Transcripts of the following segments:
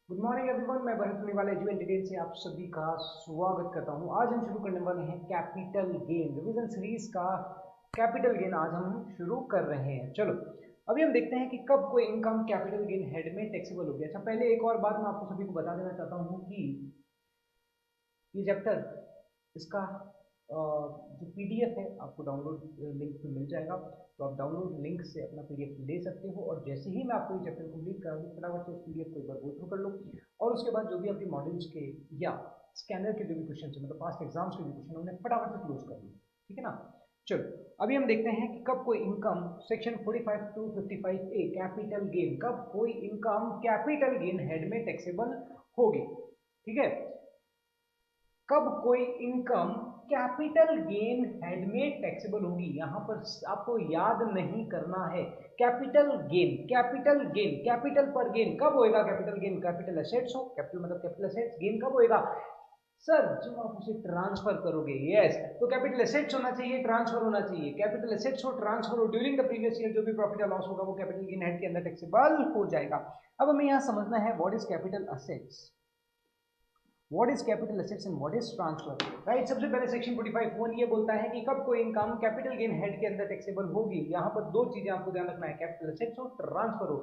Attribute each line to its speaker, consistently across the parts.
Speaker 1: Good morning everyone, मैं Bharat पुनीवाला edu entertain से आप सभी का स्वागत करता हूं। आज हम शुरू करने वाले हैं कैपिटल गेन रिवीजन सीरीज का। कैपिटल गेन आज हम शुरू कर रहे हैं। चलो अभी हम देखते हैं कि कब कोई इनकम कैपिटल गेन हेड में टैक्सेबल होगी। अच्छा, पहले एक और बात मैं आपको सभी को बता देना चाहता हूं कि ये चैप्टर इसका जो पीडीएफ है आपको डाउनलोड लिंक पे मिल जाएगा, तो आप डाउनलोड लिंक से अपना पीडीएफ ले सकते हो। और जैसे ही मैं आपको ये चैप्टर कंप्लीट करा दूँ, फटाफट से उस पीडीएफ को एक बार गो थ्रू कर लो और उसके बाद जो भी आपके मॉड्यूल्स के या स्कैनर के जो भी क्वेश्चन है, मतलब पास्ट एग्जाम्स के जो क्वेश्चन है, उन्हें फटाफट से क्लोज कर लो। ठीक है ना। चलो अभी हम देखते हैं कि कब कोई income section 45 to 55A capital gain, कब कोई इनकम कैपिटल गेन हेड में टैक्सेबल होगी। ठीक है, कब कोई इनकम कैपिटल गेन हेड में टैक्सेबल होगी। यहां पर आपको याद नहीं करना है। Capital gain, capital gain, capital पर गेन कब होएगा। कैपिटल गेन कैपिटल एसेट्स हो, कैपिटल मतलब कैपिटल एसेट्स, गेन कब होएगा सर जब आप उसे ट्रांसफर करोगे। यस, तो कैपिटल एसेट्स होना चाहिए, ट्रांसफर होना चाहिए। कैपिटल एसेट्स हो, ट्रांसफर हो, ड्यूरिंग द प्रीवियस ईयर जो भी प्रॉफिट या लॉस होगा वो कैपिटल गेन हेड के अंदर टैक्सेबल हो जाएगा। अब हमें यहां समझना है what is capital assets, what is capital assets and what is transfer. Right, सबसे पहले सेक्शन 45(1) ये बोलता है कि कब कोई इनकम कैपिटल गेन हेड के अंदर टैक्सेबल होगी। यहां पर दो चीजें आपको ध्यान रखना है, कैपिटल एसेट्स हो, ट्रांसफर हो।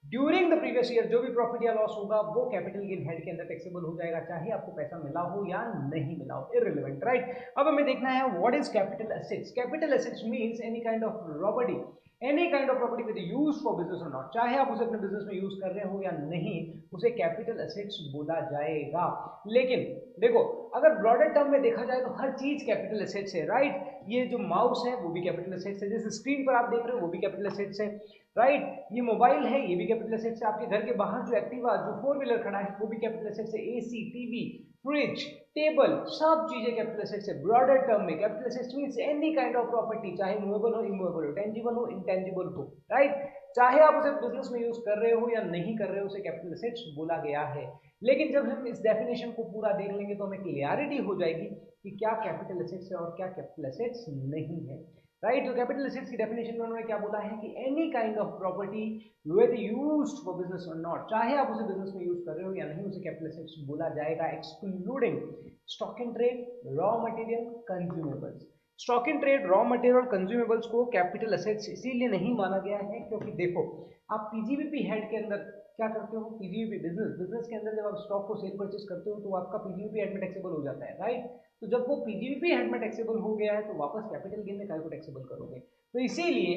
Speaker 1: ड्यूरिंग द प्रीवियस ईयर जो भी प्रॉफिट या लॉस होगा वो कैपिटल गेन हेड के अंदर टैक्सेबल हो जाएगा, चाहे आपको पैसा मिला हो या नहीं मिला हो, इररिलेवेंट। राइट, अब हमें देखना है what is capital assets. Capital assets means any kind of property, any kind of property with use for business और नॉट, चाहे आप उसे अपने बिजनेस में यूज कर रहे हो या नहीं, उसे कैपिटल एसेट्स बोला जाएगा। लेकिन देखो, अगर ब्रॉडर टर्म में देखा जाए तो हर चीज कैपिटल एसेट्स है। राइट, ये जो माउस है वो भी कैपिटल एसेट्स है, जिस स्क्रीन पर आप देख रहे हो वो भी कैपिटल एसेट्स है। राइट, ये मोबाइल है ये भी कैपिटल एसेट्स है, आपके घर के बाहर जो एक्टिवा जो फोर व्हीलर खड़ा है वो भी कैपिटल एसेट्स है, एसी, टीवी, फ्रिज, टेबल, सब चीजें कैपिटल एसेट्स है। ब्रॉडर टर्म में capital assets means any kind of property, चाहे मूवेबल हो, इमूवेबल हो, टेंजिबल हो, इंटेंजिबल हो। राइट, चाहे आप उसे बिजनेस में यूज कर रहे हो या नहीं कर रहे हो, उसे कैपिटल एसेट्स बोला गया है। लेकिन जब हम इस डेफिनेशन को पूरा देख लेंगे तो हमें क्लियरिटी हो जाएगी कि क्या कैपिटल एसेट्स है और क्या कैपिटल एसेट्स नहीं है। राइट, तो कैपिटल एसेट्स की डेफिनेशन में उन्होंने क्या बोला है कि any kind of property with used for business और नॉट, चाहे आप उसे बिजनेस में यूज कर रहे हो या नहीं, उसे कैपिटल एसेट्स बोला जाएगा, excluding stock in trade, raw material, consumables. Stock in trade, raw material और कंज्यूमेबल्स को कैपिटल एसेट्स इसीलिए नहीं माना गया है क्योंकि देखो, आप पीजीवीपी हेड के अंदर क्या करते हो, पीजीवीपी बिजनेस, बिजनेस के अंदर जब आप स्टॉक को सेल परचेज करते हो तो आपका पीजीवीपी हेड में टैक्सेबल हो जाता है। राइट, तो जब वो पीजीवीपी हेड में टैक्सेबल हो गया है तो वापस कैपिटल गेन में काय को टैक्सेबल करोगे। तो इसीलिए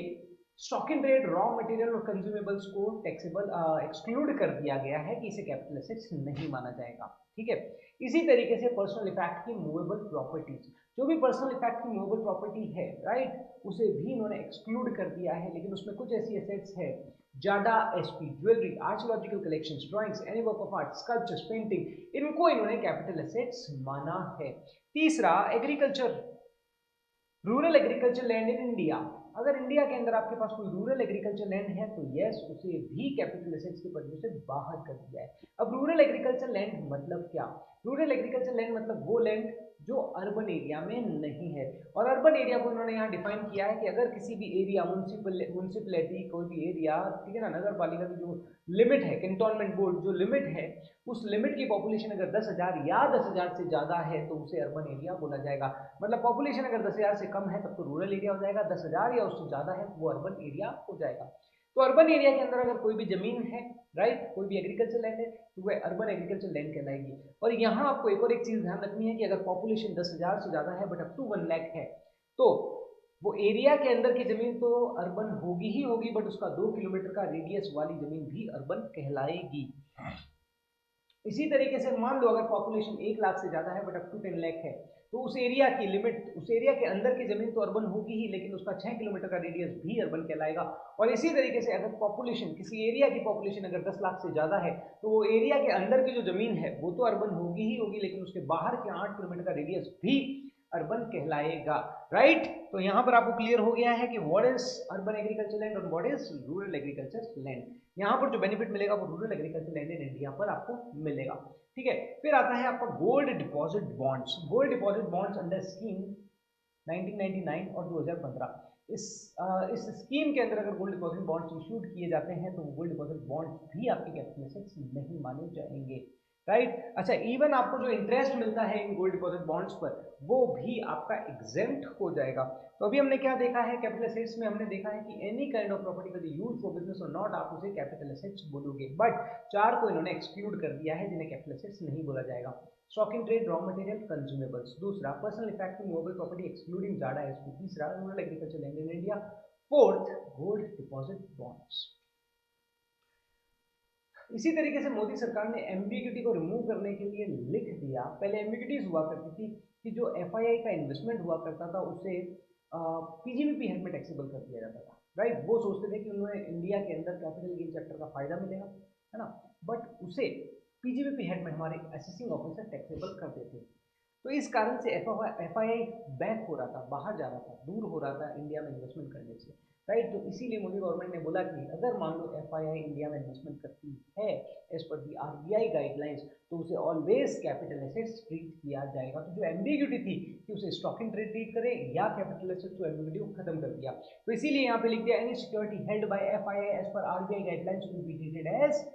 Speaker 1: stock in trade, raw material और कंज्यूमेबल्स को टैक्सेबल एक्सक्लूड कर दिया गया है कि इसे कैपिटल एसेट्स नहीं माना जाएगा। ठीक है, इसी तरीके से पर्सनल इफेक्ट की मूवेबल प्रॉपर्टीज, जो भी पर्सनल इफेक्ट की मूवेबल प्रॉपर्टी है, राइट, उसे भी इन्होंने एक्सक्लूड कर दिया है। लेकिन उसमें कुछ ऐसी एसेट्स है, JADA SP, jewellery, archaeological collections, drawings, any work of art, sculptures, painting, इनको इन्होंने कैपिटल एसेट्स माना है। तीसरा, agriculture, rural agriculture land in India. अगर इंडिया के अंदर आपके पास कोई रूरल एग्रीकल्चर लैंड है तो यस, उसे भी कैपिटल एसेट्स के पर्दे से बाहर कर दिया है। अब रूरल एग्रीकल्चर लैंड मतलब क्या। रूरल एग्रीकल्चर लैंड मतलब वो लैंड जो अर्बन एरिया में नहीं है। और अर्बन एरिया को इन्होंने यहाँ डिफाइन किया है कि अगर किसी भी एरिया, म्यूनसिपैलिटी, कोई भी एरिया, ठीक है ना, नगर पालिका की जो लिमिट है, कैंटोनमेंट बोर्ड जो लिमिट है, उस लिमिट की पॉपुलेशन अगर 10,000 या 10,000 से ज्यादा है तो उसे अर्बन एरिया बोला जाएगा। मतलब पॉपुलेशन अगर 10,000 से कम है तब तो रूरल एरिया हो जाएगा, 10,000 या उससे ज्यादा है वो अर्बन एरिया हो जाएगा। तो अर्बन एरिया के अंदर अगर कोई भी जमीन है, राइट, कोई भी एग्रीकल्चर लैंड है तो वह अर्बन एग्रीकल्चर लैंड कहलाएगी। और यहाँ आपको एक और एक चीज ध्यान रखनी है कि अगर पॉपुलेशन 10,000 से ज्यादा है बट अप टू 1 लाख है तो वो एरिया के अंदर की जमीन तो अर्बन होगी ही होगी, बट उसका 2 किलोमीटर का रेडियस वाली जमीन भी अर्बन कहलाएगी। इसी तरीके से मान लो अगर पॉपुलेशन 1 लाख से ज्यादा है बट अप टू 10 लाख है तो उस एरिया की लिमिट, उस एरिया के अंदर की जमीन तो अर्बन होगी ही, लेकिन उसका 6 किलोमीटर का रेडियस भी अर्बन कहलाएगा। और इसी तरीके से अगर पॉपुलेशन, किसी एरिया की पॉपुलेशन अगर 10 लाख से ज्यादा है तो वो एरिया के अंदर की जो जमीन है वो तो अर्बन होगी ही होगी, लेकिन उसके बाहर के 8 किलोमीटर का रेडियस भी अर्बन कहलाएगा। राइट, तो यहां पर आपको क्लियर हो गया है कि what is urban agriculture land और what is rural agriculture land. यहां पर जो बेनिफिट मिलेगा वो rural agriculture land in India पर आपको मिलेगा। ठीक है, फिर आता है आपका gold deposit bonds. Gold deposit bonds under scheme 1999 और 2015। इस स्कीम के अंदर अगर गोल्ड डिपॉजिट बॉन्ड्स इशूड किए जाते हैं तो गोल्ड डिपॉजिट बॉन्ड्स भी आपके कैपिटल एसेट्स नहीं माने जाएंगे, राइट। अच्छा, इवन आपको जो इंटरेस्ट मिलता है इन गोल्ड डिपॉजिट बॉन्ड्स पर वो भी आपका एग्जेम्प्ट हो जाएगा। तो अभी हमने क्या देखा है, कैपिटल एसेट्स में हमने देखा है कि एनी काइंड ऑफ प्रॉपर्टी का यूज फॉर बिजनेस और नॉट, आप उसे कैपिटल एसेट्स बोलोगे। बट 4 को इन्होंने एक्सक्लूड कर दिया है जिन्हें कैपिटल एसेट्स नहीं बोला जाएगा। Stock in trade, raw material, consumables. दूसरा, personal effect movable property excluding JADA SP. तीसरा, rural agriculture land in India. Fourth, gold deposit bonds. इसी तरीके से मोदी सरकार ने एम्बिग्यूटी को रिमूव करने के लिए लिख दिया। पहले एम्बिग्यूटीज हुआ करती थी कि जो एफआईआई का इन्वेस्टमेंट हुआ करता था उसे पीजीबीपी हेड में टैक्सेबल कर दिया जाता था, राइट। वो सोचते थे कि उन्हें इंडिया के अंदर कैपिटल गेन चैप्टर का फायदा मिलेगा, है ना, बट उसे पीजीबीपी हेड में हमारे असेसिंग ऑफिसर टैक्सेबल कर देते। तो इस कारण से एफआईआई बैक हो रहा था, बाहर जा रहा था, दूर हो रहा था इंडिया में इन्वेस्टमेंट करने से, राइट। तो इसीलिए मोदी गवर्नमेंट ने बोला कि अगर मान लो एफआईआई इंडिया में इन्वेस्टमेंट करती है एज पर दी आरबीआई गाइडलाइंस तो उसे ऑलवेज कैपिटल एसेट्स ट्रीट किया जाएगा। तो जो एम्बिग्यूटी थी कि उसे स्टॉक इन ट्रेड ट्रीट करे या कैपिटल एसेट्स, तो एम्बिग्यूटी को खत्म कर दिया। तो इसीलिए यहाँ पे लिख दिया any security held by FII as per RBI guidelines will be treated as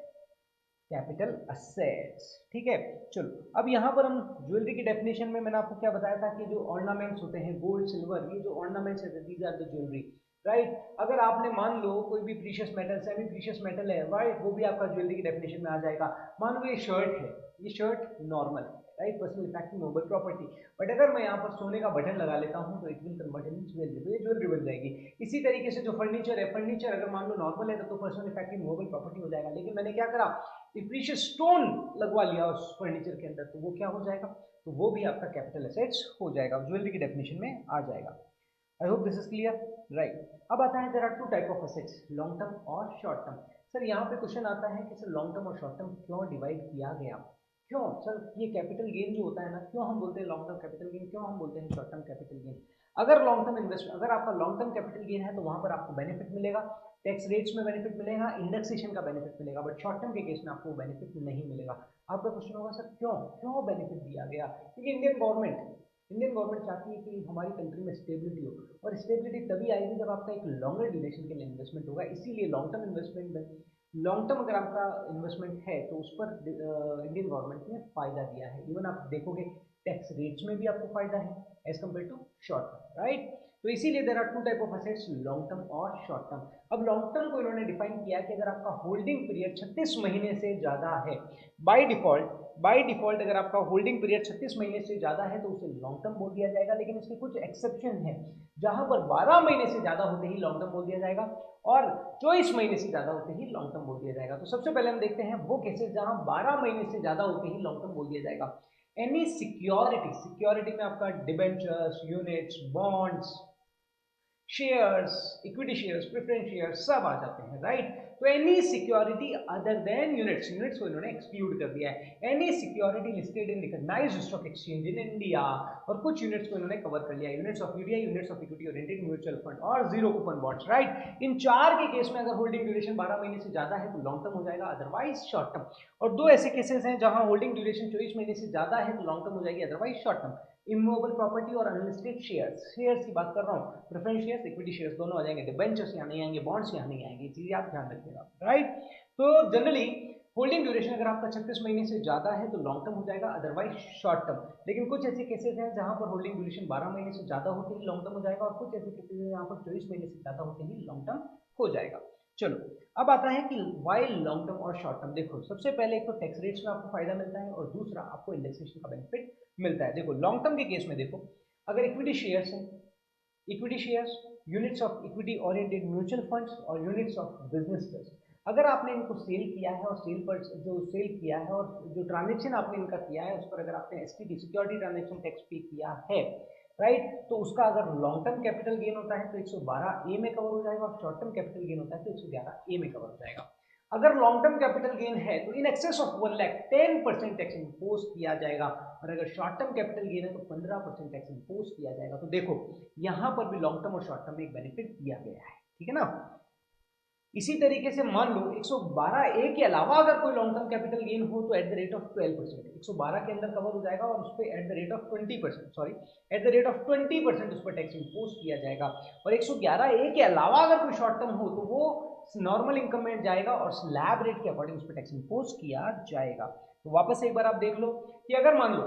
Speaker 1: capital assets, ठीक है। चलो, अब यहाँ पर हम ज्वेलरी की डेफिनेशन में मैंने आपको क्या बताया था कि जो ऑर्नामेंट्स होते हैं गोल्ड सिल्वर, ये जो ऑर्नामेंट्स है these are the jewellery, right. अगर आपने मान लो कोई भी precious metal, semi precious metal है, राइट, वो भी आपका ज्वेलरी की डेफिनेशन में आ जाएगा। मान लो ये शर्ट है, ये शर्ट नॉर्मल है, right, personal effect movable property. But अगर मैं यहाँ पर सोने का बटन लगा लेता हूँ तो it will convert in jewellery, तो ये ज्वेलरी बन जाएगी। इसी तरीके से जो फर्नीचर है, फर्नीचर अगर मान लो नॉर्मल है तो पर्सनल इफेक्ट मूवेबल प्रॉपर्टी हो जाएगा। लेकिन मैंने क्या करा, प्रीशियस स्टोन लगवा लिया उस फर्नीचर के अंदर, तो वो क्या हो जाएगा, तो वो भी आपका कैपिटल एसेट्स हो जाएगा, ज्वेलरी की डेफिनेशन में आ जाएगा। I hope this is clear, right. अब आता है there are two type of assets, long term और शॉर्ट टर्म। सर यहाँ पे क्वेश्चन आता है कि सर लॉन्ग टर्म और शॉर्ट टर्म क्यों डिवाइड किया गया, क्यों सर ये कैपिटल गेन जो होता है ना, क्यों हम बोलते हैं लॉन्ग टर्म कैपिटल गेन, क्यों हम बोलते हैं शॉर्ट टर्म कैपिटल गेन। अगर लॉन्ग टर्म इन्वेस्टमेंट, अगर आपका लॉन्ग टर्म कैपिटल गेन है तो वहां पर आपको बेनिफिट मिलेगा, टैक्स रेट्स में बेनिफिट मिलेगा, इंडेक्सेशन का बेनिफिट मिलेगा। बट शॉर्ट टर्म के केस में आपको बेनिफिट नहीं मिलेगा। आपका क्वेश्चन होगा सर क्यों क्यों बेनिफिट दिया गया, क्योंकि इंडियन गवर्नमेंट चाहती है कि हमारी कंट्री में स्टेबिलिटी हो, और स्टेबिलिटी तभी आएगी जब आपका एक लॉन्गर ड्यूरेशन के लिए इन्वेस्टमेंट होगा। इसीलिए लॉन्ग टर्म इन्वेस्टमेंट में, लॉन्ग टर्म अगर आपका इन्वेस्टमेंट है तो उस पर इंडियन गवर्नमेंट ने फायदा दिया है। इवन आप देखोगे टैक्स रेट्स में भी आपको फायदा है as compare to short term, right. तो इसीलिए there are two type of assets, long term और शॉर्ट टर्म। अब लॉन्ग टर्म को इन्होंने डिफाइन किया कि अगर आपका होल्डिंग पीरियड 36 महीने से ज्यादा है, बाय डिफॉल्ट अगर आपका होल्डिंग पीरियड 36 महीने से ज्यादा है तो उसे लॉन्ग टर्म बोल दिया जाएगा। लेकिन इसके कुछ एक्सेप्शन है, जहां पर 12 महीने से ज्यादा होते ही लॉन्ग टर्म बोल दिया जाएगा और 24 महीने से ज्यादा होते ही लॉन्ग टर्म बोल दिया जाएगा। तो सबसे पहले हम देखते हैं वो केसेस जहां 12 महीने से ज्यादा होते ही लॉन्ग टर्म बोल दिया जाएगा। एनी सिक्योरिटी, सिक्योरिटी में आपका debentures, units, bonds, shares, equity shares, preference shares सब आ जाते हैं, राइट। तो any security other than units, units को इन्होंने एक्सक्लूड कर दिया है। Any security listed in recognised stock exchange in India, और कुछ यूनिट्स को इन्होंने कवर कर लिया, units of UTI, units of equity oriented mutual fund और जीरो कूपन बॉन्ड्स, राइट। इन 4 के केस में अगर होल्डिंग ड्यूरेशन 12 महीने से ज्यादा है तो लॉन्ग टर्म हो जाएगा, अदरवाइज शॉर्ट टर्म। और 2 ऐसे केसेस हैं जहां होल्डिंग ड्यूरेशन 24 महीने से ज्यादा है तो लॉन्ग टर्म हो जाएगी, otherwise short term. Immovable property और अनलिस्टेड शेयर्स, शेयर्स की बात कर रहा हूँ, प्रेफरेंस शेयर्स, इक्विटी शेयर्स दोनों आ जाएंगे, डिबेंचर्स यहाँ नहीं आएंगे, बॉन्ड्स यहाँ नहीं आएंगे, चीजें आप ध्यान रखिएगा, राइट। तो जनरली होल्डिंग ड्यूरेशन अगर आपका 36 महीने से ज्यादा है तो लॉन्ग टर्म हो जाएगा, अदरवाइज शॉर्ट टर्म। लेकिन कुछ ऐसे केसेस हैं जहां पर होल्डिंग ड्यूरेशन 12 महीने से ज्यादा होते ही लॉन्ग टर्म हो जाएगा, और कुछ ऐसे केसेस हैं जहां पर 24 महीने से ज्यादा होते ही लॉन्ग टर्म हो जाएगा। चलो, अब आता है कि वाई लॉन्ग टर्म और शॉर्ट टर्म। देखो, सबसे पहले एक तो टैक्स रेट्स में आपको फायदा मिलता है और दूसरा आपको इंडेक्सेशन का बेनिफिट मिलता है। देखो, लॉन्ग टर्म के केस में देखो, अगर इक्विटी शेयर्स है, equity shares, units of equity oriented mutual funds और यूनिट्स ऑफ बिजनेस ट्रस्ट, अगर आपने इनको सेल किया है और सेल पर जो सेल किया है और जो ट्रांजेक्शन आपने इनका किया है उस पर अगर आपने एसटीटी, सिक्योरिटी ट्रांजेक्शन टैक्स पे किया है, राइट, तो उसका अगर लॉन्ग टर्म कैपिटल गेन होता है तो 112A में कवर हो जाएगा, और शॉर्ट टर्म कैपिटल गेन होता है तो 111A में कवर हो जाएगा। अगर लॉन्ग टर्म कैपिटल गेन है तो in excess of 1 lakh 10% tax impose किया जाएगा, और अगर शॉर्ट टर्म कैपिटल गेन है तो 15% टैक्स इम्पोज किया जाएगा। तो देखो, यहां पर भी लॉन्ग टर्म और शॉर्ट टर्म में एक बेनिफिट दिया गया है, ठीक है ना। इसी तरीके से मान लो 112A के अलावा अगर कोई लॉन्ग टर्म कैपिटल गेन हो तो एट द रेट ऑफ 12%, 112 के अंदर कवर हो जाएगा और उस पर eight the rate of 20%, sorry eight the rate of 20% उस पर टैक्स इम्पोज किया जाएगा। और 111A के अलावा अगर कोई शॉर्ट टर्म हो तो वो नॉर्मल इनकम में जाएगा और स्लैब रेट के अकॉर्डिंग उस पर टैक्स इम्पोज किया जाएगा। तो वापस से एक बार आप देख लो कि अगर मान लो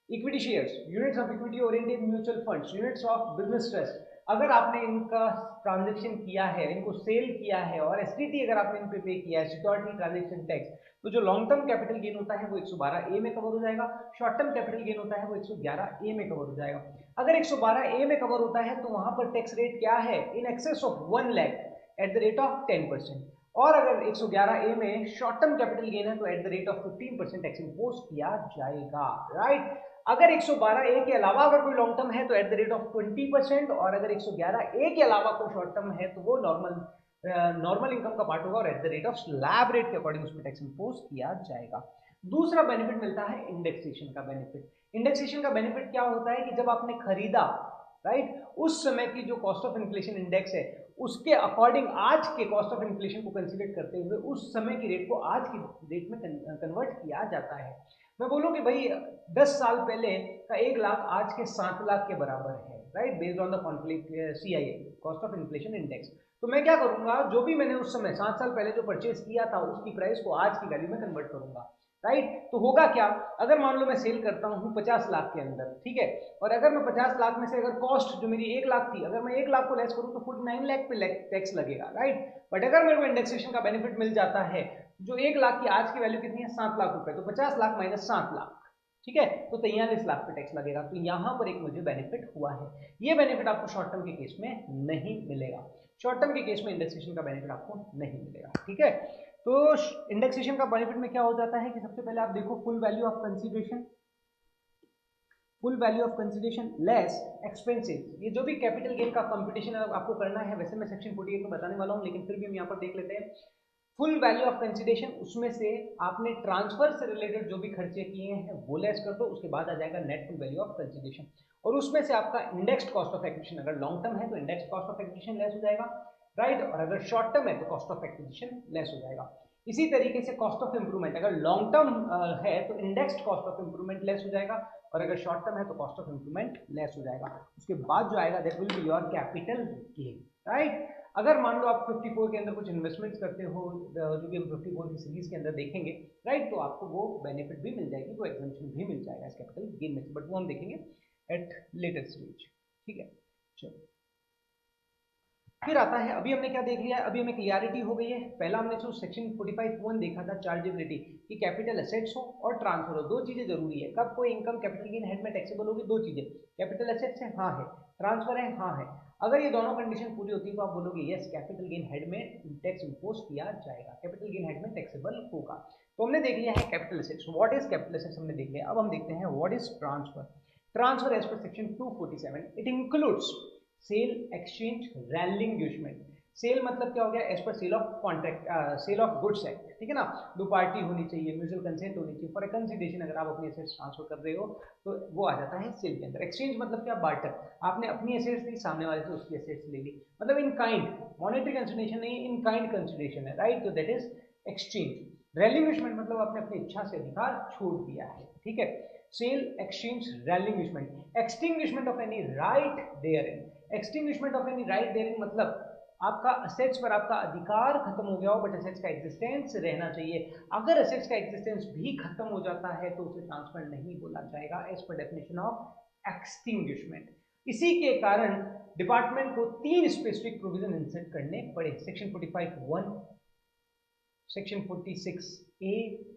Speaker 1: equity shares, units of equity oriented mutual funds, units of business trust, अगर आपने इनका ट्रांजैक्शन किया है, इनको सेल किया है और एसटीटी अगर आपने इन पे पे किया है, सिक्योरिटी ट्रांजैक्शन टैक्स, तो जो लॉन्ग टर्म कैपिटल गेन होता है वो 112A में कवर हो जाएगा, शॉर्ट टर्म कैपिटल गेन होता है वो 111A में कवर हो जाएगा। अगर 112A में कवर होता है तो वहां पर टैक्स रेट क्या है, in excess of 1 lakh eight the rate of 10%, और अगर 111A में शॉर्ट टर्म कैपिटल गेन है तो eight the rate of 15% tax impose किया जाएगा, राइट। अगर 112A के अलावा अगर कोई लॉन्ग टर्म है तो एट द रेट ऑफ 20%, और अगर 111A के अलावा कोई शॉर्ट टर्म है तो वो नॉर्मल इनकम का पार्ट होगा और eight the rate of slab rate के अकॉर्डिंग उसमें टैक्स इम्पोज किया जाएगा। दूसरा बेनिफिट मिलता है इंडेक्सेशन का बेनिफिट। इंडेक्सेशन का बेनिफिट क्या होता है कि जब आपने खरीदा, राइट, उस समय की जो कॉस्ट ऑफ इन्फ्लेशन इंडेक्स है उसके अकॉर्डिंग आज के कॉस्ट ऑफ इन्फ्लेशन को कंसीडर करते हुए उस समय की रेट को आज की रेट में कन्वर्ट किया जाता है। मैं बोलूँ कि भाई 10 साल पहले का 1 लाख आज के 7 लाख के बराबर है, right, based on the conflict CII, cost of inflation index. तो मैं क्या करूंगा, जो भी मैंने उस समय 7 साल पहले जो परचेज किया था उसकी प्राइस को आज की वैल्यू में कन्वर्ट करूंगा, राइट। तो होगा क्या, अगर मान लो मैं सेल करता हूँ 50 लाख के अंदर, ठीक है, और अगर मैं 50 लाख में से अगर कॉस्ट जो मेरी 1 लाख थी, अगर मैं 1 लाख को लेस करूँ तो 49 लाख पे टैक्स लगेगा, राइट। बट अगर मेरे को इंडेक्सेशन का बेनिफिट मिल जाता है, जो 1 लाख की आज की वैल्यू कितनी है, 7 लाख रुपए, तो 50 लाख माइनस 7 लाख, ठीक है, तो 43 लाख पे टैक्स लगेगा। तो यहां पर एक मुझे बेनिफिट हुआ है। ये बेनिफिट आपको शॉर्ट टर्म के केस में नहीं मिलेगा, शॉर्ट टर्म के केस में इंडेक्सेशन का बेनिफिट आपको नहीं मिलेगा, ठीक है। तो इंडेक्सेशन का बेनिफिट में क्या हो जाता है कि सबसे पहले आप देखो full value of consideration, full value of consideration less expenses. ये जो भी कैपिटल गेन का कंपटीशन आपको करना है, वैसे मैं सेक्शन 48 में बताने वाला हूं, लेकिन फिर भी हम यहाँ पर देख लेते हैं। फुल वैल्यू ऑफ कंसीडरेशन, उसमें से आपने ट्रांसफर से रिलेटेड जो भी खर्चे किए हैं वो लेस कर दो, उसके बाद आ जाएगा net full value of consideration, और उसमें से आपका इंडेक्स्ड कॉस्ट ऑफ एक्विजिशन, अगर लॉन्ग टर्म है तो indexed cost of acquisition less हो जाएगा, राइट, और अगर शॉर्ट टर्म है तो कॉस्ट ऑफ एक्विजिशन लेस हो जाएगा। इसी तरीके से कॉस्ट ऑफ इंप्रूवमेंट, अगर लॉन्ग टर्म है तो indexed cost of improvement less हो जाएगा, और अगर शॉर्ट टर्म है तो कॉस्ट ऑफ इंप्रूवमेंट लेस हो जाएगा। उसके बाद जो आएगा that will be your capital gain, right. अगर मान लो आप 54 के अंदर कुछ इन्वेस्टमेंट्स करते हो, जो कि हम 54 की सीरीज के अंदर देखेंगे, राइट, तो आपको वो बेनिफिट भी मिल जाएगी, वो एग्जम्पशन भी मिल जाएगा इस कैपिटल गेन में से, बट वो हम देखेंगे एट लेटेस्ट स्टेज, ठीक है। चलो फिर आता है, अभी हमने क्या देख लिया है, अभी हमें क्लियरिटी हो गई है। पहला हमने जो सेक्शन 45(1) देखा था चार्जेबिलिटी, कि कैपिटल एसेट्स हो और ट्रांसफर हो, दो चीजें जरूरी है। कब कोई इनकम कैपिटल गेन हेड में टैक्सेबल होगी, दो चीजें, कैपिटल एसेट्स है, हाँ है, ट्रांसफर है, हाँ है। अगर ये दोनों कंडीशन पूरी होती है तो आप बोलोगे यस कैपिटल गेन हेड में टैक्स इम्पोज किया जाएगा, कैपिटल गेन हेड में टैक्सेबल होगा। तो हमने देख लिया है capital assets, what is capital assets हमने देख लिया। अब हम देखते हैं what is transfer. Transfer as per section 247 it includes sale, exchange, relinquishment. Sale मतलब क्या हो गया, as per sale of contract, sale of goods act, ठीक है ना, दो पार्टी होनी चाहिए, म्यूचुअल कंसेंट होनी चाहिए फॉर ए कंसिडरेशन। अगर आप अपनी एसेट्स ट्रांसफर कर रहे हो तो वो आ जाता है सेल के अंदर। एक्सचेंज मतलब क्या, बार्टर, आपने अपनी एसेट्स ली, सामने वाले से उसकी एसेट्स ले ली, मतलब इन काइंड, मॉनेटरी कंसिडरेशन नहीं, इन काइंड कंसिडरेशन है, राइट, तो दैट इज एक्सचेंज। रेलिंग्विशमेंट मतलब आपने अपनी इच्छा से अधिकार छोड़ दिया है, ठीक है। Sale, exchange, relinquishment, extinguishment of any right therein. Extinguishment of any right therein मतलब आपका असेट्स पर आपका अधिकार खत्म हो गया हो बट असेट्स का एग्जिस्टेंस रहना चाहिए। अगर असेट्स का एग्जिस्टेंस भी खत्म हो जाता है तो उसे ट्रांसफर नहीं बोला जाएगा as per definition of extinguishment. इसी के कारण डिपार्टमेंट को 3 स्पेसिफिक प्रोविजन इंसर्ट करने पड़े, सेक्शन 45(1), सेक्शन 46(a)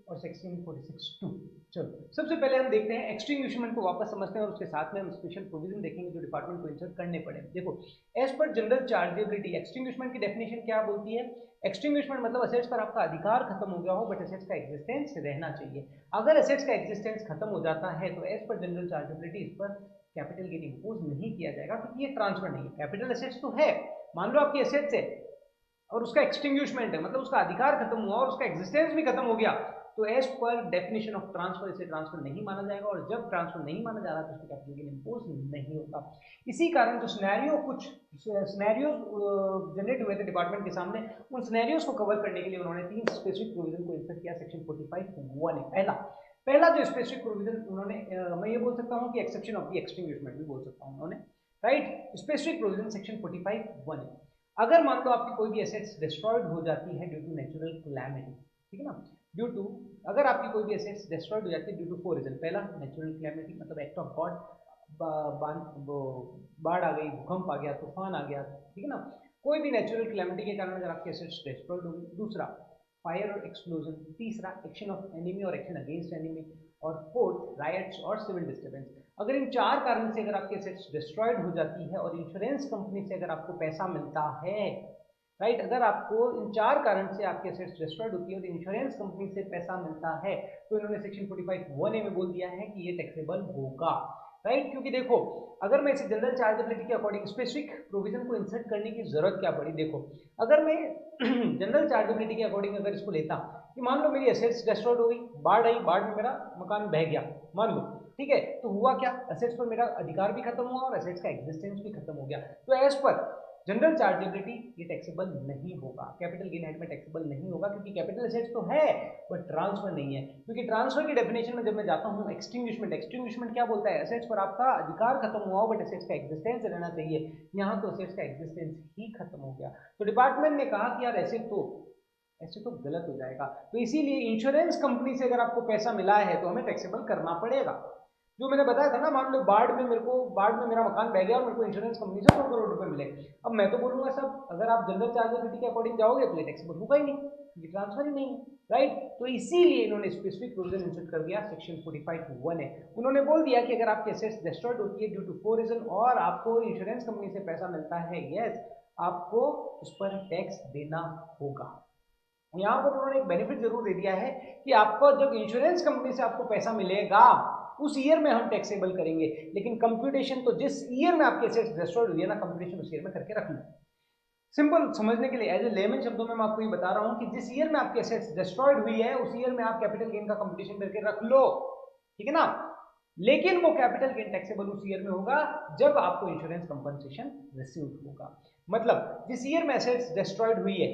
Speaker 1: और सेक्शन 46(2). चलो सबसे पहले हम देखते हैं एक्सटिंग्विशमेंट को, वापस समझते हैं और उसके साथ में हम स्पेशल प्रोविजन देखेंगे जो डिपार्टमेंट को इंसर्ट करने पड़े। देखो, as per general chargeability, extinguishment की डेफिनेशन क्या बोलती है, एक्सटिंग्विशमेंट मतलब असेट्स पर आपका अधिकार खत्म हो गया हो बट असेट्स का एग्जिस्टेंस रहना चाहिए। अगर असेट्स का एग्जिस्टेंस खत्म हो जाता है तो एज पर जनरल चार्जेबिलिटी इस पर कैपिटल गेन इंपोज नहीं किया जाएगा क्योंकि ये ट्रांसफर नहीं है। कैपिटल असेट्स तो है, मान लो आपकी असेट्स है और उसका एक्सटिंग्विशमेंट है, मतलब उसका अधिकार खत्म हुआ और उसका एग्जिस्टेंस भी खत्म हो गया, तो as per definition of transfer इसे ट्रांसफर नहीं माना जाएगा, और जब ट्रांसफर नहीं माना जा रहा तो उसको कैपिटल गेन इंपोज नहीं होगा। इसी कारण जो कुछ सिनेरियो जनरेट हुए थे डिपार्टमेंट के सामने, उन सिनेरियोज को कवर करने के लिए उन्होंने 3 स्पेसिफिक प्रोविजन को इंसर्ट किया सेक्शन 45(1). पहला जो स्पेसिफिक प्रोविजन उन्होंने, मैं ये बोल सकता हूँ कि एक्सेप्शन ऑफ द एक्सटिंग्विशमेंट भी बोल सकता हूँ उन्होंने, राइट। Specific provision section 45(1). अगर मान लो आपकी कोई भी एसेट्स डिस्ट्रॉयड हो जाती है ड्यू टू नेचुरल कैलेमिटी, ठीक है ना, ड्यू टू, अगर आपकी कोई भी एसेट्स डिस्ट्रॉयड हो जाती है ड्यू टू 4 रीजन। पहला नेचुरल कैलेमिटी, मतलब एक्ट ऑफ गॉड, बाढ़ आ गई, भूकंप आ गया, तूफान आ गया, ठीक है ना, कोई भी नेचुरल कैलेमिटी के कारण अगर आपकी एसेट्स डिस्ट्रॉयड हो गई। दूसरा फायर और एक्सप्लोजन। तीसरा एक्शन ऑफ एनिमी और एक्शन अगेंस्ट एनिमी। और फोर्थ राइट्स और सिविल डिस्टर्बेंस। अगर इन 4 कारण से अगर आपकी एसेट्स डिस्ट्रॉयड हो जाती है और इंश्योरेंस कंपनी से अगर आपको पैसा मिलता है, राइट, अगर आपको इन 4 कारण से आपके एसेट्स डिस्ट्रॉयड होती है और इंश्योरेंस कंपनी से पैसा मिलता है, तो इन्होंने सेक्शन 45(1)(a) में बोल दिया है कि ये टैक्सेबल होगा, राइट। क्योंकि देखो, अगर मैं इसे जनरल चार्जेबिलिटी के अकॉर्डिंग स्पेसिफिक प्रोविजन को इंसर्ट करने की जरूरत क्या पड़ी, देखो, अगर मैं जनरल चार्जेबिलिटी के अकॉर्डिंग अगर इसको लेता कि मान लो मेरी एसेट्स डिस्ट्रॉयड हो गई, बाढ़ आई, बाढ़ में मेरा मकान बह गया, मान लो, ठीक है, तो हुआ क्या, एसेट्स पर मेरा अधिकार भी खत्म हुआ और एसेट्स का एग्जिस्टेंस भी खत्म हो गया। तो एज पर जनरल चार्जेबिलिटी ये टैक्सेबल नहीं होगा, कैपिटल गेन हेड में टैक्सेबल नहीं होगा, क्योंकि कैपिटल एसेट्स तो है बट ट्रांसफर नहीं है। क्योंकि ट्रांसफर की डेफिनेशन में जब मैं जाता हूँ एक्सटिंग्विशमेंट, एक्सटिंग्विशमेंट क्या बोलता है, एसेट्स पर आपका अधिकार खत्म हुआ हो बट एसेट्स का एग्जिस्टेंस रहना चाहिए, यहाँ तो एसेट्स का एग्जिस्टेंस ही खत्म हो गया। तो डिपार्टमेंट ने कहा कि यार ऐसे तो गलत हो जाएगा, तो इसीलिए इंश्योरेंस कंपनी से अगर आपको पैसा मिला है तो हमें टैक्सेबल करना पड़ेगा। जो मैंने बताया था ना, मान लो बाढ़ में मेरा मकान बह गया और मेरे को इंश्योरेंस कंपनी से 2 करोड़ रुपए मिले, अब मैं तो बोलूंगा सब, अगर आप जनरल चार्जेबिलिटी के अकॉर्डिंग जाओगे तो ये टैक्सेबल होगा ही नहीं, क्योंकि ट्रांसफर ही नहीं है, राइट। तो इसीलिए इन्होंने स्पेसिफिक प्रोविजन इंसर्ट कर दिया सेक्शन 45(1) है। उन्होंने बोल दिया कि अगर आपकी एसेट्स डिस्ट्रॉयड होती है ड्यू टू 4 रीजन और आपको इंश्योरेंस कंपनी से पैसा मिलता है, यस, आपको उस पर टैक्स देना होगा। यहाँ पर उन्होंने एक बेनिफिट जरूर दे दिया है कि आपको जब इंश्योरेंस कंपनी से आपको पैसा मिलेगा उस ईयर में हम टैक्सेबल करेंगे, लेकिन कंप्यूटेशन तो जिस ईयर में आपके एसेट्स डिस्ट्रॉयड हुई है ना, कंप्यूटेशन उस ईयर में करके रख लो। सिंपल समझने के लिए एज ए लेमन शब्दों में मैं आपको ये बता रहा हूं कि जिस ईयर में आपके एसेट्स डिस्ट्रॉयड हुई है उस ईयर में आप कैपिटल गेन का कंप्यूटेशन करके रख लो, ठीक है ना। लेकिन वो कैपिटल गेन टैक्सेबल उस ईयर में होगा जब आपको इंश्योरेंस कंपनसेशन रिसीव होगा। मतलब जिस ईयर में एसेट्स डिस्ट्रॉयड हुई है,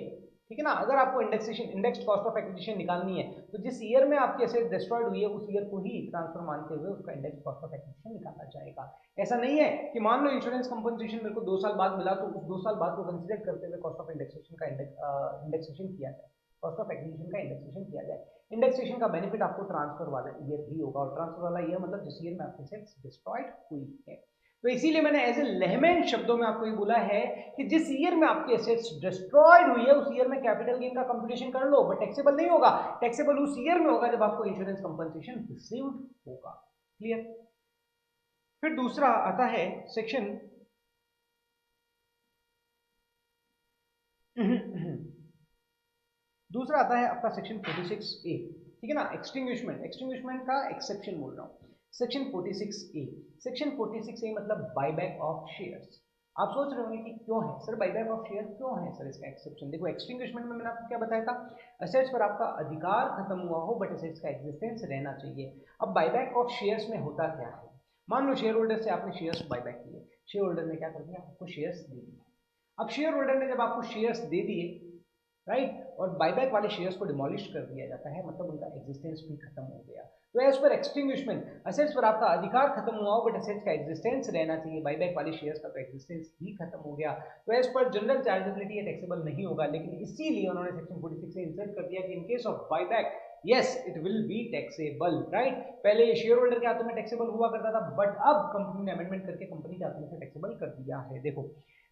Speaker 1: ठीक है ना, अगर आपको इंडेक्स्ड कॉस्ट ऑफ एक्विजिशन निकालनी है तो जिस ईयर में आपकी एसेट डिस्ट्रॉयड हुई है उस ईयर को ही ट्रांसफर मानते हुए उसका इंडेक्स कॉस्ट ऑफ एक्विजिशन निकाला जाएगा। ऐसा नहीं है कि मान लो इंश्योरेंस कंपनसेशन मेरे को 2 साल बाद मिला तो उस 2 साल बाद को कंसीडर करते हुए कॉस्ट ऑफ इंडेक्सेशन का इंडेक्सेशन किया जाए, कॉस्ट ऑफ एक्विजिशन का इंडेक्सेशन किया जाए। इंडेक्सेशन का बेनिफिट आपको ट्रांसफर वाला ईयर ही होगा, और ट्रांसफर वाला ईयर मतलब जिस ईयर में आपकी एसेट्स डिस्ट्रॉयड हुई है। तो इसीलिए मैंने एज ए लेमन शब्दों में आपको ये बोला है कि जिस ईयर में आपकी एसेट्स डिस्ट्रॉयड हुई है उस ईयर में कैपिटल गेन का कंप्यूटेशन कर लो, बट टैक्सेबल नहीं होगा। टैक्सेबल उस ईयर में होगा जब आपको इंश्योरेंस कंपनसेशन रिसीव्ड होगा। क्लियर। फिर दूसरा आता है सेक्शन दूसरा आता है आपका सेक्शन 46A, ठीक है ना, एक्सटिंग्विशमेंट का एक्सेप्शन बोल रहा हूं, सेक्शन 46A। सेक्शन 46A मतलब बायबैक ऑफ शेयर्स। आप सोच रहे होंगे कि क्यों है सर बायबैक ऑफ शेयर, क्यों है सर इसका एक्सेप्शन। देखो, एक्सटिंग्विशमेंट में मैंने आपको क्या बताया था, एसेट्स पर आपका अधिकार खत्म हुआ हो बट एसेट्स का एग्जिस्टेंस रहना चाहिए। अब बायबैक ऑफ शेयर्स में होता क्या है, मान लो शेयर होल्डर से आपने शेयर्स बायबैक किए, शेयर होल्डर ने क्या कर दिया, आपको शेयर्स दे दिए। अब शेयर होल्डर ने जब आपको शेयर्स दे दिए, राइट, और बायबैक वाले शेयर्स को डिमोलिश कर दिया जाता है, मतलब उनका एग्जिस्टेंस भी खत्म हो गया। तो एज पर एक्सटिंग्विशमेंट एसेट्स पर आपका अधिकार खत्म हुआ हो बट एसेट्स का एग्जिस्टेंस रहना चाहिए, बायबैक वाले शेयर्स का तो एग्जिस्टेंस ही खत्म हो गया, तो एज पर जनरल चार्जेबिलिटी ये टैक्सेबल नहीं होगा। लेकिन इसीलिए उन्होंने सेक्शन 46 से इंसर्ट कर दिया कि in case of buyback yes it will be taxable, right. पहले ये शेयर होल्डर के हाथों में टैक्सेबल हुआ करता था, बट अब कंपनी ने अमेंडमेंट करके कंपनी के हाथों में से टैक्सेबल कर दिया है। देखो,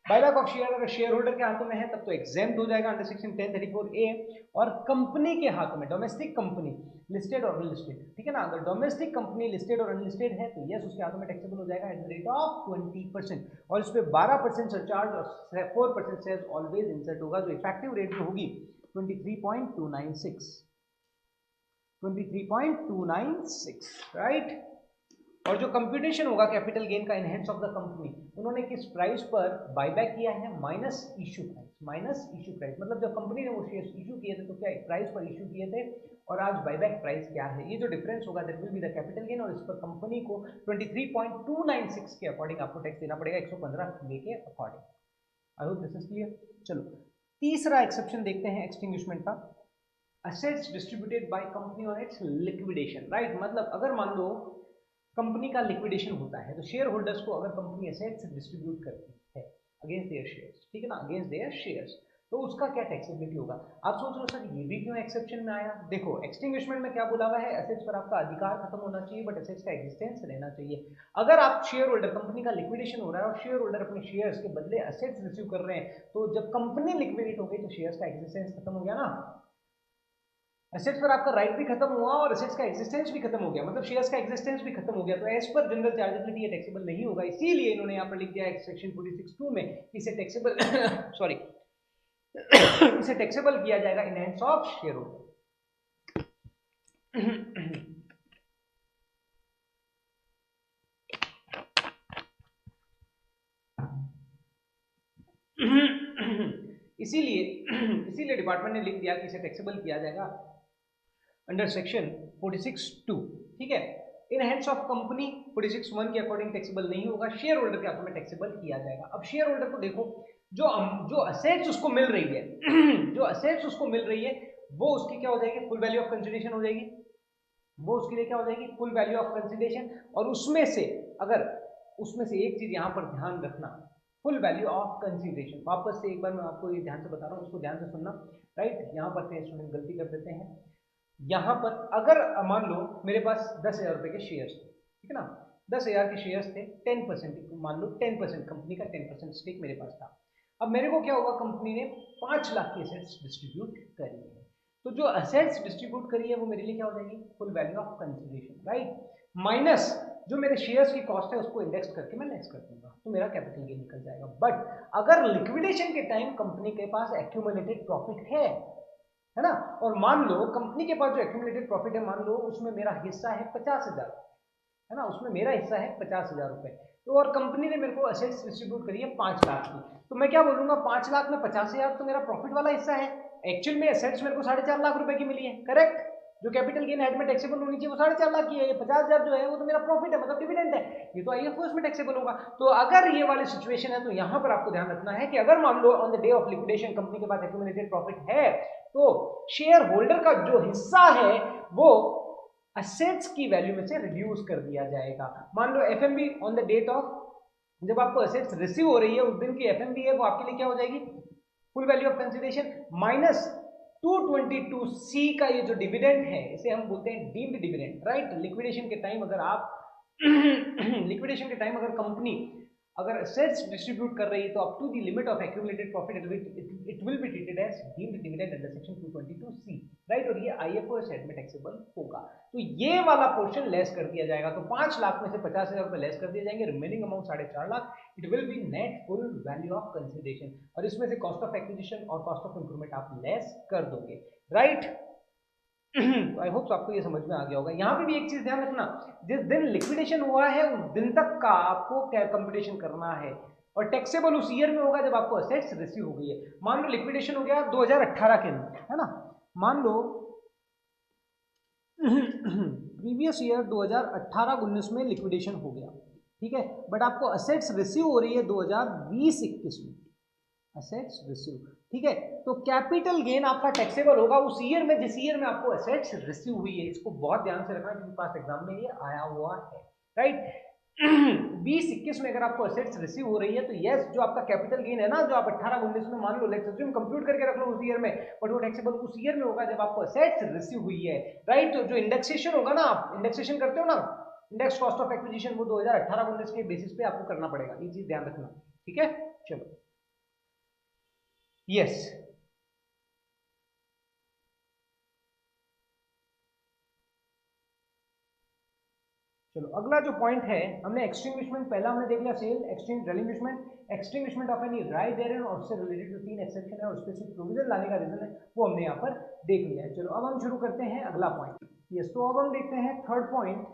Speaker 1: बायबैक ऑफ शेयर अगर शेयर होल्डर के हाथों में है तब तो एग्जेम्प्ट हो जाएगा अंडर सेक्शन 1034A, और कंपनी के हाथों में, डोमेस्टिक कंपनी लिस्टेड और अनलिस्टेड, ठीक है ना, अगर डोमेस्टिक कंपनी लिस्टेड और अनलिस्टेड है तो यस उसके हाथों में टैक्सेबल हो जाएगा एट द रेट ऑफ 20%, और इस पे 12% सरचार्ज और 4% सेस ऑलवेज इंसर्ट होगा, जो इफेक्टिव रेट जो होगी 23.296, राइट। और जो कंप्यूटेशन होगा कैपिटल गेन का in hands of the company, उन्होंने किस प्राइस पर बायबैक किया है, minus issue price. Minus issue price मतलब जब कंपनी ने वो शेयर्स इशू किए थे तो क्या प्राइस पर इशू किए थे और आज बायबैक प्राइस क्या है, ये जो डिफरेंस होगा that will be the capital gain. और इस पर कंपनी को 23.296 के अकॉर्डिंग आपको टैक्स देना पड़ेगा 115 के according. I hope this is clear. चलो तीसरा एक्सेप्शन देखते हैं एक्सटिंग्विशमेंट का। Assets distributed by company on it's liquidation, right. मतलब अगर मान लो कंपनी का लिक्विडेशन होता है तो शेयर होल्डर्स को अगर कंपनी एसेट्स डिस्ट्रीब्यूट करती है अगेंस्ट देयर शेयर्स, ठीक है ना, अगेंस्ट देयर शेयर्स, तो उसका क्या टैक्सेबिलिटी होगा। आप सोच रहे हो सर ये भी क्यों एक्सेप्शन में आया। देखो एक्सटिंग्विशमेंट में क्या बोला हुआ है, एसेट्स पर आपका अधिकार खत्म होना चाहिए बट एसेट्स का एग्जिस्टेंस रहना चाहिए। अगर आप शेयर होल्डर, कंपनी का लिक्विडेशन हो रहा है और शेयर होल्डर अपने शेयर्स के बदले एसेट्स रिसीव कर रहे हैं, तो जब कंपनी लिक्विडेट हो गई तो शेयर्स का एग्जिस्टेंस खत्म हो गया ना। एसेट्स पर आपका राइट भी खत्म हुआ और एसेट्स का एग्जिस्टेंस भी खत्म हो गया, मतलब शेयर्स का एग्जिस्टेंस भी खत्म हो गया। तो एज पर जनरल चार्जेबिलिटी ये टैक्सेबल नहीं होगा, इसीलिए इन्होंने यहाँ पर लिख दिया सेक्शन 46(2) में इसे टैक्सेबल सॉरी इसे टैक्सेबल किया जाएगा in hands of share holder. इसीलिए डिपार्टमेंट ने लिख दिया कि इसे टैक्सेबल किया जाएगा अंडर सेक्शन 46(2), ठीक है। इन हैंड्स ऑफ कंपनी 46(1) के अकॉर्डिंग टैक्सेबल नहीं होगा, शेयर होल्डर के हाथों में टैक्सेबल किया जाएगा। अब शेयर होल्डर को देखो, जो असेट्स उसको मिल रही है जो असेट्स उसको मिल रही है वो उसकी क्या हो जाएगी, फुल वैल्यू ऑफ कंसिडरेशन हो जाएगी। वो उसके लिए क्या हो जाएगी, फुल वैल्यू ऑफ कंसिडरेशन। और उसमें से एक चीज यहां पर ध्यान रखना, फुल वैल्यू ऑफ कंसिडरेशन। वापस से एक बार मैं आपको ये ध्यान से बता रहा हूँ, उसको ध्यान से सुनना, राइट। यहाँ पर स्टूडेंट गलती कर देते हैं। यहाँ पर अगर मान लो मेरे पास 10,000 रुपए के शेयर्स थे, ठीक है ना, 10,000 के शेयर्स थे, 10% मान लो 10% कंपनी का 10% स्टेक मेरे पास था। अब मेरे को क्या होगा, कंपनी ने 5 लाख की एसेट्स डिस्ट्रीब्यूट करी है, तो जो एसेट्स डिस्ट्रीब्यूट करी है वो मेरे लिए क्या हो जाएगी, full value of consideration, right, minus जो मेरे शेयर्स की कॉस्ट है उसको इंडेक्स करके मैं लेस कर दूंगा, तो मेरा कैपिटल गेन निकल जाएगा। बट अगर लिक्विडेशन के टाइम कंपनी के पास एक्यूमुलेटेड प्रॉफिट है ना, और मान लो कंपनी के पास जो एक्यूमुलेटेड प्रॉफिट है, मान लो उसमें मेरा हिस्सा है 50,000, है ना, उसमें मेरा हिस्सा है 50,000 रुपए, तो और कंपनी ने मेरे को एसेट्स डिस्ट्रीब्यूट करी है 5 लाख की, तो मैं क्या बोलूंगा, 5 लाख में 50,000 तो मेरा प्रॉफिट वाला हिस्सा है। एक्चुअल में एसेट्स मेरे को 4.5 लाख रुपए की मिली है, करेक्ट। जो कैपिटल गेन हेड में टैक्सेबल होनी चाहिए वो 4.5 लाख की है, ये 50,000 जो है वो तो मेरा प्रॉफिट है, मतलब डिविडेंड है, ये तो आईएफओएस में टैक्सेबल होगा। तो अगर ये वाली सिचुएशन है तो यहां पर आपको ध्यान रखना है कि अगर मान लो on the day of liquidation company के पास एक्यूमुलेटेड प्रॉफिट है, तो शेयर होल्डर का जो हिस्सा है वो असेट्स की वैल्यू में से रिड्यूस कर दिया जाएगा। मान लो FMV on the date of, जब आपको असेट्स रिसीव हो रही है उस दिन की एफएमबी है वो आपके लिए क्या हो जाएगी, full value of consideration minus 222C का ये जो डिविडेंड है इसे हम बोलते हैं डीम्ड डिविडेंड, राइट। लिक्विडेशन के टाइम अगर आप लिक्विडेशन के टाइम अगर कंपनी अगर असेट्स डिस्ट्रीब्यूट कर रही है तो up to the limit of accumulated profit it will be treated as deemed dividend under section 222C, right. और ये आईएफओएस हेड में टैक्सेबल होगा, तो ये वाला पोर्शन लेस कर दिया जाएगा। तो 5 लाख में से 50,000 रुपए लेस कर दिए जाएंगे, remaining amount 4.5 lakh, it will B net full value of consideration, और इसमें से कॉस्ट ऑफ एक्विजिशन और कॉस्ट ऑफ इंप्रूवमेंट आप लेस कर दोगे, राइट। तो आई होप आपको ये समझ में आ गया होगा। यहाँ पे भी एक चीज ध्यान रखना, जिस दिन लिक्विडेशन हुआ है उस दिन तक का आपको कंप्यूटेशन करना है, और टैक्सेबल उस ईयर में होगा जब आपको असेट्स रिसीव हो गई है। मान लो लिक्विडेशन हो गया 2018 के अंदर, है ना, मान लो प्रीवियस ईयर 2018-19 में लिक्विडेशन हो गया, ठीक है, बट आपको असेट्स रिसीव हो रही है 2020-21 में, असेट्स रिसीव, ठीक है। तो कैपिटल गेन आपका टैक्सेबल होगा उस ईयर में जिस ईयर में आपको असेट्स रिसीव हुई है। इसको बहुत ध्यान से रखना क्योंकि पास एग्जाम में ये आया हुआ है, राइट। 20-21 में अगर आपको असेट्स रिसीव हो रही है तो यस, जो आपका कैपिटल गेन है ना, जो आप 18-19 में मान लो, लेट्स अज्यूम कंप्यूट करके रख लो उस ईयर में, बट वो टैक्सेबल उस ईयर में होगा जब आपको असेट्स रिसीव हुई है, राइट। तो जो इंडेक्सेशन होगा ना, आप इंडेक्सेशन करते हो ना, इंडेक्स कॉस्ट ऑफ एक्विजिशन, वो 2018-19 के बेसिस पे आपको करना पड़ेगा, ये चीज ध्यान रखना, ठीक है। चलो यस, चलो अगला जो पॉइंट है, हमने एक्सटिंग्विशमेंट पहला हमने देख लिया, sale, exchange, relinquishment, extinguishment of any right therein और उससे रिलेटेड जो 3 एक्सेप्शन है और स्पेसिफिक प्रोविजन लाने का रीजन है वो हमने यहाँ पर देख लिया है। चलो अब हम शुरू करते हैं अगला पॉइंट। यस, तो अब हम देखते हैं third point,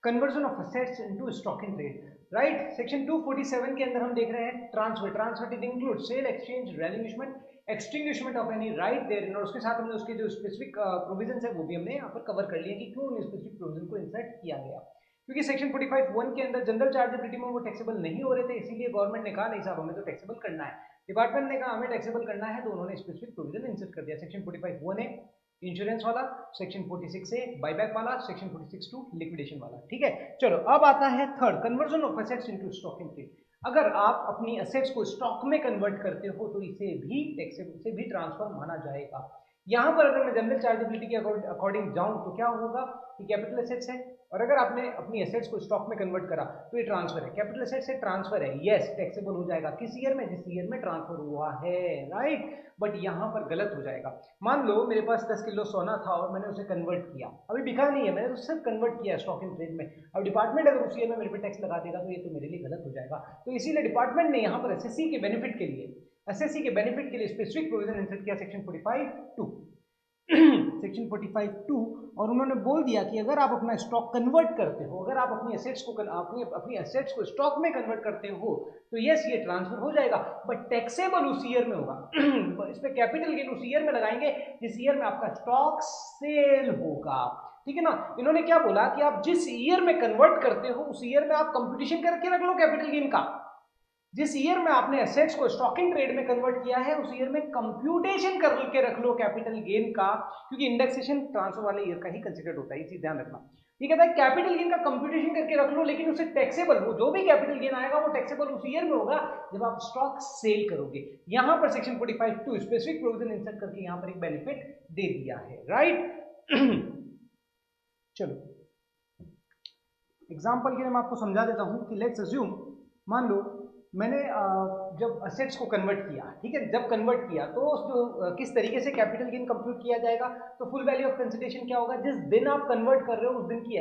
Speaker 1: conversion of assets into stock in trade, right. Section 247 के अंदर हम देख रहे हैं transfer it include sale, exchange, relinquishment, extinguishment of any right there, और उसके साथ हमने उसके जो स्पेसिफिक प्रोविजंस है वो भी हमने यहाँ पर कवर कर लिया कि क्यों उन स्पेसिफिक प्रोविजन को इंसर्ट किया गया, क्योंकि सेक्शन 45(1) के अंदर जनरल चार्जेबिलिटी में वो टैक्सेबल नहीं हो रहे थे, इसीलिए गवर्नमेंट ने कहा नहीं साहब हमें तो टैक्सेबल करना है, डिपार्टमेंट ने कहा हमें टैक्सेबल करना है, तो उन्होंने स्पेसिफिक प्रोविजन इंसर्ट कर दिया। सेक्शन 45(1) है इंश्योरेंस वाला, सेक्शन 46 है बायबैक वाला, सेक्शन 46(2) लिक्विडेशन वाला, ठीक है। चलो अब आता है third, conversion of assets into stock in trade. अगर आप अपनी एसेट्स को स्टॉक में कन्वर्ट करते हो तो इसे भी टैक्सेबल से भी ट्रांसफर माना जाएगा। यहां पर अगर मैं जनरल चार्जेबिलिटी के अकॉर्डिंग जाऊं तो क्या होगा कि कैपिटल एसेट्स है, और अगर आपने अपनी एसेट्स को स्टॉक में कन्वर्ट करा तो ये ट्रांसफर है, कैपिटल एसेट से ट्रांसफर है, यस टैक्सेबल हो जाएगा किस ईयर में, जिस ईयर में ट्रांसफर हुआ है, राइट। बट यहाँ पर गलत हो जाएगा। मान लो मेरे पास 10 किलो सोना था और मैंने उसे कन्वर्ट किया, अभी बिका नहीं है, मैंने तो सिर्फ कन्वर्ट किया स्टॉक इन ट्रेड में, अब डिपार्टमेंट अगर उस ईयर में मेरे पे टैक्स लगा देगा तो ये तो मेरे लिए गलत हो जाएगा। तो इसीलिए डिपार्टमेंट ने यहाँ पर एसएससी के बेनिफिट के लिए स्पेसिफिक प्रोविजन इंसर्ट किया सेक्शन 45(2) सेक्शन 45(2), और उन्होंने बोल दिया कि अगर आप अपना स्टॉक कन्वर्ट करते हो, अगर आप अपनी एसेट्स को स्टॉक में कन्वर्ट करते हो तो यस ये ट्रांसफर हो जाएगा, बट टैक्सेबल उस ईयर में होगा इस पे कैपिटल गेन उस ईयर में लगाएंगे जिस ईयर में आपका स्टॉक सेल होगा, ठीक है ना। इन्होंने क्या बोला कि आप जिस ईयर में कन्वर्ट करते हो उस ईयर में आप कंप्यूटेशन करके रख लो कैपिटल गेन का, जिस ईयर में आपने एसेट्स को स्टॉक इन ट्रेड में कन्वर्ट किया है उस ईयर में कंप्यूटेशन करके रख लो कैपिटल गेन का, क्योंकि इंडेक्सेशन ट्रांसफर वाले ईयर का ही कंसीडर होता है, ये चीज ध्यान रखना। ये कहता है कैपिटल गेन का कंप्यूटेशन करके रख लो, लेकिन उसे टैक्सेबल, वो जो भी कैपिटल गेन आएगा वो टैक्सेबल उस ईयर में होगा जब आप स्टॉक सेल करोगे। यहां पर सेक्शन 45(2) स्पेसिफिक प्रोविजन इंसर्ट करके यहां पर एक बेनिफिट दे दिया है, राइट। चलो एग्जाम्पल के लिए मैं आपको समझा देता हूं कि लेट्स अज्यूम, मान लो मैंने जब असेट्स को कन्वर्ट किया, ठीक है, जब कन्वर्ट किया तो जो किस तरीके से कैपिटल गेन कंप्यूट किया जाएगा, तो फुल वैल्यू ऑफ कंसिडरेशन क्या होगा, जिस दिन आप कन्वर्ट कर रहे हो उस दिन की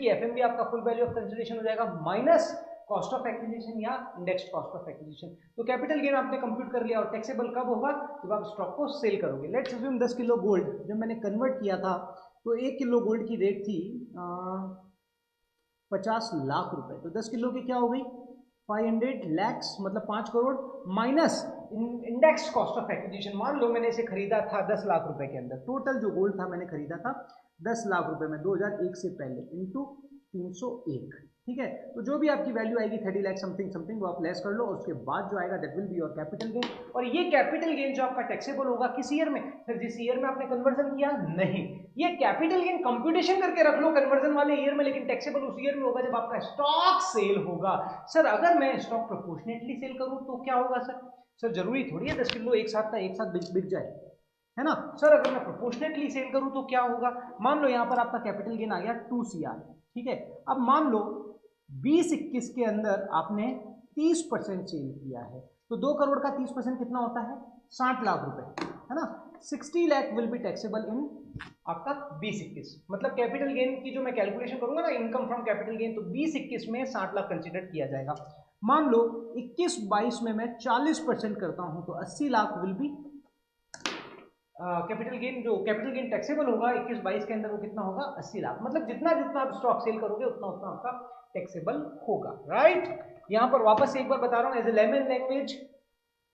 Speaker 1: एफएमवी आपका फुल वैल्यू ऑफ कंसिडरेशन हो जाएगा माइनस कॉस्ट ऑफ एक्विजिशन या इंडेक्स्ड कॉस्ट ऑफ एक्विजिशन। तो कैपिटल गेन आपने कंप्यूट कर लिया, और टैक्सेबल कब होगा, जब आप स्टॉक को सेल करोगे। लेट्स अज्यूम 10 किलो गोल्ड जब मैंने कन्वर्ट किया था तो 1 किलो गोल्ड की रेट थी 50 लाख रुपए, तो 10 किलो की क्या हो गई 500 lakhs, मतलब 5 crore, minus index cost of acquisition. मान लो मैंने इसे खरीदा था 10 लाख रुपए के अंदर, टोटल जो गोल्ड था मैंने खरीदा था 10 लाख रुपए में 2001 से पहले इंटू 301, ठीक है। तो जो भी आपकी वैल्यू आएगी 30 लाख समथिंग वो आप लेस कर लो, और उसके बाद जो आएगा that will be your capital gain. और ये कैपिटल गेन जो आपका टैक्सेबल होगा किस ईयर में, फिर जिस ईयर में आपने कन्वर्जन किया, नहीं, ये कैपिटल गेन कंप्यूटेशन करके रख लो कन्वर्जन वाले ईयर में, लेकिन टैक्सेबल उस ईयर में होगा जब आपका स्टॉक सेल होगा। सर अगर मैं स्टॉक प्रोपोर्शनेटली सेल करूं तो क्या होगा सर जरूरी थोड़ी है 10 किलो एक साथ बिक जाए, है ना। सर अगर मैं प्रोपोर्शनेटली सेल करूं तो क्या होगा, मान लो यहां पर आपका कैपिटल गेन आ गया 2 CR, ठीक है। अब मान लो 2021 के अंदर आपने 30% सेल किया है, तो 2 करोड़ का 30% कितना होता है 60 लाख रुपए, है ना। 60 lakh will be taxable in आपका 2021, मतलब कैपिटल गेन की जो मैं कैलकुलेशन करूंगा ना इनकम फ्रॉम कैपिटल गेन, तो 2021 में 60 लाख कंसीडर किया जाएगा। मान लो 21-22 में मैं 40% करता हूं तो 80 lakh will be capital gain, जो कैपिटल गेन टैक्सेबल होगा 21-22 के अंदर वो कितना होगा 80 लाख, मतलब जितना आप स्टॉक सेल करोगे उतना आपका टैक्सेबल होगा, राइट। यहां पर वापस से एक बार बता रहा हूं as a layman language,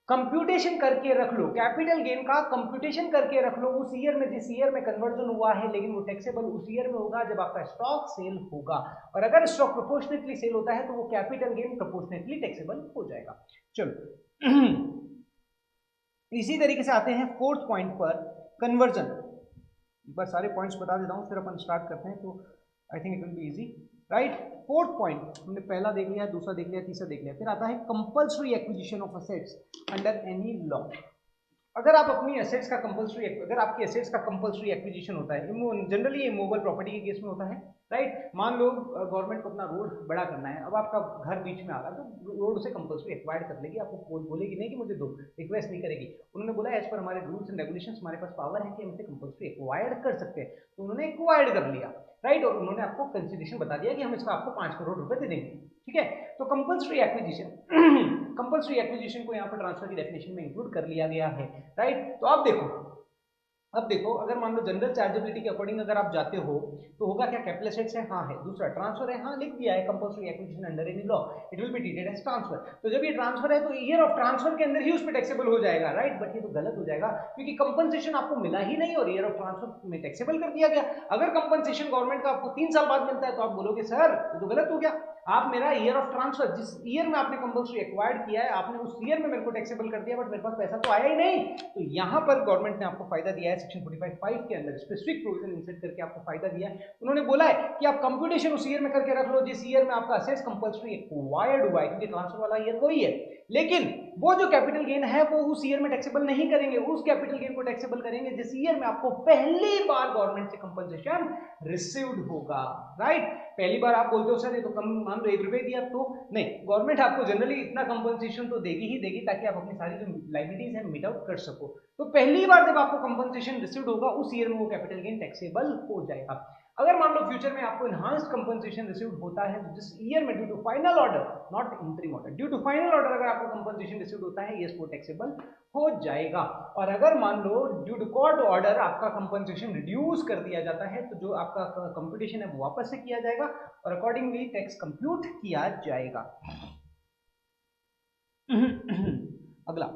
Speaker 1: computation करके रख लो कैपिटल गेन का, कंप्यूटेशन करके रख लो उस ईयर में जिस ईयर में कन्वर्जन हुआ है, लेकिन वो टैक्सेबल उस ईयर में होगा जब आपका स्टॉक सेल होगा, और अगर स्टॉक प्रोपोर्शनेटली सेल होता है तो वो कैपिटल गेन प्रोपोर्शनेटली टैक्सेबल हो जाएगा। चलो इसी तरीके से आते हैं फोर्थ पॉइंट पर, कन्वर्जन। एक बार सारे पॉइंट्स बता देता हूं फिर अपन स्टार्ट करते हैं, तो I think it will be easy, right. Fourth point हमने पहला देख लिया, दूसरा देख लिया, तीसरा देख लिया, फिर आता है compulsory acquisition of assets under any law. अगर आप अपनी एसेट्स का अगर आपकी एसेट्स का कंपल्सरी एक्विजिशन होता है, जनरली ये मूवेबल प्रॉपर्टी के केस में होता है, राइट। मान लो गवर्नमेंट को अपना रोड बड़ा करना है, अब आपका घर बीच में आ रहा है तो रोड उसे कंपल्सरी एक्वायर्ड कर लेगी, आपको बोलेगी नहीं कि मुझे दो, रिक्वेस्ट नहीं करेगी। उन्होंने बोला एज पर हमारे रूल्स एंड रेगुलेशंस हमारे पास पावर है कि हम इसे कंपल्सरी एक्वायर्ड कर सकते हैं, तो उन्होंने एक्वायर्ड कर लिया, राइट। और उन्होंने आपको कंसिडरेशन बता दिया कि हम इसका आपको 5 करोड़ रुपए दे देंगे, ठीक है। तो कंपल्सरी एक्विजिशन को यहाँ पर ट्रांसफर की डेफिनेशन में इंक्लूड कर लिया गया है, राइट। तो आप देखो अब देखो, अगर मान लो जनरल चार्जेबिलिटी के अकॉर्डिंग अगर आप जाते हो तो होगा क्या, कैपिटल एसेट्स है, हाँ है, दूसरा ट्रांसफर है, हाँ लिख दिया है, compulsory acquisition under any law it will be treated as transfer. तो जब ये ट्रांसफर है तो ईयर ऑफ ट्रांसफर के अंदर ही उस पर टैक्सेबल हो जाएगा, राइट। बट ये तो गलत हो जाएगा क्योंकि कंपनसेशन आपको मिला ही नहीं और ईयर ऑफ ट्रांसफर में टैक्सेबल कर दिया गया। अगर कंपनसेशन गवर्नमेंट का आपको 3 साल बाद मिलता है तो आप बोलोगे सर ये तो गलत हो गया, आप मेरा ईयर ऑफ ट्रांसफर जिस ईयर में आपने कंपल्सरी एक्वायर्ड किया है आपने उस ईयर में मेरे को टैक्सेबल कर दिया, बट मेरे पास पैसा तो आया ही नहीं। तो यहां पर गवर्नमेंट ने आपको फायदा दिया है, सेक्शन 45(5) के अंदर स्पेसिफिक प्रोविजन इंसर्ट करके आपको फायदा दिया है। उन्होंने बोला है कि आप कंप्यूटेशन उस ईयर में करके रख लो जिस ईयर में आपका असेस कंपल्सरी एक्वायर्ड हुआ है, क्योंकि ट्रांसफर वाला ईयर वही है। लेकिन वो जो कैपिटल गेन है वो उस ईयर में टैक्सेबल नहीं करेंगे, उस कैपिटल गेन को टैक्सेबल करेंगे जिस ईयर में आपको पहली बार गवर्नमेंट से कंपनसेशन रिसीव्ड होगा, राइट। पहली बार आप बोलते हो सर ये तो कम, मान लो 1 रुपए दिया, तो नहीं, गवर्नमेंट आपको जनरली इतना कंपनसेशन तो देगी ही देगी ताकि आप अपनी सारी जो लाइबिलिटीज है मीट आउट कर सको। तो पहली बार जब आपको कंपनसेशन रिसीव्ड होगा उस ईयर में वो कैपिटल गेन टैक्सेबल हो जाएगा। अगर मान लो फ्यूचर में आपको इनहांस्ड कंपनसेशन रिसीव्ड होता है तो जिस ईयर में due to final order, not interim order, due to final order अगर आपको कंपनसेशन रिसीव्ड होता है यस वो टैक्सेबल हो जाएगा। और अगर मान लो ड्यू टू कोर्ट ऑर्डर आपका कंपनसेशन रिड्यूस कर दिया जाता है तो जो आपका कंप्यूटेशन है वो वापस से किया जाएगा और अकॉर्डिंगली टैक्स कंप्यूट किया जाएगा। अगला,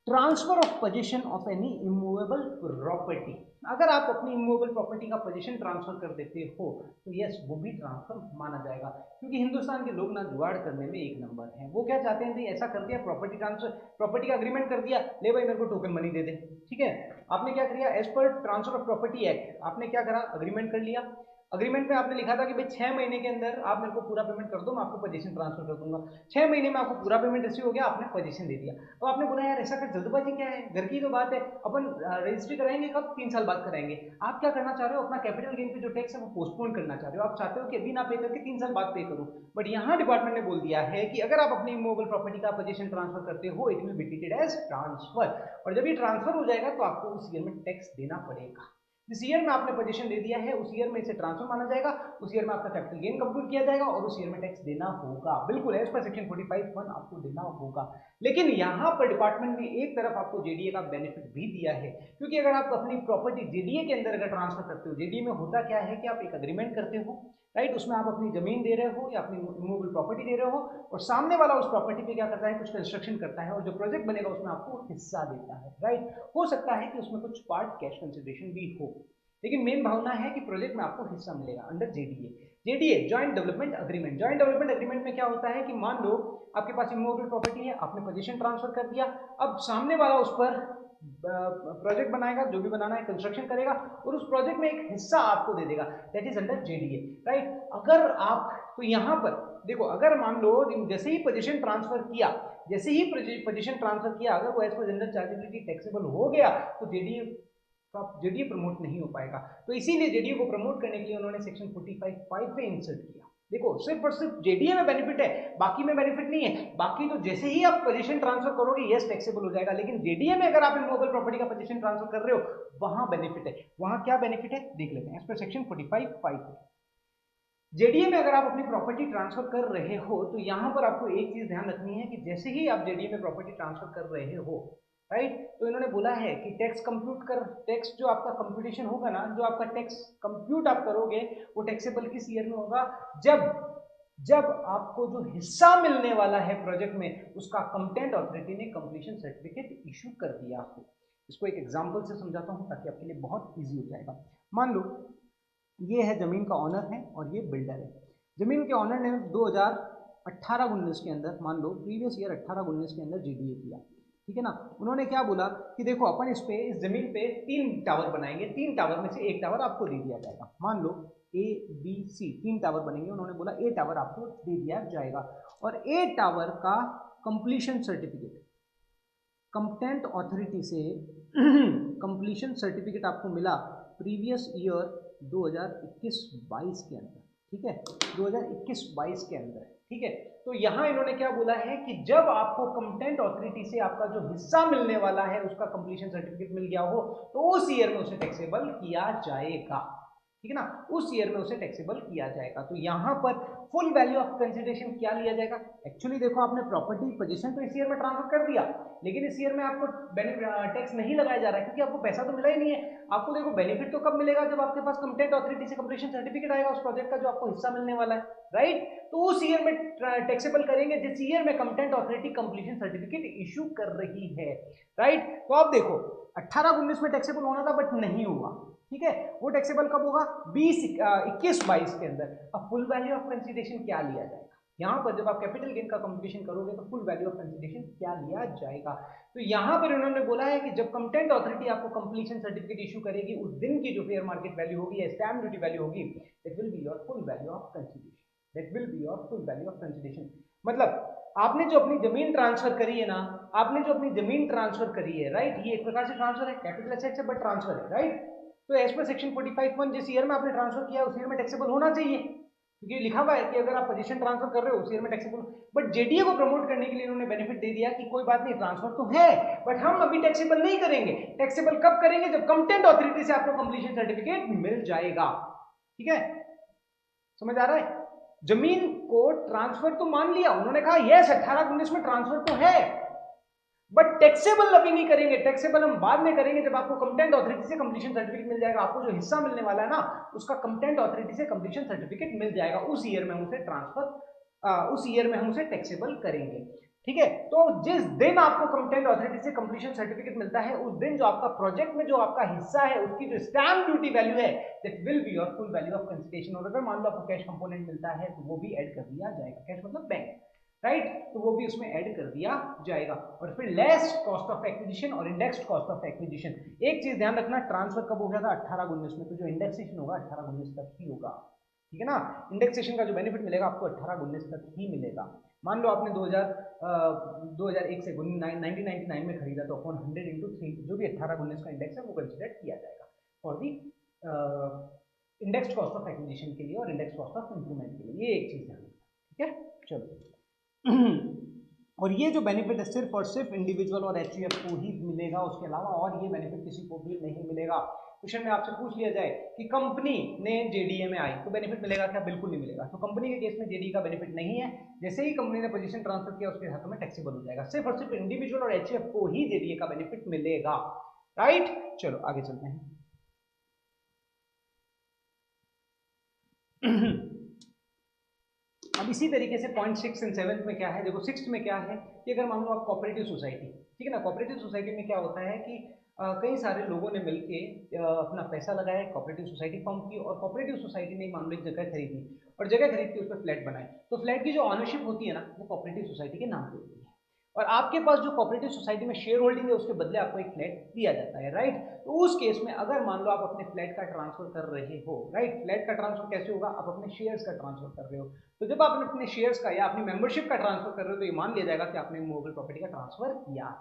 Speaker 1: transfer of position of any immovable property. अगर आप अपनी इमूवेबल प्रॉपर्टी का पोजीशन ट्रांसफर कर देते हो तो यस वो भी ट्रांसफर माना जाएगा, क्योंकि हिंदुस्तान के लोग ना जुगाड़ करने में एक नंबर है। वो क्या चाहते हैं भाई, ऐसा कर दिया प्रॉपर्टी ट्रांसफर, प्रॉपर्टी का अग्रीमेंट कर दिया, ले भाई मेरे को टोकन मनी दे दे, ठीक है। आपने क्या किया, as per transfer of property act आपने क्या करा, अग्रीमेंट कर लिया। अग्रीमेंट में आपने लिखा था कि भाई 6 महीने के अंदर आप मेरे को पूरा पेमेंट कर दो, मैं आपको पोजीशन ट्रांसफर कर दूंगा। 6 महीने में आपको पूरा पेमेंट रिसीव हो गया, आपने पोजीशन दे दिया। तो आपने बोला यार ऐसा कर जल्दबाजी क्या है, घर की तो बात है, अपन रजिस्ट्री कराएंगे कब, 3 साल बाद कराएंगे। आप क्या करना चाह रहे हो, अपना कैपिटल गेन पे जो टैक्स है वो पोस्टपोन करना चाह रहे हो, आप चाहते हो कि अभी ना पे करके 3 साल बाद पे करूं। बट यहाँ डिपार्टमेंट ने बोल दिया है कि अगर आप अपनी इमूवेबल प्रॉपर्टी का पोजीशन ट्रांसफर करते हो it will be treated as transfer, और जब ये ट्रांसफर हो जाएगा तो आपको उस ईयर में टैक्स देना पड़ेगा। जिस ईयर में आपने पोजीशन दे दिया है उस ईयर में इसे ट्रांसफर माना जाएगा, उस ईयर में आपका कैपिटल गेन कंप्यूट किया जाएगा और उस ईयर में टैक्स देना होगा, बिल्कुल एज पर सेक्शन 45(1) आपको देना होगा। लेकिन यहाँ पर डिपार्टमेंट ने एक तरफ आपको जेडीए का बेनिफिट भी दिया है, क्योंकि अगर आप अपनी प्रॉपर्टी जेडीए के अंदर अगर ट्रांसफर करते हो, जेडीए में होता क्या है कि आप एक अग्रीमेंट करते हो, राइट, उसमें आप अपनी जमीन दे रहे हो या अपनी इमूवेबल प्रॉपर्टी दे रहे हो और सामने वाला उस प्रॉपर्टी पे क्या करता है, कुछ कंस्ट्रक्शन करता है और जो प्रोजेक्ट बनेगा उसमें आपको हिस्सा देता है, राइट। हो सकता है कि उसमें कुछ पार्ट कैश कंसिडरेशन भी हो, लेकिन मेन भावना है कि प्रोजेक्ट में आपको हिस्सा मिलेगा under JDA. JDA joint development agreement, joint development agreement में क्या होता है कि मान लो आपके पास इमूवेबल प्रॉपर्टी है, आपने पोजीशन ट्रांसफर कर दिया, अब सामने वाला उस पर प्रोजेक्ट बनाएगा, जो भी बनाना है कंस्ट्रक्शन करेगा और उस प्रोजेक्ट में एक हिस्सा आपको दे देगा, that is under JDA, right. अगर आप, तो यहाँ पर देखो, अगर मान लो जैसे ही पोजीशन ट्रांसफर किया, जैसे ही पोजीशन ट्रांसफर किया अगर वो as per general chargeability taxable हो गया तो जेडीए प्रमोट नहीं हो पाएगा। तो इसीलिए जेडीए को प्रमोट करने के लिए उन्होंने सेक्शन 45(5) पे इंसर्ट किया। देखो सिर्फ और सिर्फ जेडीए में बेनिफिट है, बाकी में बेनिफिट नहीं है। बाकी तो जैसे ही आप पोजीशन ट्रांसफर करोगे यस टैक्सेबल हो जाएगा, लेकिन जेडीए में अगर आप इमूवेबल प्रॉपर्टी का पोजीशन ट्रांसफर कर रहे हो वहां बेनिफिट है। वहां क्या बेनिफिट है देख लेते हैं, एज पर सेक्शन 45(5). जेडीए में अगर आप अपनी प्रॉपर्टी ट्रांसफर कर रहे हो तो यहां पर आपको एक चीज ध्यान रखनी है कि जैसे ही आप जेडीए में प्रॉपर्टी ट्रांसफर कर रहे हो, राइट, तो इन्होंने बोला है कि टैक्स कंप्यूट कर, टैक्स जो आपका कंप्यूटेशन होगा ना, जो आपका टैक्स कंप्यूट आप करोगे वो टैक्सेबल किस ईयर में होगा, जब आपको जो हिस्सा मिलने वाला है प्रोजेक्ट में उसका कंप्टेंट अथॉरिटी ने कंप्लीशन सर्टिफिकेट इशू कर दिया हो। इसको एक एग्जांपल से समझाता हूं ताकि आपके लिए बहुत इजी हो जाएगा। मान लो ये है जमीन का ऑनर है और ये बिल्डर है। जमीन के ऑनर ने 2018-19 के अंदर, मान लो प्रीवियस ईयर 18-19 के अंदर जेडीए किया, ठीक है ना। उन्होंने क्या बोला कि देखो अपन इस जमीन पे 3 टावर बनाएंगे, 3 टावर में से एक टावर आपको दे दिया जाएगा। मान लो ए बी सी 3 टावर बनेंगे, उन्होंने बोला ए टावर आपको दे दिया जाएगा और ए टावर का कंप्लीशन सर्टिफिकेट कंप्टेंट अथॉरिटी से कंप्लीशन सर्टिफिकेट आपको मिला प्रीवियस ईयर 2021-22 के अंदर, ठीक है, 2021-22 के अंदर, ठीक है। तो यहाँ इन्होंने क्या बोला है कि जब आपको कंप्टेंट अथॉरिटी से आपका जो हिस्सा मिलने वाला है उसका कंप्लीशन सर्टिफिकेट मिल गया हो तो उस ईयर में उसे टैक्सेबल किया जाएगा, ठीक है ना, उस ईयर में उसे टैक्सेबल किया जाएगा। तो यहाँ पर फुल वैल्यू ऑफ कंसिडरेशन क्या लिया जाएगा, एक्चुअली देखो आपने प्रॉपर्टी पोजीशन तो इस ईयर में ट्रांसफर कर दिया, लेकिन इस ईयर में आपको टैक्स नहीं लगाया जा रहा है क्योंकि आपको पैसा तो मिला ही नहीं है। आपको देखो बेनिफिट तो कब मिलेगा, जब आपके पास कंप्टेंट अथॉरिटी से कंप्लीशन सर्टिफिकेट आएगा उस प्रोजेक्ट का जो आपको हिस्सा मिलने वाला है, राइट। तो उस ईयर में टैक्सेबल करेंगे जिस ईयर में कंप्टेंट अथॉरिटी कंप्लीशन सर्टिफिकेट इशू कर रही है, राइट। तो आप देखो 18-19 में टैक्सेबल होना था बट नहीं हुआ, ठीक है। वो टैक्सेबल कब होगा, 20-21-22 के अंदर। अब फुल वैल्यू ऑफ कंसीडरेशन क्या लिया जाएगा, यहाँ पर जब आप कैपिटल गेन का कंप्यूटेशन करोगे तो फुल वैल्यू ऑफ कंसीडरेशन क्या लिया जाएगा। तो यहाँ पर उन्होंने बोला है कि जब कंप्टेंट अथॉरिटी आपको कंप्लीशन सर्टिफिकेट इशू करेगी उस दिन की जो फेयर मार्केट वैल्यू होगी या स्टैम्प ड्यूटी वैल्यू होगी, that will be your full value of consideration, that will be your full value of consideration. मतलब आपने जो अपनी जमीन ट्रांसफर करी है ना, आपने जो अपनी जमीन ट्रांसफर करी है, राइट, ये एक प्रकार से ट्रांसफर है, कैपिटल एसेट से बट ट्रांसफर है, राइट। तो एज पर सेक्शन 45(1) जिस ईयर में आपने ट्रांसफर किया उस ईयर में टैक्सेबल होना चाहिए, क्योंकि लिखा हुआ है कि अगर आप पोजीशन ट्रांसफर कर रहे हो उस ईयर में टैक्सेबल। बट जेडीए को प्रमोट करने के लिए इन्होंने बेनिफिट दे दिया कि कोई बात नहीं, ट्रांसफर तो है बट हम अभी टैक्सेबल नहीं करेंगे। टैक्सेबल कब करेंगे, जब कंप्टेंट अथॉरिटी से आपको कंप्लीशन सर्टिफिकेट मिल जाएगा, ठीक है, समझ आ रहा है। जमीन को ट्रांसफर तो मान लिया उन्होंने, कहा यस 18-19 में ट्रांसफर तो है बट टैक्सेबल अभी नहीं करेंगे, टैक्सेबल हम बाद में करेंगे जब आपको कंप्टेंट अथॉरिटी से कंप्लीशन सर्टिफिकेट मिल जाएगा। आपको जो हिस्सा मिलने वाला है ना उसका कंप्टेंट अथॉरिटी से कंप्लीशन सर्टिफिकेट मिल जाएगा, उस ईयर में हम उसे उस ईयर में हम उसे टैक्सेबल करेंगे, ठीक है। तो जिस दिन आपको कंप्टेंट अथॉरिटी से कंप्लीशन सर्टिफिकेट मिलता है उस दिन जो आपका प्रोजेक्ट में जो आपका हिस्सा है उसकी जो स्टैम्प ड्यूटी वैल्यू है that will be your full value of consideration. और अगर मान लो आपको कैश कंपोनेंट मिलता है तो वो भी ऐड कर दिया जाएगा, कैश मतलब बैंक, राइट, तो वो भी उसमें ऐड कर दिया जाएगा। और फिर लेस कॉस्ट ऑफ एक्विजिशन और इंडेक्स्ड कॉस्ट ऑफ एक्विजिशन। एक चीज ध्यान रखना, ट्रांसफर कब हो गया था 18-19 में, तो जो इंडेक्सेशन होगा 18-19 तक ही होगा, ठीक है ना। इंडेक्सेशन का जो बेनिफिट मिलेगा आपको 18-19 तक ही मिलेगा। मान लो आपने 2001 से 1999 में खरीदा तो अपॉन 100 इंटू 3 जो भी 18-19 का इंडेक्स है वो कंसिडर किया जाएगा for the indexed cost of acquisition के लिए और इंडेक्स कॉस्ट ऑफ इंप्रूवमेंट के लिए। ये एक चीज ध्यान रखना, ठीक है। चलो और ये जो बेनिफिट है सिर्फ और सिर्फ इंडिविजुअल और एचयूएफ को ही मिलेगा, उसके अलावा और ये बेनिफिट किसी को भी नहीं मिलेगा। क्वेश्चन में आपसे पूछ लिया जाए कि कंपनी ने जेडीए में आई तो बेनिफिट मिलेगा क्या, बिल्कुल नहीं मिलेगा। तो कंपनी के केस में जेडीए का बेनिफिट नहीं है, जैसे ही कंपनी ने पोजीशन ट्रांसफर किया उसके हाथों में टैक्सेबल हो जाएगा। सिर्फ और सिर्फ इंडिविजुअल और एचयूएफ को ही जेडीए का बेनिफिट मिलेगा, राइट। चलो आगे चलते हैं। अब इसी तरीके से पॉइंट 6 एंड 7 में क्या है, देखो 6 में क्या है कि अगर मान लो आप कोऑपरेटिव सोसाइटी, ठीक है ना, कोऑपरेटिव सोसाइटी में क्या होता है कि कई सारे लोगों ने मिलके अपना पैसा लगाया, कोऑपरेटिव सोसाइटी फॉर्म की और कोऑपरेटिव सोसाइटी ने मान लो एक जगह खरीदी और जगह खरीद के उस पर फ्लैट बनाए, तो फ्लैट की जो ऑनरशिप होती है ना वो कोऑपरेटिव सोसाइटी के नाम पे होती है और आपके पास जो कोऑपरेटिव सोसाइटी में शेयर होल्डिंग है उसके बदले आपको एक फ्लैट दिया जाता है, राइट। तो उस केस में अगर मान लो आप अपने फ्लैट का ट्रांसफर कर रहे हो, राइट, फ्लैट का ट्रांसफर कैसे होगा, आप अपने शेयर्स का ट्रांसफर कर रहे हो, तो जब आप अपने शेयर्स का या अपनी मेंबरशिप का ट्रांसफर कर रहे हो तो ये मान लिया जाएगा कि आपने मूवेबल प्रॉपर्टी का ट्रांसफर किया है,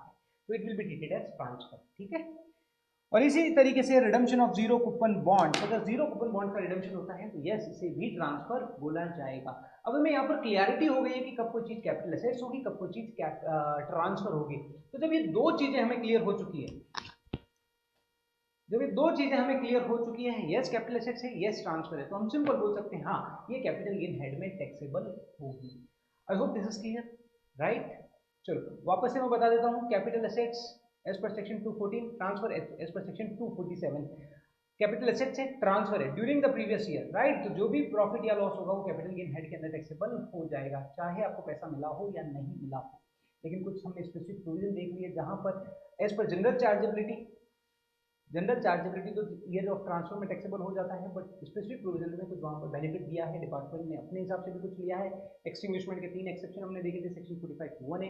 Speaker 1: तो it will be treated as transfer, ठीक है। और इसी तरीके से redemption of zero coupon bond, अगर जीरो कूपन बॉन्ड का रिडम्पशन होता है तो यस इसे भी ट्रांसफर बोला जाएगा। अब हमें यहाँ पर क्लियरिटी हो गई है कि कब कोई चीज कैपिटल एसेट्स होगी, कब कोई चीज ट्रांसफर होगी। तो जब ये दो चीजें हमें क्लियर हो चुकी है, जब ये दो चीजें हमें क्लियर हो चुकी हैं, यस कैपिटल एसेट्स है, यस ट्रांसफर है, तो हम सिंपल बोल सकते हैं हाँ ये कैपिटल गेन हेड में टैक्सेबल होगी। I hope this is clear, right. चलो वापस से मैं बता देता हूँ, capital assets as per section 214, transfer as per section 247। Capital asset से ट्रांसफर है during the previous year, right, तो जो भी प्रॉफिट या लॉस होगा वो कैपिटल गेन हेड के अंदर टैक्सेबल हो जाएगा, चाहे आपको पैसा मिला हो या नहीं मिला हो। लेकिन कुछ हमने स्पेसिफिक प्रोविजन देख लिए जहां पर एज पर जनरल चार्जेबिलिटी तो ईयर ऑफ ट्रांसफर में टैक्सेबल हो जाता है, बट स्पेसिफिक प्रोविजन में कुछ वहाँ पर बेनिफिट दिया है, डिपार्टमेंट ने अपने हिसाब से भी कुछ लिया है। एक्सटिंग्विशमेंट के 3 एक्सेप्शन हमने देखे थे, सेक्शन 45(1)(a),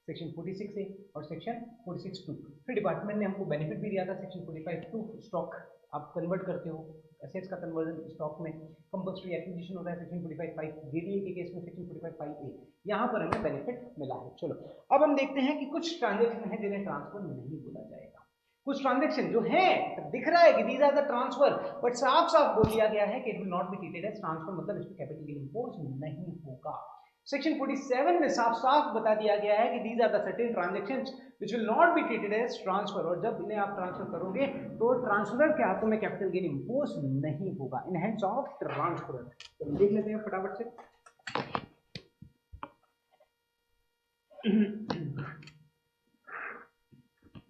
Speaker 1: सेक्शन 46(a) और सेक्शन 46(2). फिर डिपार्टमेंट ने हमको बेनिफिट भी दिया था सेक्शन 45(2), स्टॉक आप कन्वर्ट करते हो, एसेट्स का कन्वर्जन स्टॉक में, कंपल्सरी एक्विजिशन होता है सेक्शन 45(5), जेडीए के केस में सेक्शन 45(5)(a), यहाँ पर हमें बेनिफिट मिला है। चलो अब हम देखते हैं कि कुछ ट्रांजेक्शन है जिन्हें ट्रांसफर नहीं बोला जाएगा। कुछ ट्रांजैक्शन जो है दिख रहा है कि these are the transfer, but साफ साफ बोल दिया गया है कि it will not be treated as transfer, मतलब इस पे कैपिटल गेन इंपोज नहीं होगा। सेक्शन 47 में साफ साफ बता दिया गया है कि these are the certain transactions which will not be treated as transfer, और जब इन्हें आप ट्रांसफर करोगे तो ट्रांसफरर के हाथों में कैपिटल गेन इंपोज नहीं होगा इन हैंड्स ऑफ ट्रांसफरर। तो देख लेते हैं फटाफट से।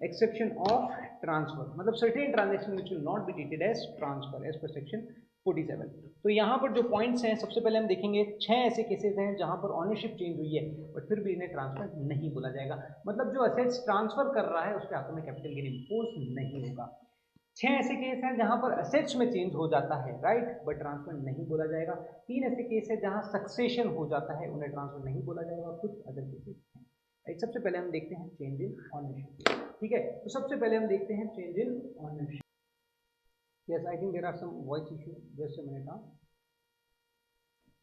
Speaker 1: एक्सेप्शन ऑफ ट्रांसफर, मतलब certain transaction which will not be treated as transfer as per section 47। तो यहाँ पर जो पॉइंट्स हैं, सबसे पहले हम देखेंगे 6 ऐसे केसेस हैं जहाँ पर ऑनरशिप चेंज हुई है बट फिर भी इन्हें ट्रांसफर नहीं बोला जाएगा, मतलब जो असेट्स ट्रांसफर कर रहा है उसके हाथों में कैपिटल गेन इंपोज नहीं होगा। 6 ऐसे केस हैं जहां पर असेट्स में चेंज हो जाता है, राइट, बट ट्रांसफर नहीं बोला जाएगा। 3 ऐसे केस हैं जहां सक्सेशन हो जाता है, उन्हें ट्रांसफर नहीं बोला जाएगा। और कुछ अदर केसेस हैं, राइट। सबसे पहले हम देखते हैं चेंज इन ऑनरशिप, ठीक है। तो सबसे पहले हम देखते हैं change in ownership. Yes, I think there are some voice issue, just a minute.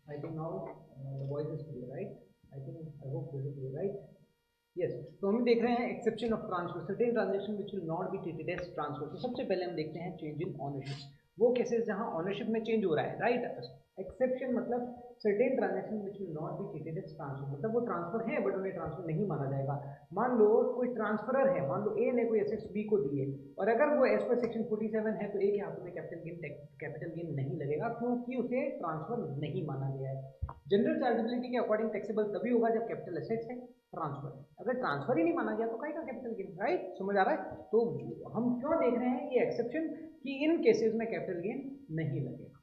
Speaker 1: I think now the voice is clear, right. I think, I hope this is clear, right. Yes, तो हम देख रहे हैं exception of transfer, certain transaction which will not be treated as transfer. तो सबसे पहले हम देखते हैं चेंज इन ऑनरशिप, वो केसेस जहां ऑनरशिप में चेंज हो रहा है, राइट। एक्सेप्शन मतलब certain transaction which will not be treated as transfer, मतलब वो ट्रांसफर है बट उन्हें ट्रांसफर नहीं माना जाएगा। मान लो कोई ट्रांसफरर है, मान लो ए ने कोई एसेट्स बी को दिए और अगर वो एज पर सेक्शन 47 है तो ए के हाथों में कैपिटल गेन नहीं लगेगा, क्योंकि उसे ट्रांसफर नहीं माना गया है। जनरल चार्जेबिलिटी के अकॉर्डिंग टैक्सेबल तभी होगा जब कैपिटल एसेट्स है, ट्रांसफर है। अगर ट्रांसफर ही नहीं माना गया तो काहे का कैपिटल गेन, राइट। समझ आ रहा है। तो हम क्यों देख रहे हैं ये एक्सेप्शन कि इन केसेस में कैपिटल गेन नहीं लगेगा।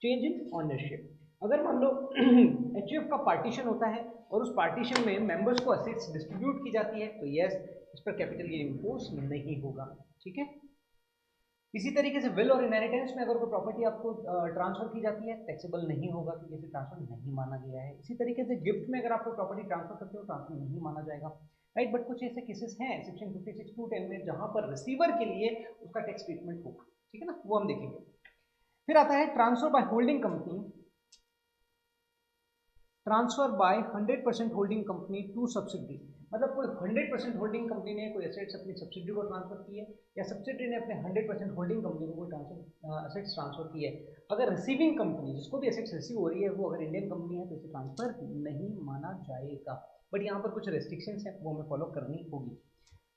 Speaker 1: चेंज इन ऑनरशिप, अगर मान लो एचयूएफ का पार्टीशन होता है और उस पार्टीशन में मेंबर्स को असेट्स डिस्ट्रीब्यूट की जाती है तो यस, इस पर कैपिटल गेन इंपोज नहीं होगा, ठीक है। इसी तरीके से विल और इनहेरिटेंस में अगर कोई प्रॉपर्टी आपको ट्रांसफर की जाती है टैक्सेबल नहीं होगा क्योंकि इसे ट्रांसफर नहीं माना गया है। इसी तरीके से गिफ्ट में अगर आप कोई प्रॉपर्टी ट्रांसफर करते हो ट्रांसफर नहीं माना जाएगा, राइट। बट कुछ ऐसे केसेस हैं सेक्शन 56 टू 10 में जहां पर रिसीवर के लिए उसका टैक्स ट्रीटमेंट होगा, ठीक है ना, वो हम देखेंगे। फिर आता है transfer by holding company, transfer by 100% holding company to subsidy, मतलब कोई 100% होल्डिंग कंपनी ने कोई एसेट्स अपनी सब्सिडी को ट्रांसफर की है या सब्सिडी ने अपने 100% होल्डिंग कंपनी को कोई एसेट्स ट्रांसफर की है। अगर रिसीविंग कंपनी जिसको भी एसेट्स रिसीव हो रही है वो अगर इंडियन कंपनी है तो इसे ट्रांसफर नहीं माना जाएगा। बट यहाँ पर कुछ रेस्ट्रिक्शंस हैं वो हमें फॉलो करनी होगी।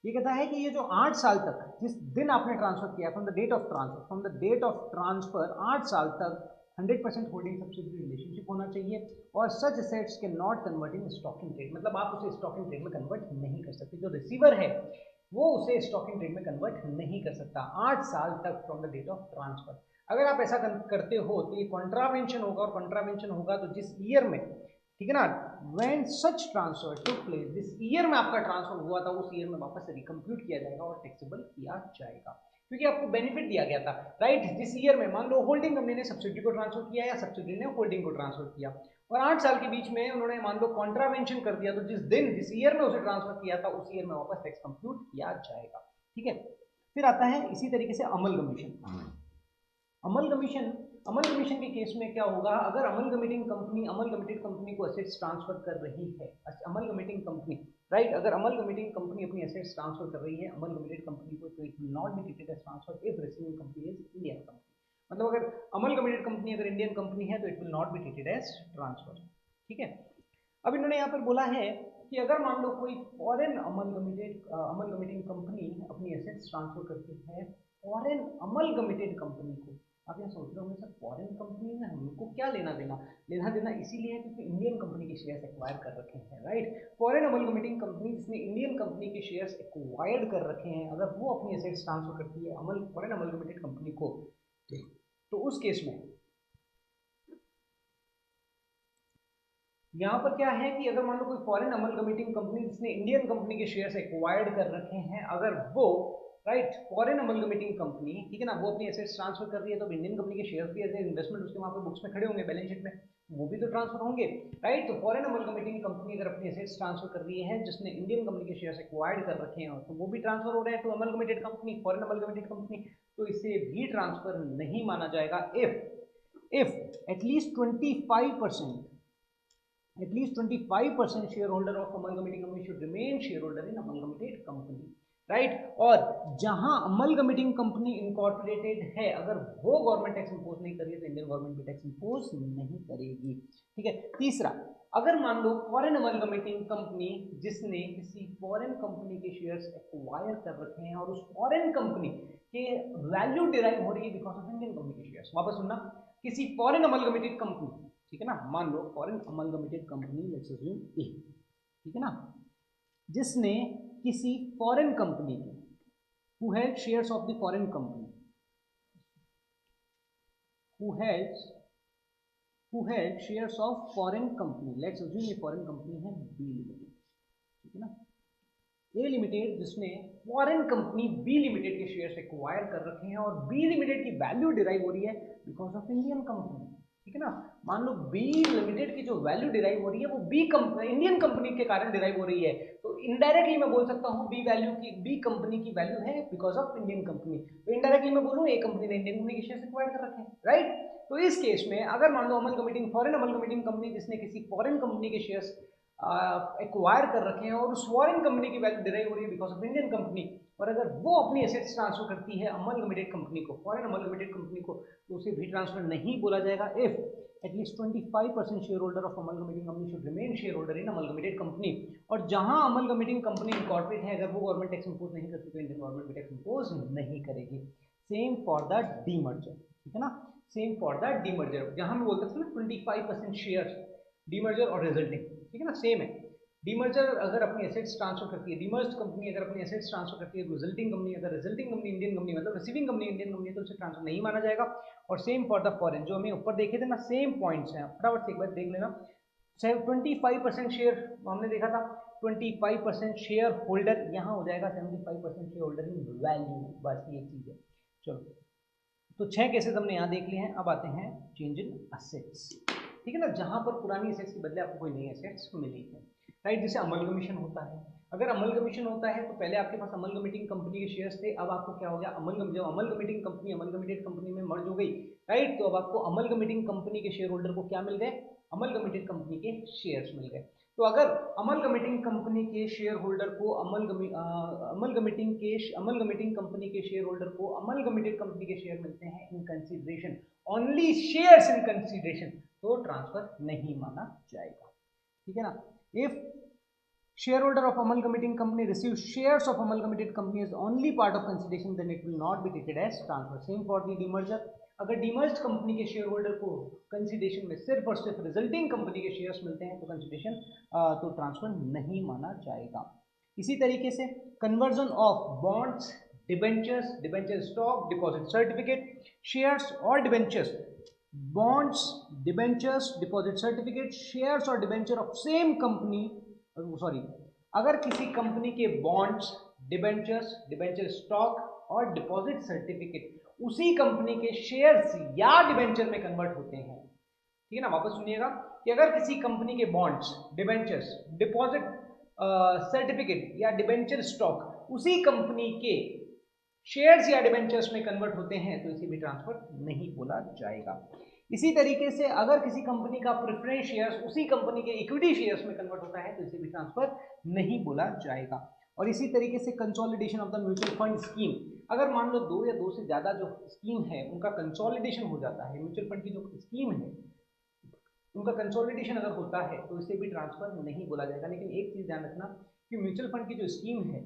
Speaker 1: ये कहता है कि ये जो 8 साल तक, जिस दिन आपने ट्रांसफर किया, from the date of transfer, from the date of transfer 8 साल तक 100% होल्डिंग सब्सिडी रिलेशनशिप होना चाहिए और सच एसेट्स के not convert in stock in trade, मतलब आप उसे स्टॉकिंग ट्रेड में कन्वर्ट नहीं कर सकते। जो रिसीवर है वो उसे स्टॉकिंग ट्रेड में कन्वर्ट नहीं कर सकता 8 साल तक from the date of transfer. अगर आप ऐसा करते हो तो ये कॉन्ट्रावेंशन होगा, और कॉन्ट्रावेंशन होगा तो जिस ईयर में, ठीक है ना, when such transfer took place, जिस ईयर में आपका ट्रांसफर हुआ था उस ईयर में वापस से रिकम्प्यूट किया जाएगा और टैक्सेबल किया जाएगा, क्योंकि आपको बेनिफिट दिया गया था, राइट। जिस ईयर में मान लो होल्डिंग कंपनी ने सब्सिडी को ट्रांसफर किया या सब्सिडी ने होल्डिंग को ट्रांसफर किया और 8 साल के बीच में उन्होंने मान लो कॉन्ट्रावेंशन कर दिया, तो जिस ईयर में उसे ट्रांसफर किया था उस ईयर में वापस टैक्स कंप्यूट किया जाएगा, ठीक है। फिर आता है इसी तरीके से अमलगमीशन। अमलगमीशन के केस में क्या होगा, अगर अमलगमीटिंग कंपनी को एसेट्स ट्रांसफर कर रही है, अमलगमीटिंग कंपनी, राइट, अगर अमलगमीटिंग कंपनी अपनी एसेट्स ट्रांसफर कर रही है अमलगमीटेड कंपनी को, तो it will not be treated as transfer if receiving company is Indian company, मतलब अगर अमलगमीटेड कंपनी अगर इंडियन कंपनी है तो it will not be treated as transfer, ठीक है। अब इन्होंने यहाँ पर बोला है कि अगर मान लो कोई फॉरेन अमलगमीटिंग कंपनी अपनी एसेट्स ट्रांसफर करती है फॉरेन अमलगमीटेड कंपनी को, आप यहाँ सोच रहे होंगे सर फॉरेन कंपनी में हमको क्या लेना देना इसीलिए है क्योंकि इंडियन कंपनी के शेयर्स एक्वायर कर रखे हैं, राइट। फॉरेन अमलगमीटिंग कंपनी जिसने इंडियन कंपनी के शेयर्स एक्वायर्ड कर रखे हैं, अगर वो अपनी एसेट्स ट्रांसफर करती है फॉरेन अमलगमीटेड कंपनी को, तो उस केस में यहाँ पर क्या है कि अगर मान लो कोई फॉरेन अमलगमीटिंग कंपनी जिसने इंडियन कंपनी के शेयर्स एक्वायर्ड कर रखे हैं, अगर वो, राइट, फॉरेन अमलगमीटिंग कंपनी, ठीक है ना, वो अपनी एसेट्स ट्रांसफर कर रही है तो इंडियन कंपनी के शेयर्स भी एज इन्वेस्टमेंट उसके वहाँ पर बुक्स में खड़े होंगे, बैलेंस शीट में, वो भी तो ट्रांसफर होंगे, राइट। तो फॉरेन अमलगमीटिंग कंपनी अगर अपनी एसेट्स ट्रांसफर कर रही है जिसने इंडियन कंपनी के शेयर्स एक्वायर्ड कर रखे हैं तो वो भी ट्रांसफर हो रहे हैं टू अमलगमीटेड कंपनी, फॉरेन अमलगमीटेड कंपनी, तो इसे भी ट्रांसफर नहीं माना जाएगा if at least 25% shareholder of amalgamating company should remain shareholder in amalgamated company, right. और जहां अमलगमीटिंग कंपनी इनकॉर्पोरेटेड है अगर वो गवर्नमेंट टैक्स इंपोज नहीं करेगी तो इंडियन गवर्नमेंट भी टैक्स इंपोज नहीं करेगी, ठीक है। तीसरा, अगर मान लो फॉरेन अमलगमीटिंग कंपनी जिसने किसी फॉरेन कंपनी के शेयर्स एक्वायर कर रखे हैं और उस फॉरेन कंपनी के वैल्यू डिराइव हो रही है बिकॉज ऑफ इंडियन कंपनी के शेयर्स, वापस सुनना, किसी फॉरेन अमलगमीटेड कंपनी, ठीक है ना, मान लो फॉरेन अमलगमीटेड कंपनी लेट्स अज्यूम ए, ठीक है ना, जिसने किसी फॉरेन कंपनी के, who held shares of the foreign company, who had shares of foreign company, let's assume ये foreign company है B लिमिटेड, ठीक है ना, A लिमिटेड जिसने फॉरेन कंपनी B लिमिटेड के शेयर्स एक्वायर कर रखे हैं और B लिमिटेड की वैल्यू डिराइव हो रही है बिकॉज ऑफ इंडियन कंपनी, ठीक है ना। मान लो B लिमिटेड की जो वैल्यू डिराइव हो रही है वो इंडियन कंपनी के कारण डिराइव हो रही है, तो इनडायरेक्टली मैं बोल सकता हूँ B कंपनी की वैल्यू है बिकॉज ऑफ इंडियन कंपनी, तो इनडायरेक्टली मैं बोलूँ A कंपनी ने इंडियन कंपनी के शेयर्स एक्वायर कर रखे हैं, राइट। तो इस केस में अगर मान लो फॉरेन अमलगमेटिंग कंपनी जिसने किसी फॉरेन कंपनी के शेयर्स एक्वायर कर रखे हैं और उस फॉरेन कंपनी की वैल्यू डिराइव हो रही है बिकॉज ऑफ इंडियन कंपनी, और अगर वो अपनी एसेट्स ट्रांसफर करती है अमलगमेटेड कंपनी को, फॉरेन अमलगमेटेड कंपनी को, तो उसे भी ट्रांसफर नहीं बोला जाएगा if at least 25% share holder of amalgamating company should remain share holder in amalgamated company, और जहां अमलगमेटिंग कंपनी इनकॉर्पोरेट है अगर वो गवर्नमेंट टैक्स इंपोज नहीं करती तो इंडियन गवर्नमेंट भी टैक्स इंपोज नहीं करेगी। सेम फॉर द डीमर्जर, ठीक है ना, सेम फॉर द डीमर्जर, जहां मैं बोलता था ना 25% शेयर डीमर्जर और रिजल्टिंग, ठीक है ना, सेम है। डीमर्जर अगर अपनी एसेट्स ट्रांसफर करती है, डीमर्ज कंपनी अगर अपनी एसेट्स ट्रांसफर करती है, रिजल्टिंग कंपनी अगर रिजल्टिंग कंपनी इंडियन कंपनी मतलब रिसीविंग कंपनी इंडियन कंपनी है तो उसे ट्रांसफर नहीं माना जाएगा। और सेम फॉर द फॉरेन, जो हमें ऊपर देखे थे ना सेम पॉइंट्स हैं, फटाफट से एक बार देख लेना। 25% शेयर हमने देखा था, 25% शेयर होल्डर यहाँ हो जाएगा 75% शेयर होल्डर इन वैल्यू, बस ये चीज़ है। चलो तो 6 केसेस हमने यहाँ देख लिए हैं, अब आते हैं चेंज इन असेट्स, ठीक है ना, जहाँ पर पुरानी एसेट्स के बदले आपको कोई नई एसेट्स मिली है, राइट। जैसे अमलगमेशन होता है, अगर अमलगमेशन होता है तो पहले आपके पास अमलगमेटिंग कंपनी के शेयर्स थे, अब आपको क्या हो गया, जब अमलगमेटिंग कंपनी अमलगमेटेड कंपनी में मर्ज हो गई, राइट, तो अब आपको अमलगमेटिंग कंपनी के शेयर होल्डर को क्या मिल गए, अमलगमेटेड कंपनी के शेयर्स मिल गए। तो अगर अमलगमेटिंग कंपनी के शेयर होल्डर को अमलगमेटिंग कंपनी के शेयर होल्डर को अमलगमेटेड कंपनी के शेयर मिलते हैं in consideration, only shares in consideration, तो ट्रांसफर नहीं माना जाएगा, ठीक है ना। If shareholder of amalgamating company receives shares of amalgamated company as only part of consideration then it will not be treated as transfer. Same for the demerger, अगर demerge company के shareholder को consideration में सिर्फ और सिर्फ resulting company के shares मिलते हैं तो कंसिडरेशन तो ट्रांसफर नहीं माना जाएगा। इसी तरीके से conversion of bonds, debentures, debenture stock, deposit certificate, shares और debentures, bonds, debentures, deposit certificate, shares और debenture of same company, sorry, अगर किसी कंपनी के बॉन्ड्स, डिबेंचर्स, डिबेंचर स्टॉक और डिपॉजिट सर्टिफिकेट उसी कंपनी के शेयर्स या डिबेंचर में कन्वर्ट होते हैं, ठीक है ना, वापस सुनिएगा कि अगर किसी कंपनी के बॉन्ड्स, डिबेंचर्स, डिपॉजिट सर्टिफिकेट या डिबेंचर स्टॉक उसी कंपनी के शेयर्स या डिबेंचर्स में कन्वर्ट होते हैं तो इसे भी ट्रांसफर नहीं बोला जाएगा। इसी तरीके से अगर किसी कंपनी का प्रेफरेंस शेयर्स उसी कंपनी के इक्विटी शेयर्स में कन्वर्ट होता है तो इसे भी ट्रांसफर नहीं बोला जाएगा। और इसी तरीके से consolidation of the mutual fund scheme, अगर मान लो 2 या 2 से ज़्यादा जो स्कीम है उनका कंसोलिडेशन हो जाता है, म्यूचुअल फंड की जो स्कीम है उनका कंसोलिडेशन अगर होता है तो इसे भी ट्रांसफर नहीं बोला जाएगा। लेकिन एक चीज़ ध्यान रखना कि म्यूचुअल फंड की जो स्कीम है,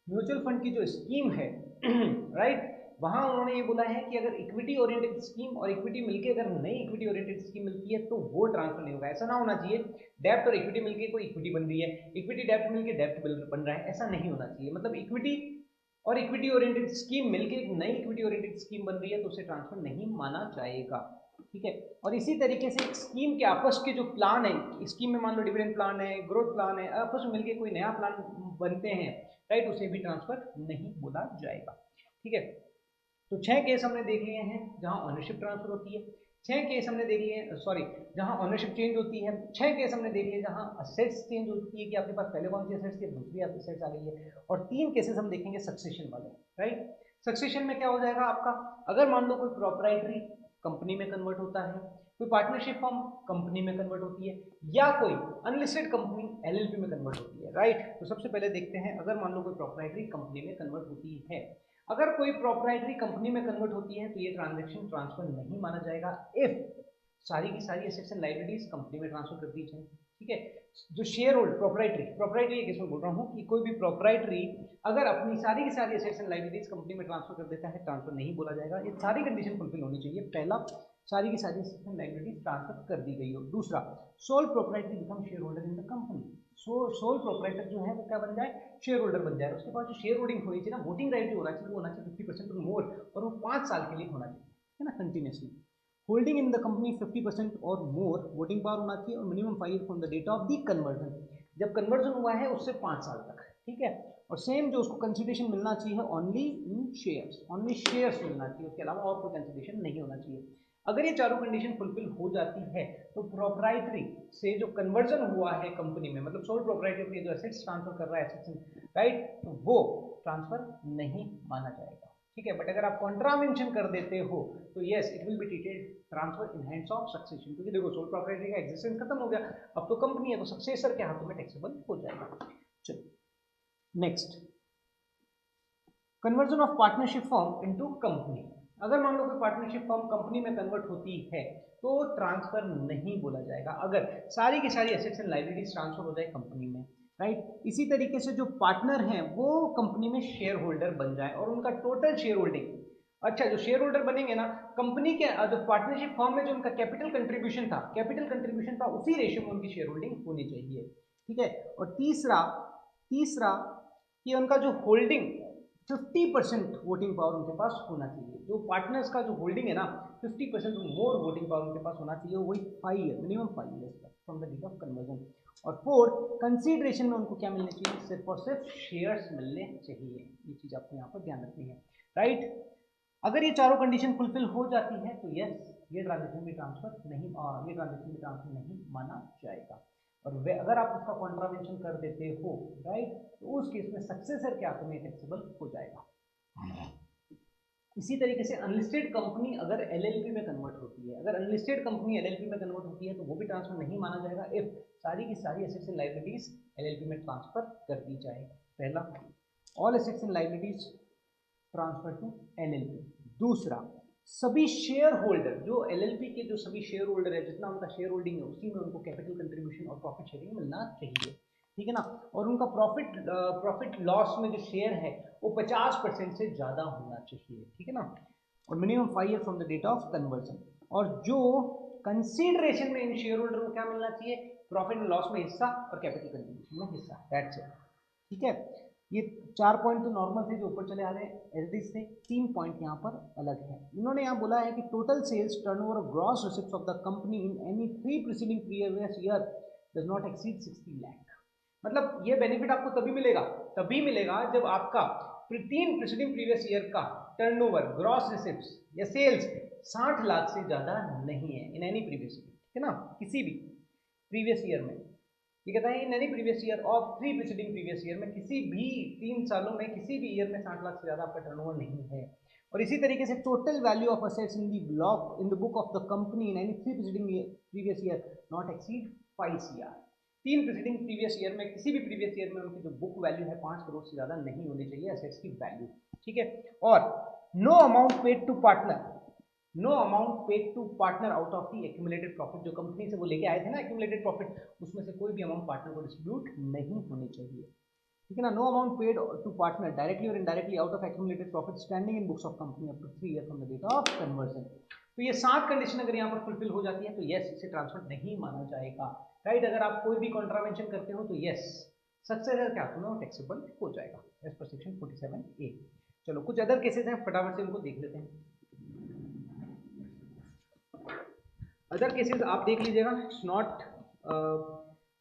Speaker 1: म्यूचुअल फंड की जो स्कीम है राइट, वहां उन्होंने ये बोला है कि अगर इक्विटी ओरिएंटेड स्कीम और इक्विटी मिलके अगर नई इक्विटी ओरिएंटेड स्कीम मिलती है तो वो ट्रांसफर नहीं होगा। ऐसा ना होना चाहिए डेप्ट और इक्विटी मिलके कोई इक्विटी बन रही है, इक्विटी डेप्ट मिलके डेप्ट बन रहा है, ऐसा नहीं होना चाहिए। मतलब इक्विटी और इक्विटी ओरिएंटेड स्कीम मिलके एक नई इक्विटी ओरिएंटेड स्कीम बन रही है तो उसे ट्रांसफर नहीं माना जाएगा, ठीक है। और इसी तरीके से एक स्कीम के आपस के जो प्लान है, स्कीम में मान लो डिविडेंड प्लान है, ग्रोथ प्लान है, आपस में मिलके कोई नया प्लान बनते हैं, राइट, उसे भी ट्रांसफर नहीं बोला जाएगा, ठीक है। तो 6 केस हमने देख लिए हैं जहां ओनरशिप ट्रांसफर होती है, 6 केस हमने देख लिए, सॉरी, जहां ओनरशिप चेंज होती है, 6 केस हमने देख लिए जहां असेट्स चेंज होती है कि आपके पास पहले कौन सी असेट्स थी, दूसरी असेट्स आ गई है, और 3 केसेस हम देखेंगे सक्सेशन वाले, राइट। सक्सेशन में क्या हो जाएगा आपका, अगर मान लो कोई प्रॉपराइटरी कंपनी में कन्वर्ट होता है, कोई पार्टनरशिप फर्म कंपनी में कन्वर्ट होती है, या कोई अनलिस्टेड कंपनी एलएलपी में कन्वर्ट होती है, राइट। तो सबसे पहले देखते हैं, अगर मान लो कोई प्रॉपराइटरी कंपनी में कन्वर्ट होती है, अगर कोई प्रॉपराइटरी कंपनी में कन्वर्ट होती है तो ये ट्रांजैक्शन ट्रांसफर नहीं माना जाएगा इफ सारी की सारी एसेट्स एंड लायबिलिटीज कंपनी में ट्रांसफर कर दी जाए, ठीक है। जो शेयर होल्ड प्रॉपराइटरी केस में बोल रहा हूँ कि कोई भी प्रॉपराइटरी अगर अपनी सारी की सारी एसेट्स एंड लायबिलिटीज कंपनी में ट्रांसफर कर देता है, ट्रांसफर नहीं बोला जाएगा। ये सारी कंडीशन फुलफिल होनी चाहिए, पहला सारी की सारी एसेट्स एंड लायबिलिटीज ट्रांसफर कर दी गई हो, दूसरा sole proprietary become shareholder in the company, sole proprietor जो है वो क्या बन जाए, शेयर होल्डर बन जाए। उसके पास जो शेयर होल्डिंग होनी चाहिए ना, वोटिंग राइट जो होना चाहिए वो होना चाहिए 50% और मोर, और वो 5 साल के लिए होना चाहिए, है ना, continuously. Holding in the company 50% और मोर, वोटिंग पावर होना चाहिए, और minimum 5 year from the date of the conversion, जब कन्वर्जन हुआ है उससे 5 साल तक, ठीक है। और सेम जो उसको कंसिडरेशन मिलना चाहिए only in shares, only shares मिलना चाहिए, उसके अलावा और कोई कंसिडरेशन नहीं होना चाहिए। अगर ये चारों कंडीशन फुलफिल हो जाती है तो प्रोप्राइटरी से जो कन्वर्जन हुआ है कंपनी में, मतलब सोल प्रोप्राइटर के जो एसेट्स ट्रांसफर कर रहा है एसेट्स, राइट, तो वो ट्रांसफर नहीं माना जाएगा, ठीक है। बट अगर आप कॉन्ट्रा मेंशन कर देते हो तो yes it will be treated transfer in hands of succession, क्योंकि देखो सोल प्रोप्राइटरी का एग्जिस्टेंस खत्म हो गया, अब तो कंपनी है तो सक्सेसर के हाथों में टैक्सेबल हो जाएगा। चलो next, conversion of partnership form into company. अगर मान लो कोई पार्टनरशिप फॉर्म कंपनी में कन्वर्ट होती है तो ट्रांसफर नहीं बोला जाएगा, अगर सारी की सारी एसेट्स एंड लायबिलिटीज ट्रांसफर हो जाए कंपनी में, राइट। इसी तरीके से जो पार्टनर हैं वो कंपनी में शेयर होल्डर बन जाए और उनका टोटल शेयर होल्डिंग, अच्छा जो शेयर होल्डर बनेंगे ना कंपनी के, जो पार्टनरशिप फॉर्म में जो उनका कैपिटल कंट्रीब्यूशन था उसी रेशियो में उनकी शेयर होल्डिंग होनी चाहिए, ठीक है। और तीसरा तीसरा कि उनका जो होल्डिंग 50% वोटिंग पावर उनके पास होना चाहिए, जो पार्टनर्स का जो होल्डिंग है ना 50% मोर वोटिंग पावर उनके पास होना चाहिए, वही 5 ईयर, मिनिमम 5 ईयर्स तक from the date of conversion. और फोर्थ, कंसीडरेशन में उनको क्या मिलने चाहिए, सिर्फ और सिर्फ शेयर्स मिलने चाहिए, ये चीज आपको यहाँ पर ध्यान रखनी है, राइट। अगर ये चारों कंडीशन फुलफिल हो जाती है तो यस ये ट्रांजेक्शन भी ट्रांसफर नहीं माना जाएगा। और वे अगर आप उसका कॉन्ट्रावेंशन कर देते हो, राइट, तो उस केस में सक्सेसर के हाथों में टैक्सेबल हो जाएगा। इसी तरीके से अनलिस्टेड कंपनी अगर एलएलपी में कन्वर्ट होती है, अगर अनलिस्टेड कंपनी एलएलपी में कन्वर्ट होती है तो वो भी ट्रांसफर नहीं माना जाएगा इफ सारी की सारी एसेट्स एंड लायबिलिटीज एलएलपी में ट्रांसफर कर दी जाए। पहला, all assets and liabilities transfer to LLP. दूसरा, सभी शेयर होल्डर जो एलएलपी के जो सभी शेयर होल्डर है, जितना उनका शेयर होल्डिंग है उसी में उनको कैपिटल कंट्रीब्यूशन और प्रॉफिट शेयरिंग मिलना चाहिए, ठीक है ना। और उनका प्रॉफिट लॉस में जो शेयर है वो 50% से ज्यादा होना चाहिए, ठीक है ना। और minimum 5 year from the date of conversion. और जो कंसीडरेशन में इन शेयर होल्डर को क्या मिलना चाहिए, प्रॉफिट एंड लॉस में हिस्सा और कैपिटल कंट्रीब्यूशन में हिस्सा, दैट्स इट, ठीक है। ये 4 पॉइंट तो नॉर्मल थे जो ऊपर चले आ रहे हैं एलडीज से, 3 पॉइंट यहाँ पर अलग है। इन्होंने यहाँ बोला है कि टोटल सेल्स टर्नओवर और gross receipts of the company in any 3 preceding previous year does not exceed 60 lakh. मतलब ये बेनिफिट आपको तभी मिलेगा जब आपका 3 प्रीसीडिंग प्रीवियस ईयर का टर्नओवर, ग्रॉस रिसिप्ट्स या सेल्स 60 लाख से ज्यादा नहीं है इन एनी प्रीवियस ईयर, ठीक है ना, किसी भी प्रीवियस ईयर में। ये कहता है in any previous year of 3 preceding previous year में, किसी भी 3 सालों में किसी भी ईयर में 60 लाख से ज्यादा आपका टर्नओवर नहीं है। और इसी तरीके से total value of assets in the book of the company in any 3 preceding previous year not exceed 5 CR। 3 preceding previous year में किसी भी प्रीवियस ईयर में उनकी जो बुक वैल्यू है 5 करोड़ से ज्यादा नहीं होनी चाहिए एसेट्स की वैल्यू, ठीक है। और no amount paid to partner out of the accumulated profit, जो कंपनी से वो लेके आए थे ना एक्यूमुलेटेड प्रॉफिट, उसमें से कोई भी अमाउंट पार्टनर को डिस्ट्रीब्यूट नहीं होनी चाहिए, ठीक है ना। No amount paid to partner directly और indirectly out of accumulated profit standing in books of company up to 3 year from the date of conversion. तो ये 7 कंडीशन अगर यहाँ पर फुलफिल हो जाती है तो यस इसे ट्रांसफर नहीं माना जाएगा, राइट। अगर आप कोई भी कॉन्ट्रावेंशन करते हो तो यस सक्सेसर के हाथों में वो टैक्सेबल हो जाएगा एज पर सेक्शन 47A। चलो कुछ अदर केसेस हैं, फटाफट से उनको देख लेते हैं। अदर केसेस आप देख लीजिएगा, इट्स नॉट,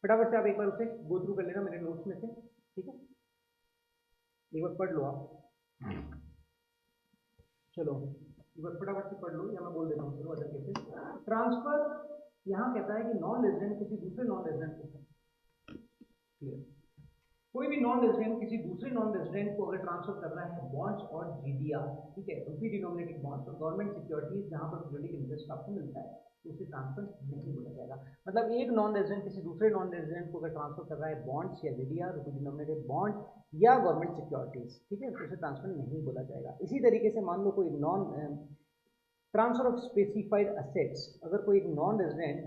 Speaker 1: फटाफट से आप एक बार उसे गो थ्रू कर लेना मेरे नोट्स में से, ठीक है, एक बार पढ़ लो आप। चलो एक बार फटाफट से पढ़ लो या मैं बोल देता हूँ। अदर केसेस, ट्रांसफर यहाँ कहता है कि नॉन रेजिडेंट किसी दूसरे नॉन रेजिडेंट को, क्लियर, कोई भी नॉन रेजिडेंट किसी दूसरे नॉन रेजिडेंट को अगर ट्रांसफर कर रहा है बॉन्ड्स और जीडीआर, ठीक है, रुपी डिनोमिनेटेड बॉन्ड्स और गवर्नमेंट सिक्योरिटीज जहां पर पीरियोडिक इंटरेस्ट आपको मिलता है, तो उसे ट्रांसफर नहीं बोला जाएगा। मतलब एक नॉन रेजिडेंट किसी दूसरे नॉन रेजिडेंट को अगर ट्रांसफर कर रहा है बॉन्ड्स या जीडीआर, रुपी डिनोमिनेटेड बॉन्ड या गवर्नमेंट सिक्योरिटीज, ठीक है, तो उसे ट्रांसफर नहीं बोला जाएगा। इसी तरीके से मान लो कोई non transfer of specified assets, अगर कोई एक non resident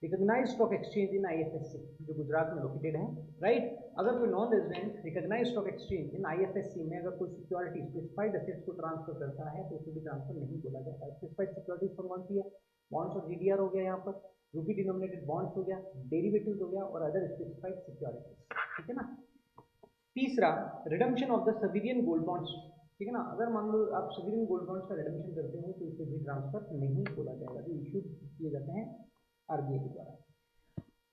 Speaker 1: recognise stock exchange in IFSC, जो गुजरात में लोकेटेड है, राइट। अगर कोई non resident recognise stock exchange in IFSC में अगर कोई सिक्योरिटी स्पेसिफाइड एसेट्स को ट्रांसफर करता है तो उसे भी ट्रांसफर नहीं बोला जाता। स्पेसिफाइड सिक्योरिटीज कौन सी है? बॉन्ड्स और जीडीआर हो गया, यहाँ पर रूपी डिनोमिनेटेड बॉन्ड्स हो गया, डेरिवेटिव्स हो गया और अदर स्पेसिफाइड सिक्योरिटीज, ठीक है ना। तीसरा, redemption of the sovereign gold bonds, ठीक है ना। अगर मान लो आप सवेरियन गोल्ड बॉन्ड्स का रिडम्पशन करते हो तो इसे भी ट्रांसफर नहीं बोला जाएगा, जो इशू किए जाते हैं आरबीआई के द्वारा।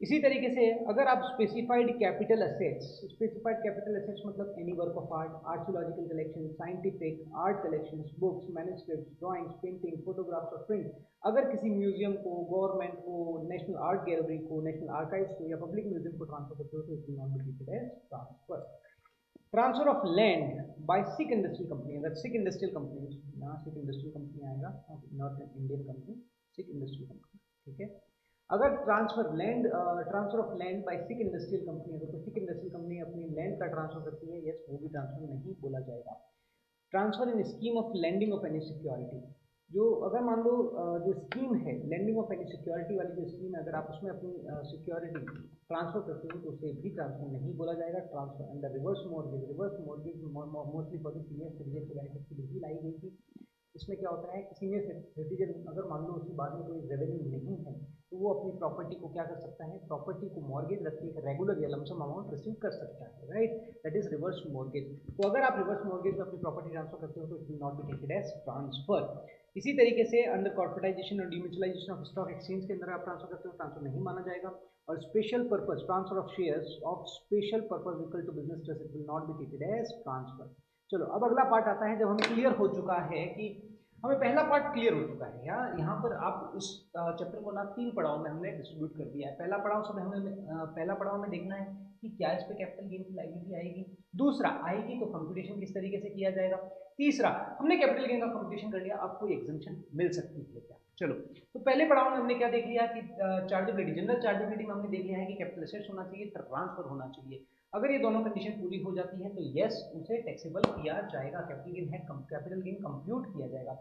Speaker 1: इसी तरीके से अगर आप स्पेसिफाइड कैपिटल एसेट्स मतलब any work of art, archaeological collection, scientific art collections, books, manuscripts, drawings, painting, photographs और प्रिंट, अगर किसी म्यूजियम को, गवर्नमेंट को, नेशनल आर्ट गैलरी को, नेशनल आर्काइव्स को या पब्लिक म्यूजियम को ट्रांसफर करते हो तो it will not be treated as transfer. Transfer of land by sick industrial company, अगर सिक इंडस्ट्रियल कंपनी, यहाँ सिक इंडस्ट्रियल कंपनी आएगा, not Indian company, sick industrial company, ठीक है। अगर transfer of land by sick industrial company, अगर कोई sick industrial company अपनी land का ट्रांसफर करती है, यस, वो भी ट्रांसफर नहीं बोला जाएगा। Transfer in scheme of lending of any security, जो अगर मान लो जो स्कीम है लैंडिंग ऑफ एनी सिक्योरिटी वाली जो स्कीम है, अगर आप उसमें अपनी सिक्योरिटी ट्रांसफर करते हो तो उसे भी ट्रांसफर नहीं बोला जाएगा। Transfer under reverse mortgage mostly for the senior citizen के बेनिफिट के लिए ही लाई गई थी। इसमें क्या होता है कि सीनियर सिटीजन अगर मान लो उसके बाद में कोई रेवेन्यू नहीं है तो वो अपनी प्रॉपर्टी को क्या कर सकता है, प्रॉपर्टी को मॉर्गेज रख के एक रेगुलर या लमसम अमाउंट रिसीव कर सकता है, right, that is reverse mortgage. तो अगर आप रिवर्स मॉर्गेज में अपनी प्रॉपर्टी ट्रांसफर करते हो तो it will not be treated as transfer. इसी तरीके से अंडर कॉर्पोरेटाइजेशन और डिम्यूचुअलाइजेशन ऑफ स्टॉक एक्सचेंज के अंदर आप ट्रांसफर करते हो, ट्रांसफर नहीं माना जाएगा। और special purpose transfer of shares of special purpose equal to business trust, it will not be treated as transfer. चलो अब अगला पार्ट आता है, जब हमें क्लियर हो चुका है कि हमें पहला पार्ट क्लियर हो चुका है। यहाँ पर आप इस चैप्टर को ना 3 पड़ाव में हमने डिस्ट्रीब्यूट कर दिया है। पहला पड़ाव सब हमें पहला पड़ाव में देखना है कि क्या इस पे कैपिटल गेन की लायबिलिटी आएगी, दूसरा आएगी तो कंप्यूटेशन किस तरीके से किया जाएगा, तीसरा हमने कैपिटल गेन का कंप्यूटेशन कर लिया, अब कोई एग्जम्पशन मिल सकती है क्या। चलो तो पहले पड़ाव में हमने क्या देख लिया कि चार्जेबिलिटी, जनरल चार्जेबिलिटी में हमने देख लिया है कि कैपिटल एसेट्स होना चाहिए, ट्रांसफर होना चाहिए। अगर ये दोनों कंडीशन पूरी हो जाती है तो यस उसे टैक्सेबल किया जाएगा, कैपिटल गेन कंप्यूट किया जाएगा।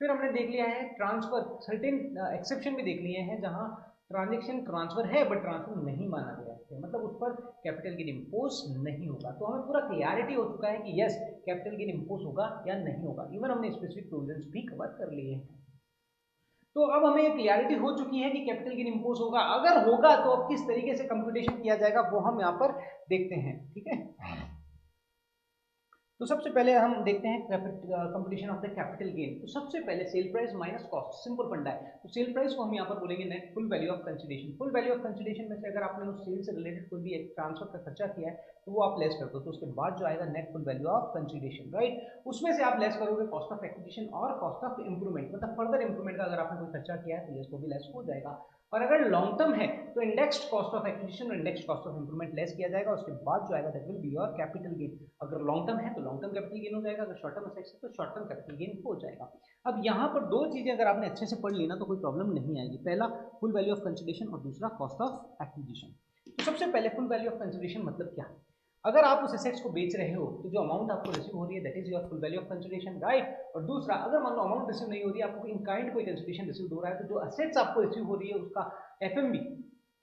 Speaker 1: फिर हमने देख लिया है ट्रांसफर, सर्टेन एक्सेप्शन भी देख लिए हैं जहां ट्रांजैक्शन ट्रांसफर है बट ट्रांसफर नहीं माना गया है, मतलब उस पर कैपिटल गेन इंपोज नहीं होगा। तो हमें पूरा क्लियरिटी हो चुका है कि यस कैपिटल गेन इंपोज होगा या नहीं होगा। इवन हमने स्पेसिफिक प्रोविजंस भी कवर कर लिए हैं। तो अब हमें क्लियरिटी हो चुकी है कि कैपिटल गेन इंपोज होगा, अगर होगा तो अब किस तरीके से कंप्यूटेशन किया जाएगा वो हम यहाँ पर देखते हैं, ठीक है। तो सबसे पहले हम देखते हैं computation of the capital gain. तो सबसे पहले sale price minus cost, simple फंडा है। तो सेल प्राइस को हम यहाँ पर बोलेंगे net full value of consideration. Full value of consideration में से अगर आपने उस सेल से रिलेटेड कोई भी एक ट्रांसफर का खर्चा किया है तो वो आप लेस कर दो, तो उसके बाद जो आएगा net full value of consideration, right. उसमें से आप लेस करोगे कॉस्ट ऑफ एक्विजिशन और कॉस्ट ऑफ इंप्रूवमेंट, मतलब फर्दर इंप्रूवमेंट का अगर आपने कोई खर्चा किया है तो ये भी लेस हो जाएगा। और अगर लॉन्ग टर्म है तो इंडेक्स्ड कॉस्ट ऑफ एक्विजिशन और indexed cost of improvement less किया जाएगा, उसके बाद जो आएगा that will be your capital gain. अगर लॉन्ग टर्म है तो लॉन्ग टर्म कैपिटल गेन हो जाएगा, अगर शॉर्ट टर्म असेट्स है तो शॉर्ट टर्म कैपिटल गेन हो जाएगा। अब यहाँ पर दो चीजें अगर आपने अच्छे से पढ़ ली ना तो कोई प्रॉब्लम नहीं आएगी। पहला फुल वैल्यू ऑफ कंसीडरेशन और दूसरा कॉस्ट ऑफ एक्विजिशन। तो सबसे पहले फुल वैल्यू ऑफ कंसीडरेशन मतलब क्या, अगर आप उस एसेट्स को बेच रहे हो तो जो अमाउंट आपको रिसीव हो रही है that is your full value of consideration, right. और दूसरा अगर मान लो अमाउंट रिसीव नहीं हो रही है, आपको इन काइंड कोई कंसीडरेशन रिसीव हो रहा है तो जो एसेट्स आपको रिसीव हो रही है उसका FMV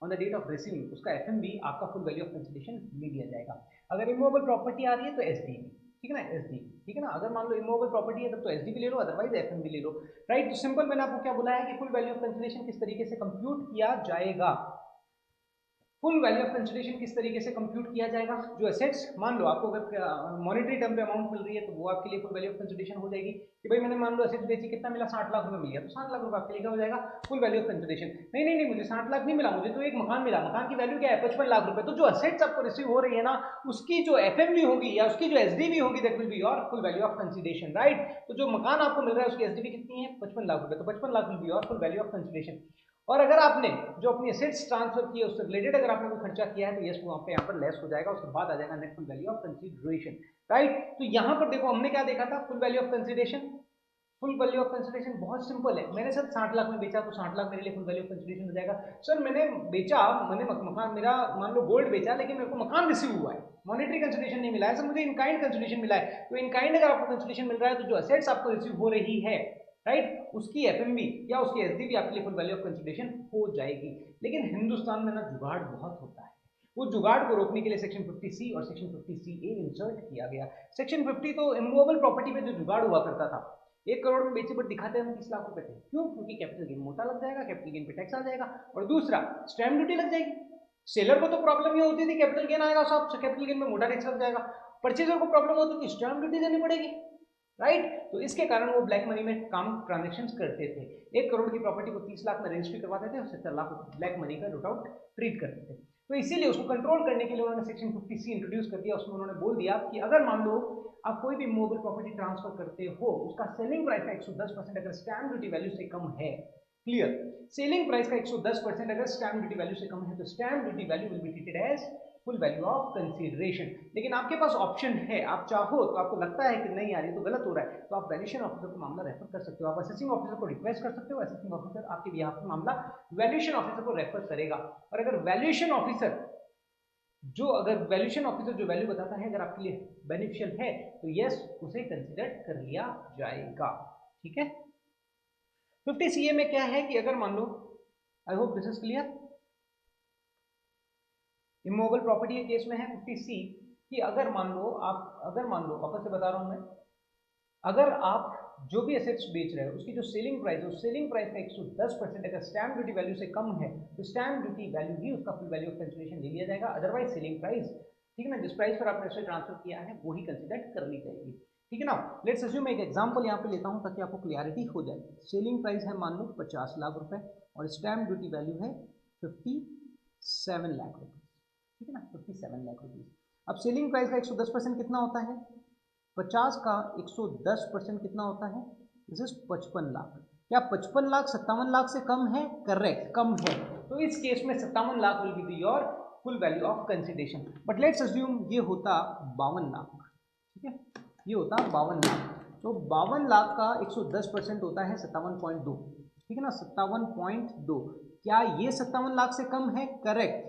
Speaker 1: on the date of receiving, उसका एफएमवी आपका फुल वैल्यू ऑफ कंसीडरेशन ले लिया जाएगा। अगर इमूवेबल प्रॉपर्टी आ रही है तो एसडीवी, ठीक है ना, एसडीवी, ठीक है ना। अगर मान लो इमूवेबल प्रॉपर्टी है तब तो एसडीवी ले लो, अदरवाइज एफएमवी ले लो, राइट। तो सिंपल मैंने आपको क्या बोला है कि फुल वैल्यू ऑफ कंसीडरेशन किस तरीके से कंप्यूट किया जाएगा। फुल वैल्यू ऑफ कंसीडरेशन किस तरीके से कंप्यूट किया जाएगा, जो एसेट्स मान लो आपको अगर मॉनेटरी टर्म पे अमाउंट मिल रही है तो वो आपके लिए फुल वैल्यू ऑफ कंसीडरेशन हो जाएगी कि भाई मैंने मान लो एसेट्स बेची, कितना मिला, 60 लाख रुपए मिल गया, तो 60 लाख रुपए आपके लिए क्या हो जाएगा, फुल वैल्यू ऑफ कंसीडरेशन। नहीं नहीं नहीं, मुझे 60 लाख नहीं मिला, मुझे तो एक मकान मिला, मकान की वैल्यू क्या है, 55 लाख रुपए। तो जो एसेट्स आपको रिसीव हो रही है ना उसकी जो एफएमवी होगी या उसकी जो एसडीवी होगी that will be your full value of consideration, right. तो जो मकान आपको मिल रहा है उसकी एसडीवी कितनी है, 55 लाख रुपए, तो 55 lakh will be your full value of consideration. और अगर आपने जो अपनी एसेट्स ट्रांसफर किए उससे रिलेटेड अगर आपने कोई खर्चा किया है तो यस वो यहाँ पर लेस हो जाएगा, उसके बाद आ जाएगा net full value of consideration, right. तो यहाँ पर देखो हमने क्या देखा था, full value of consideration. Full value of consideration बहुत सिंपल है, मैंने सर 60 लाख में बेचा तो 60 लाख मेरे लिए फुल वैल्यू ऑफ कंसीडरेशन हो जाएगा। सर मैंने बेचा, मैंने मकान, मेरा मान लो गोल्ड बेचा लेकिन मेरे को मकान रिसीव हुआ है, मॉनेटरी कंसीडरेशन नहीं मिला है, सर मुझे इन काइंड कंसीडरेशन मिला है। तो इन काइंड अगर आपको कंसीडरेशन मिल रहा है तो जो एसेट्स आपको रिसीव हो रही है राइट, उसकी एफएमवी या उसकी एसडीवी आपके लिए फुल वैल्यू ऑफ कंसिडरेशन हो जाएगी। लेकिन हिंदुस्तान में ना जुगाड़ बहुत होता है, वो जुगाड़ को रोकने के लिए सेक्शन 50C और सेक्शन 50CA इंसर्ट किया गया। सेक्शन 50 तो इमूवेबल प्रॉपर्टी में जो जुगाड़ हुआ करता था, 1 करोड़ में बेचे बट दिखाते हम 30 लाख रुपए थे, क्यों? क्योंकि कैपिटल गेन मोटा लग जाएगा, कैपिटल गेन पे टैक्स आ जाएगा, और दूसरा स्टैम्प ड्यूटी लग जाएगी। सेलर को तो प्रॉब्लम ये होती थी कैपिटल गेन आएगा, सब कैपिटल गेन में मोटा टैक्स लग जाएगा, परचेजर को प्रॉब्लम होती थी स्टैम्प ड्यूटी देनी पड़ेगी, राइट। तो इसके कारण वो ब्लैक मनी में काम ट्रांजेक्शन करते थे। 1 करोड़ की प्रॉपर्टी को 30 लाख में रजिस्ट्री करवाते थे और 70 लाख ब्लैक मनी का लुट आउट ट्रीट करते थे। तो इसीलिए उसको कंट्रोल करने के लिए उन्होंने सेक्शन 50C इंट्रोड्यूस कर दिया। उसमें उन्होंने बोल दिया कि अगर मान लो आप कोई भी मूवेबल प्रॉपर्टी ट्रांसफर करते हो, उसका सेलिंग प्राइस का 110% अगर स्टैम्प ड्यूटी वैल्यू से कम है, क्लियर, सेलिंग प्राइस का 110% अगर स्टैम्प ड्यूटी वैल्यू से कम है, तो stamp duty value will be treated as full value of consideration. लेकिन आपके पास ऑप्शन है, आप चाहो तो, आपको लगता है कि नहीं यार ये तो गलत हो रहा है, तो आप वैल्यूएशन ऑफिसर को मामला रेफर कर सकते हो, आप असेसिंग ऑफिसर को रिक्वेस्ट कर सकते हो, असेसिंग ऑफिसर आपके बिहाफ पे मामला वैल्यूएशन ऑफिसर को रेफर करेगा। और अगर वैल्यूएशन ऑफिसर जो वैल्यू बताता है अगर आपके लिए बेनिफिशियल है, तो यस, उसे कंसिडर कर लिया जाएगा। ठीक है। 50CA में क्या है कि अगर मान लो, I hope this is clear, immovable property के केस में है 50C कि अगर मान लो वापस से बता रहा हूं मैं, अगर आप जो भी एसेट्स बेच रहे हो उसकी जो सेलिंग प्राइस है, उस सेलिंग प्राइस का 110% अगर स्टैम्प ड्यूटी वैल्यू से कम है, तो स्टैम्प ड्यूटी वैल्यू ही उसका फुल वैल्यू ऑफ कंसिडरेशन ले लिया जाएगा। अदरवाइज सेलिंग प्राइस, ठीक है ना, जिस प्राइस पर आपने इसे ट्रांसफर किया है वो ही कंसिडर कर ली जाएगी। ठीक है ना। लेट्स अज्यूम मैं एक एग्जांपल यहाँ पे लेता हूँ ताकि आपको क्लियरिटी हो जाए। सेलिंग प्राइस है मान लो 50 लाख रुपए और स्टैम्प ड्यूटी वैल्यू है 57 लाख रुपए, ठीक है ना, 57 लाख रुपीज। अब सेलिंग प्राइस का 110% कितना होता है? 50 का 110% कितना होता है? This is 55 lakh. क्या 55 लाख 57 लाख से कम है? करेक्ट, कम है। तो इस केस में 57 lakh will be your full value of consideration. But let's assume ये होता 52 लाख, ठीक है, ये होता 52 लाख। तो 52 लाख का 110% होता है 57.2, ठीक है ना, 57.2। क्या ये 57 लाख से कम है? Correct,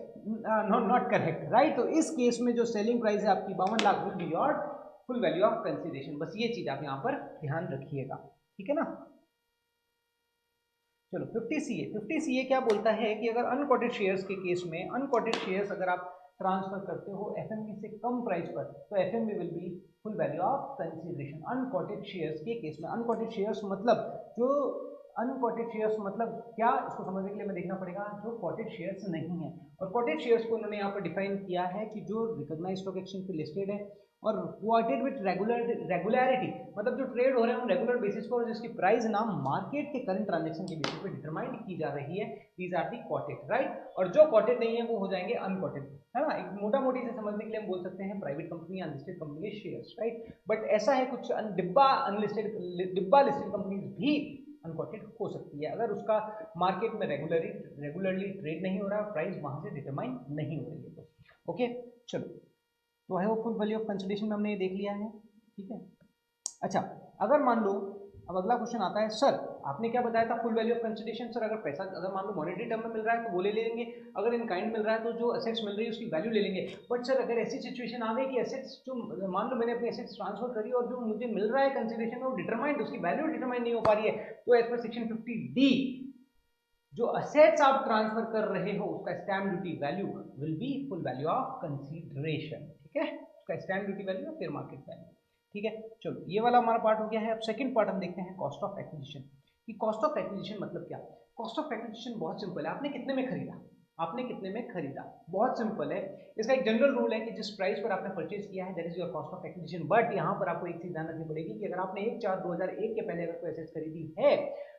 Speaker 1: not correct, right. तो इस केस में जो सेलिंग प्राइस है आपकी 52 lakh will be your full value of consideration. बस ये चीज आप यहां पर ध्यान रखिएगा, ठीक है ना। चलो 50CA क्या बोलता है कि अगर अनकोटेड शेयर्स के केस में, अनकोटेड शेयर्स अगर आप ट्रांसफर करते हो एफएमवी से कम प्राइस पर, तो FMV will be full value of consideration. Unquoted shares के केस में, अनकोटेड शेयर्स मतलब जो अनकोटेड शेयर्स मतलब क्या, इसको समझने के लिए मैं देखना पड़ेगा जो कोटेड शेयर्स नहीं है। और कोटेड शेयर्स को उन्होंने यहाँ पर डिफाइन किया है कि जो रिकॉग्नाइज्ड स्टॉक एक्सचेंज पे लिस्टेड है और क्वार्टेड विद रेगुलरिटी, मतलब जो ट्रेड हो रहे हैं रेगुलर बेसिस पर, जिसकी प्राइस ना मार्केट के करंट ट्रांजैक्शन के बेसिस पे डिटरमाइन की जा रही है, these are the quoted, right. और जो क्वार्टेड नहीं है वो हो जाएंगे अनक्वार्टेड, है ना। एक मोटा मोटी से समझने के लिए हम बोल सकते हैं प्राइवेट कंपनी, अनलिस्टेड कंपनी के शेयर्स, राइट। बट ऐसा है कुछ डिब्बा लिस्टेड कंपनीज भी अनकोटेड हो सकती है अगर उसका मार्केट में रेगुलरली ट्रेड नहीं हो रहा, प्राइस वहां से डिटरमाइन नहीं हो रही है तो। ओके, चलो, तो है वो फुल वैल्यू ऑफ कंसिडरेशन में हमने ये देख लिया है, ठीक है। अच्छा, अगर मान लो, अब अगला क्वेश्चन आता है, सर आपने क्या बताया था full value of consideration? Sir अगर पैसा, अगर मान लो मॉनेटरी टर्म में मिल रहा है तो वो ले लेंगे, अगर इन काइंड मिल रहा है तो जो एसेट्स मिल रही है उसकी वैल्यू ले लेंगे। बट सर अगर ऐसी सिचुएशन आ गई कि एसेट्स जो, मान लो मैंने अपनी एसेट्स ट्रांसफर करी और जो मुझे मिल रहा है कंसिडरेशन में वो डिटरमाइंड, उसकी वैल्यू डिटरमाइंड नहीं हो पा रही है, तो एज पर सेक्शन 50D जो असेट्स आप ट्रांसफर कर रहे हो उसका stamp duty value will be full value of consideration, ठीक है, उसका स्टैम्प ड्यूटी वैल्यू या फेयर मार्केट वैल्यू, ठीक है। चलो, ये वाला हमारा पार्ट हो गया है। अब सेकंड पार्ट हम देखते हैं कॉस्ट ऑफ एक्विजिशन। कि कॉस्ट ऑफ एक्विजिशन मतलब क्या? कॉस्ट ऑफ एक्विजिशन बहुत सिंपल है, आपने कितने में खरीदा, आपने कितने में खरीदा, बहुत सिंपल है। इसका एक जनरल रूल है कि जिस प्राइस पर आपने परचेज किया है that is your cost of acquisition. But यहाँ पर आपको एक चीज ध्यान रखनी पड़ेगी कि अगर आपने 1/4/2001 के पहले अगर कोई एसेट्स खरीदी है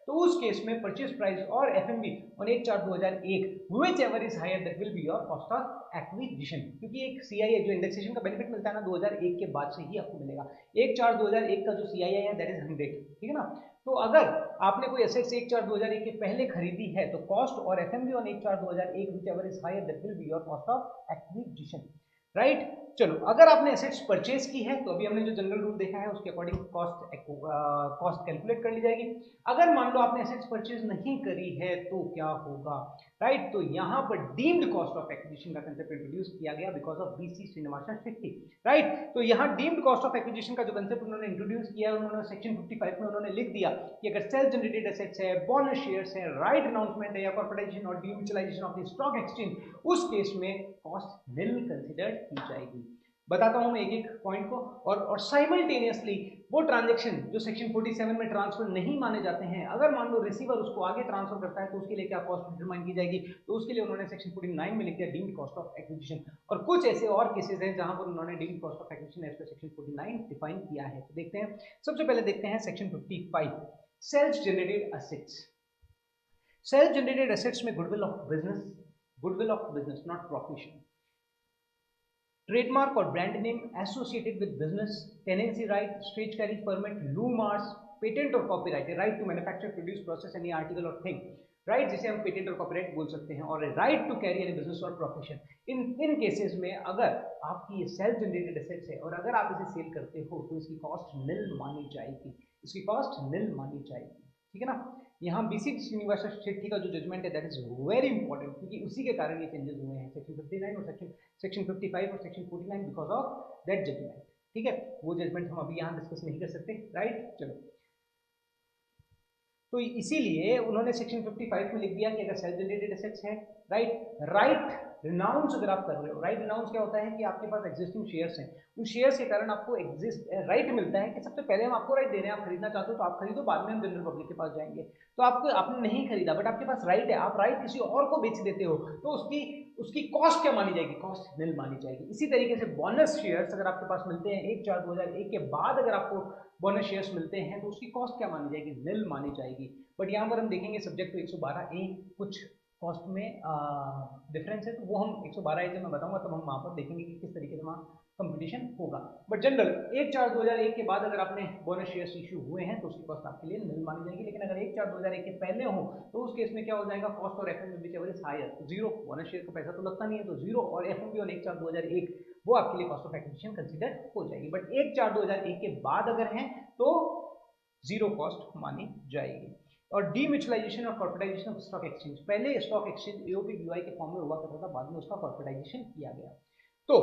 Speaker 1: तो उस केस में परचेज प्राइस और FMV on 1/4/2001 whichever is higher that will be your cost of acquisition. क्योंकि एक सीआईए जो इंडेक्सेशन का बेनिफिट मिलता है ना 2001 के बाद से ही आपको मिलेगा। 1/4/2001 का जो सीआईए है दैट इज 100, ठीक है ना। तो अगर आपने कोई एसेट्स 1/4/2001 के पहले खरीदी है तो कॉस्ट और FMV on 1/4/2001 whichever is higher that will be your cost of acquisition, right. चलो, अगर आपने एसेट्स परचेज की है तो अभी हमने जो जनरल रूल देखा है उसके अकॉर्डिंग कॉस्ट कैलकुलेट कर ली जाएगी। अगर मान लो आपने एसेट्स परचेज नहीं करी है तो क्या होगा, राइट। तो यहाँ पर डीम्ड कॉस्ट ऑफ एक्विजिशन का कंसेप्ट इंट्रोड्यूस किया गया because of BC Srinivasan Shetty, right. तो यहाँ डीम्ड कॉस्ट ऑफ एक्विजिशन का जो कंसेप्ट उन्होंने इंट्रोड्यूस किया, उन्होंने सेक्शन 55 में उन्होंने लिख दिया कि अगर सेल्फ जनरेटेड एसेट्स है, बोनस शेयर्स है, राइट अनाउंसमेंट है या कॉर्पोरेटाइजेशन और डीम्यूचुअलाइजेशन ऑफ द स्टॉक एक्सचेंज, उस केस में कॉस्ट निल कंसिडर की जाएगी। बताता हूं मैं एक एक पॉइंट को। और साइमल्टेनियसली वो ट्रांजैक्शन जो सेक्शन 47 में ट्रांसफर नहीं माने जाते हैं, अगर मान लो रिसीवर उसको आगे ट्रांसफर करता है तो उसके लिए क्या कॉस्ट डिटरमाइन की जाएगी, तो उसके लिए उन्होंने सेक्शन 49 में लिख दिया डीम्ड कॉस्ट ऑफ एक्विजिशन। और कुछ ऐसे और केसेस हैं जहां पर उन्होंने deemed cost of acquisition as per section 49 define किया है। तो देखते हैं, सबसे पहले देखते हैं section 55 self generated assets. Self generated assets में goodwill of business not profession, trademark और brand name associated with business, tenancy right, stretch carriage permit, loo marks, patent और copyright, right to manufacture, produce, process any article और thing, right, जिसे हम patent और copyright बोल सकते हैं, और right to carry any business और प्रोफेशन। इन केसेस में अगर आपकी ये सेल्फ जनरेटेड एसेट्स है और अगर आप इसे सेल करते हो तो इसकी कॉस्ट निल मानी जाएगी, इसकी कॉस्ट निल मानी जाएगी, ठीक है ना। यहाँ बीसी श्रीनिवासन शेट्टी का जो जजमेंट है दैट इज वेरी इंपॉर्टेंट, क्योंकि उसी के कारण ये चेंजेस हुए हैं सेक्शन 59 और सेक्शन 55 और section 49 because of that judgement, ठीक है। वो जजमेंट हम अभी यहाँ डिस्कस नहीं कर सकते, राइट। चलो, तो इसीलिए उन्होंने सेक्शन 55 में लिख दिया कि अगर सेल्फ जनरेटेड एसेट्स है, राइट रिनाउंस अगर आप कर रहे हो, राइट रिनाउंस क्या होता है कि आपके पास एग्जिस्टिंग शेयर्स हैं, उन शेयर्स के कारण आपको राइट मिलता है कि सबसे पहले हम आपको राइट दे रहे हैं, आप खरीदना चाहते हो तो आप खरीदो, बाद में हम जनरल पब्लिक के पास जाएंगे। तो आपने नहीं खरीदा बट आपके पास राइट है, आप राइट किसी और को बेच देते हो, तो उसकी कॉस्ट क्या मानी जाएगी, कॉस्ट निल मानी जाएगी। इसी तरीके से बोनस शेयर्स अगर आपके पास मिलते हैं 1/4/2001 के बाद, अगर आपको बोनस शेयर्स मिलते हैं तो उसकी कॉस्ट क्या मानी जाएगी, निल मानी जाएगी। बट यहाँ पर हम देखेंगे सब्जेक्ट टू 112A कुछ कॉस्ट में डिफरेंस है, तो वो हम 112A जब मैं बताऊंगा तब हम वहाँ पर देखेंगे कि किस तरीके से वहाँ कंपटीशन होगा। बट जनरल 1/4/2001 के बाद अगर आपने बोनस शेयर्स इशू हुए हैं तो उसकी कॉस्ट आपके लिए निल मानी जाएगी। लेकिन अगर 1/4/2001 के पहले हो तो उस केस में क्या हो जाएगा, कॉस्ट और एफएम विचएवर इज हायर, तो जीरो, बोनस शेयर का पैसा तो लगता नहीं है तो जीरो, और एफएम ऑन 1/4/2001 वो आपके लिए कॉस्ट ऑफ एक्विजिशन कंसीडर हो जाएगी। बट 1/4/2001 के बाद अगर है तो जीरो कॉस्ट मानी जाएगी। और डीम्यूचुअलाइजेशन और कॉर्पोरेटाइजेशन ऑफ स्टॉक एक्सचेंज, पहले स्टॉक एक्सचेंज एओपी बीवाई के फॉर्म में हुआ करता था, बाद में उसका कॉर्पोरेटाइजेशन किया गया। तो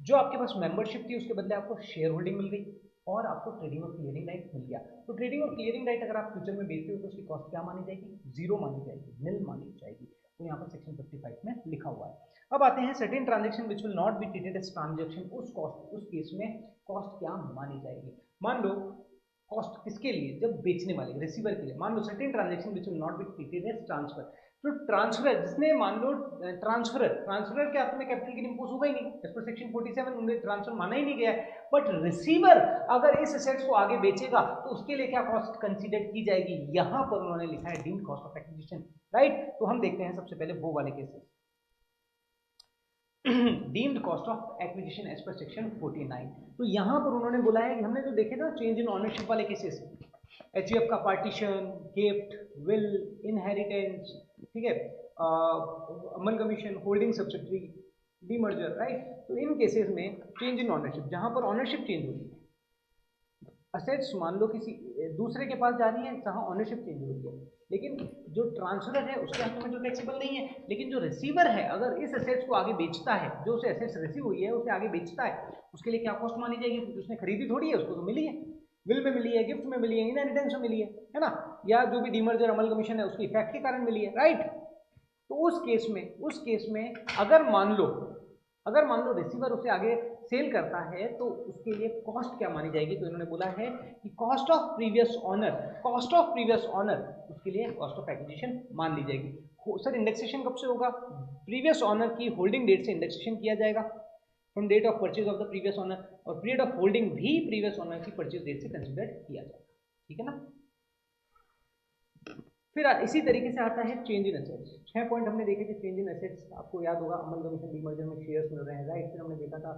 Speaker 1: जो आपके पास मेंबरशिप थी उसके बदले आपको शेयर होल्डिंग मिल गई और आपको ट्रेडिंग और क्लियरिंग राइट मिल गया। तो ट्रेडिंग और क्लियरिंग राइट अगर आप फ्यूचर में बेचते हो तो उसकी कॉस्ट क्या मानी जाएगी, जीरो मानी जाएगी, निल मानी जाएगी। तो यहाँ पर सेक्शन 55 में लिखा हुआ है। अब आते हैं certain transaction which will not be treated as transaction, उस केस में कॉस्ट क्या मानी जाएगी। मान लो कॉस्ट किसके लिए, जब बेचने वाले रिसीवर के लिए, मान लो certain transaction which will not be treated as transfer, तो ट्रांसफर जिसने मान लो ट्रांसफर के हाथ में कैपिटल गेन इंपोज होगा ही नहीं, एज पर सेक्शन 47 उन्हें ट्रांसफर माना ही नहीं गया है। बट रिसीवर अगर इस एसेट्स को आगे बेचेगा तो उसके लिए क्या कॉस्ट कंसीडर की जाएगी, यहां पर उन्होंने लिखा है deemed cost of acquisition, right. तो हम देखते हैं सबसे पहले वो वाले cases. Deemed cost of acquisition as per section 49, तो यहां पर उन्होंने बोला है कि हमने जो देखे ना चेंज इन ऑनरशिप वाले केसेस, एचईएफ का पार्टीशन, गिफ्ट, विल, इनहेरिटेंस, ठीक है, अमलगमीशन, होल्डिंग सब्सिडरी, डीमर्जर, राइट। तो इन केसेस में चेंज इन ऑनरशिप, जहां पर ऑनरशिप चेंज हो रही है, असेट्स मान लो किसी दूसरे के पास जा रही है जहां ऑनरशिप चेंज हो रही है, लेकिन जो ट्रांसफरर है उसके हाथ में तो टैक्सेबल नहीं है, लेकिन जो रिसीवर है अगर इस एसेट्स को आगे बेचता है, जो उसे एसेट्स रिसीव हुई है उसे आगे बेचता है, उसके लिए क्या कॉस्ट मानी जाएगी, क्योंकि उसने खरीदी थोड़ी है, उसको तो मिली है, विल में मिली है, गिफ्ट में मिली है, इनहेरिटेंस में मिली है ना, या जो भी डीमर्जर अमल कमीशन है उसकी इफेक्ट के कारण मिली है, राइट। तो उस केस में अगर मान लो रिसीवर उसे आगे सेल करता है तो उसके लिए कॉस्ट क्या मानी जाएगी, तो इन्होंने बोला है कि कॉस्ट ऑफ प्रीवियस ऑनर उसके लिए कॉस्ट ऑफ एक्विजिशन मान ली जाएगी। सर इंडेक्सेशन कब से होगा, प्रीवियस ऑनर की होल्डिंग डेट से इंडेक्सेशन किया जाएगा, from date of purchase of the previous owner, और पीरियड ऑफ होल्डिंग भी प्रीवियस ऑनर की परचेज डेट से कंसिडर किया जाएगा, ठीक है ना। फिर इसी तरीके से आता है चेंज इन एसेट्स। 6 पॉइंट हमने देखे थे चेंज इन एसेट्स, आपको याद होगा अमल कमीशन डीमर्जर में शेयर्स मिल रहे हैं, राइट। फिर हमने देखा था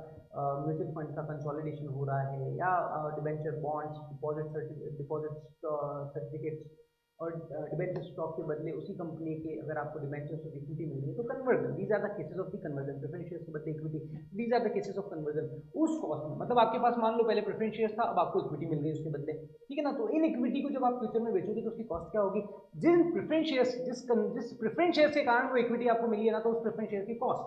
Speaker 1: म्यूचुअल फंड का कंसोलिडेशन हो रहा है, या डिबेंचर, बॉन्ड्स, डिपॉजिट सर्टिफिकेट्स, और डिबेंचर स्टॉक के बदले उसी कंपनी के अगर आपको डिबेंचर्स ऑफ इक्विटी मिल रही है तो conversion, these are the cases of the conversion, preference shares के बदले equity, these are the cases of conversion. उस कॉस्ट में मतलब आपके पास मान लो पहले प्रेफरेंस शेयर्स था, अब आपको इक्विटी मिल गई उसके बदले, ठीक है ना। तो इन इक्विटी को जब आप फ्यूचर में बेचोगे तो उसकी कॉस्ट क्या होगी, जिन प्रेफरेंस शेयर्स जिस प्रेफरेंस शेयर्स के कारण वो इक्विटी आपको मिली है ना, तो उस प्रेफरेंस शेयर की कॉस्ट,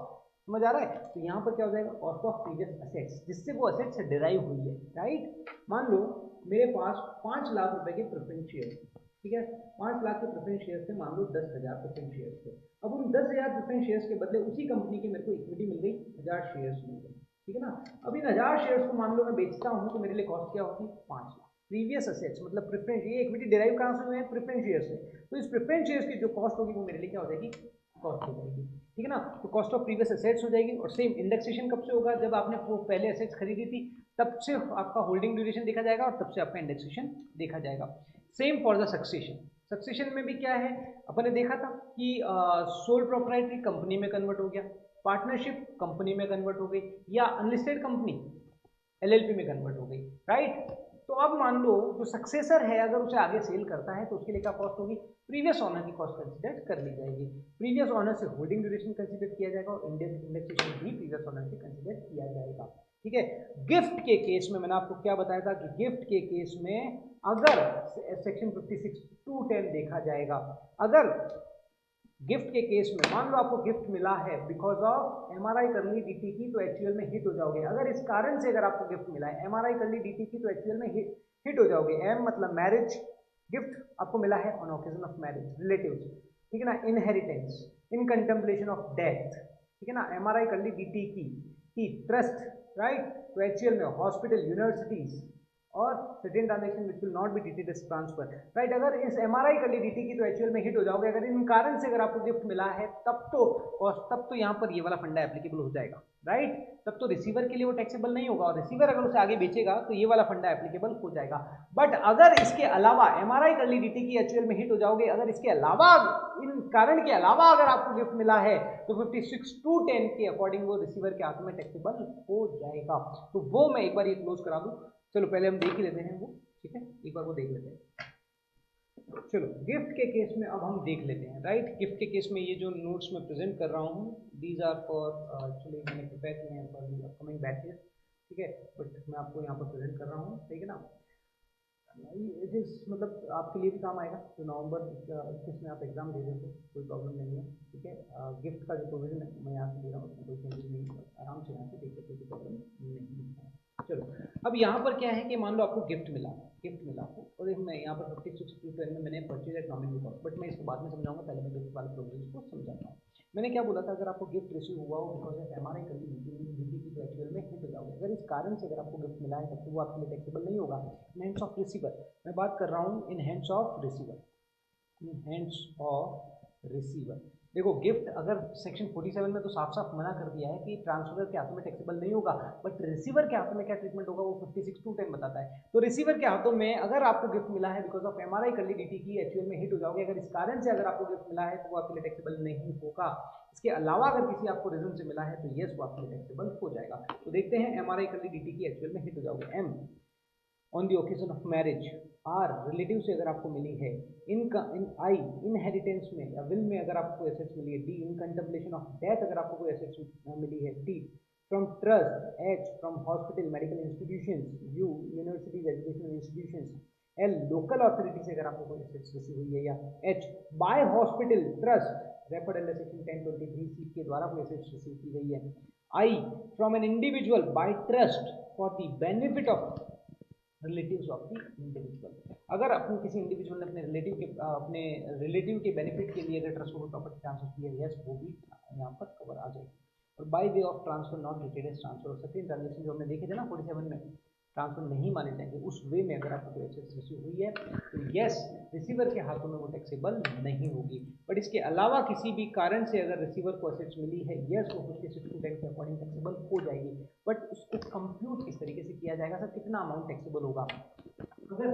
Speaker 1: समझ आ रहा है। तो यहाँ पर क्या हो जाएगा, कॉस्ट ऑफ प्रीवियस असेट्स, जिससे वो असेट्स डिराइव हुई है, राइट। मान लो मेरे पास 5 लाख रुपए के प्रेफरेंस शेयर, ठीक है, 5 लाख के प्रेफरेंस शेयर से मान लो 10,000 प्रेफरेंस शेयर थे। अब उन 10,000 प्रेफरेंस शेयर्स के बदले उसी कंपनी के मेरे को इक्विटी मिल गई 1000 शेयर्स मिल गए, ठीक है ना। अब इन 1000 शेयर्स को मान लो मैं बेचता हूँ तो मेरे लिए कॉस्ट क्या होगी, 5 लाख। प्रीवियस असेट्स मतलब प्रेफरेंस, ये इक्विटी डिराइव कहाँ से हुए हैं, प्रेफरेंस शेयर से, तो इस प्रेफरेंस शेयर्स की जो कॉस्ट होगी वो मेरे लिए क्या हो जाएगी, कॉस्ट हो जाएगी, ठीक है ना। तो कॉस्ट ऑफ प्रीवियस असेट्स हो जाएगी। और सेम इंडेक्सेशन कब से होगा, जब आपने वो पहले असेट्स खरीदी थी तब से आपका होल्डिंग ड्यूरेशन देखा जाएगा और तब से आपका इंडेक्सेशन देखा जाएगा। Same for the succession, succession में भी क्या है, अपन ने देखा था कि सोल प्रोप्राइटरी कंपनी में कन्वर्ट हो गया, पार्टनरशिप कंपनी में कन्वर्ट हो गई, या अनलिस्टेड कंपनी एलएलपी में कन्वर्ट हो गई, राइट। तो अब मान लो जो सक्सेसर है अगर उसे आगे सेल करता है तो उसके लिए क्या कॉस्ट होगी, प्रीवियस ऑनर की कॉस्ट कंसीडर कर ली जाएगी। प्रीवियस ऑनर से होल्डिंग ड्यूरेशन कंसीडर किया जाएगा और इंडेक्सेशन भी प्रीवियस ऑनर से कंसीडर किया जाएगा, ठीक है। गिफ्ट के केस में मैंने आपको क्या बताया था कि गिफ्ट के केस में अगर सेक्शन 56(2)(10) देखा जाएगा, अगर गिफ्ट के केस में मान लो आपको गिफ्ट मिला है बिकॉज ऑफ एमआरआई करली डीटी की, तो एक्चुअल में हिट हो जाओगे। अगर इस कारण से अगर आपको गिफ्ट मिला है एमआरआई करली डीटी की, तो एक्चुअल में हिट हो जाओगे। एम मतलब मैरिज, गिफ्ट आपको मिला है on occasion of marriage, relatives, ठीक है ना। Inheritance, in contemplation of death, ठीक है ना। एमआरआई करली डीटी की ट्रस्ट, राइट। तो एक्चुअल में हॉस्पिटल, यूनिवर्सिटीज और certain transaction which will not be treated as transfer, right. अगर इस एमआरआई कर ली डीटी की तो एक्चुअल में हिट हो जाओगे। अगर इन कारण से अगर आपको गिफ्ट मिला है तब तो यहाँ पर ये वाला फंडा एप्लीकेबल हो जाएगा, राइट। तब तो रिसीवर के लिए वो टैक्सेबल नहीं होगा और रिसीवर अगर उसे आगे बेचेगा तो ये वाला फंडा एप्लीकेबल हो जाएगा। बट अगर इसके अलावा एमआरआई कर ली डीटी की एक्चुअल में हिट हो जाओगे, अगर इसके अलावा इन कारण के अलावा अगर आपको गिफ्ट मिला है तो 56(2)(10) के अकॉर्डिंग वो रिसीवर के हाथ में टैक्सेबल हो जाएगा। तो वो मैं एक बार ये क्लोज करा दूं, चलो पहले हम देख ही लेते हैं वो, ठीक है, एक बार वो देख लेते हैं। चलो गिफ्ट के केस में अब हम देख लेते हैं, राइट। गिफ्ट के केस में ये जो नोट्स मैं प्रेजेंट कर रहा हूँ दीज आर फॉर, एक्चुअली मैंने प्रिपेयर किए हैं फॉर दी अपकमिंग बैचेस, ठीक है, बट मैं आपको यहाँ पर प्रेजेंट कर रहा हूँ, ठीक है ना। इट इज़ मतलब आपके लिए भी काम आएगा, तो नवंबर 21 में आप एग्जाम दे देते, कोई प्रॉब्लम नहीं है, ठीक है। गिफ्ट का जो प्रोविजन है मैं यहाँ से दे रहा हूँ, उसमें कोई चेंजेस नहीं है, आराम से यहाँ से देख सकते, कोई प्रॉब्लम नहीं है। चलो अब यहाँ पर क्या है कि मान लो आपको गिफ्ट मिला और देखो मैं यहाँ पर 56(2)(10) में मैंने purchase at nominal cost, but मैं इसको बाद में समझाऊंगा, पहले मैं गिफ्ट वाले प्रोविजन को समझाता हूँ। मैंने क्या बोला था, अगर आपको गिफ्ट रिसीव हुआ हो बिकॉज ऑफ एमआरआई कर डी की, तो एक्चुअल में हिट हो जाओगे। अगर इस कारण से अगर आपको गिफ्ट मिला है तब तो वो आपके लिए टैक्सेबल नहीं होगा। इन हैंड्स ऑफ रिसीवर मैं बात कर रहा हूँ, in hands of receiver, in hands of receiver. देखो गिफ्ट अगर सेक्शन 47 में तो साफ साफ मना कर दिया है कि ट्रांसफर के हाथों में टैक्सेबल नहीं होगा, बट रिसीवर के हाथों में क्या ट्रीटमेंट होगा वो 56(2)(10) बताता है। तो रिसीवर के हाथों में अगर आपको गिफ्ट मिला है बिकॉज ऑफ एमआरआई कर ली डीटी की, एक्चुअल में हिट हो जाओगे। अगर इस कारण से अगर आपको गिफ्ट मिला है तो वो आपके लिए टैक्सेबल नहीं होगा। इसके अलावा अगर किसी आपको रीजन से मिला है तो यस वो आपके लिए टैक्सेबल हो जाएगा। तो देखते हैं एमआरआई कर ली डीटी की एक्चुअल में हिट हो जाओगे। एम on the occasion of marriage, or relative से अगर आपको मिली है, इन आई इनहेरिटेंस में या विल में अगर आपको एसेट्स मिली है, D in contemplation of death अगर आपको कोई एसेट्स मिली है, T from trust, H from hospital medical institutions, U universities educational institutions, L local authority से अगर आपको कोई एसेट्स रिसीव हुई है, या H by hospital trust referred under section 1023 के द्वारा कोई एसेट्स रिसीव की गई है, I from an individual by trust for the benefit of relatives of the individual. अगर अपने किसी इंडिविजुअल ने अपने रिलेटिव के बेनिफिट के लिए अगर ट्रस्ट को प्रॉपर्टी ट्रांसफर किया है, यस वो भी यहाँ पर कवर आ जाएगी। और by way of transfer not treated as transfer, और सर्टेन ट्रांजेक्शन जो हमने देखे थे ना 47 में, ट्रांसफर नहीं माने जाएंगे। उस वे में अगर आपको कोई एसेट्स रिसीव हुई है तो यस रिसीवर के हाथों में वो टैक्सेबल नहीं होगी। बट इसके अलावा किसी भी कारण से अगर रिसीवर को एसेट्स मिली है, यस वो 56(2)(10) के अकॉर्डिंग टैक्सेबल हो जाएगी। बट उसको कंप्यूट किस तरीके से किया जाएगा, सर कितना अमाउंट टैक्सेबल होगा। अगर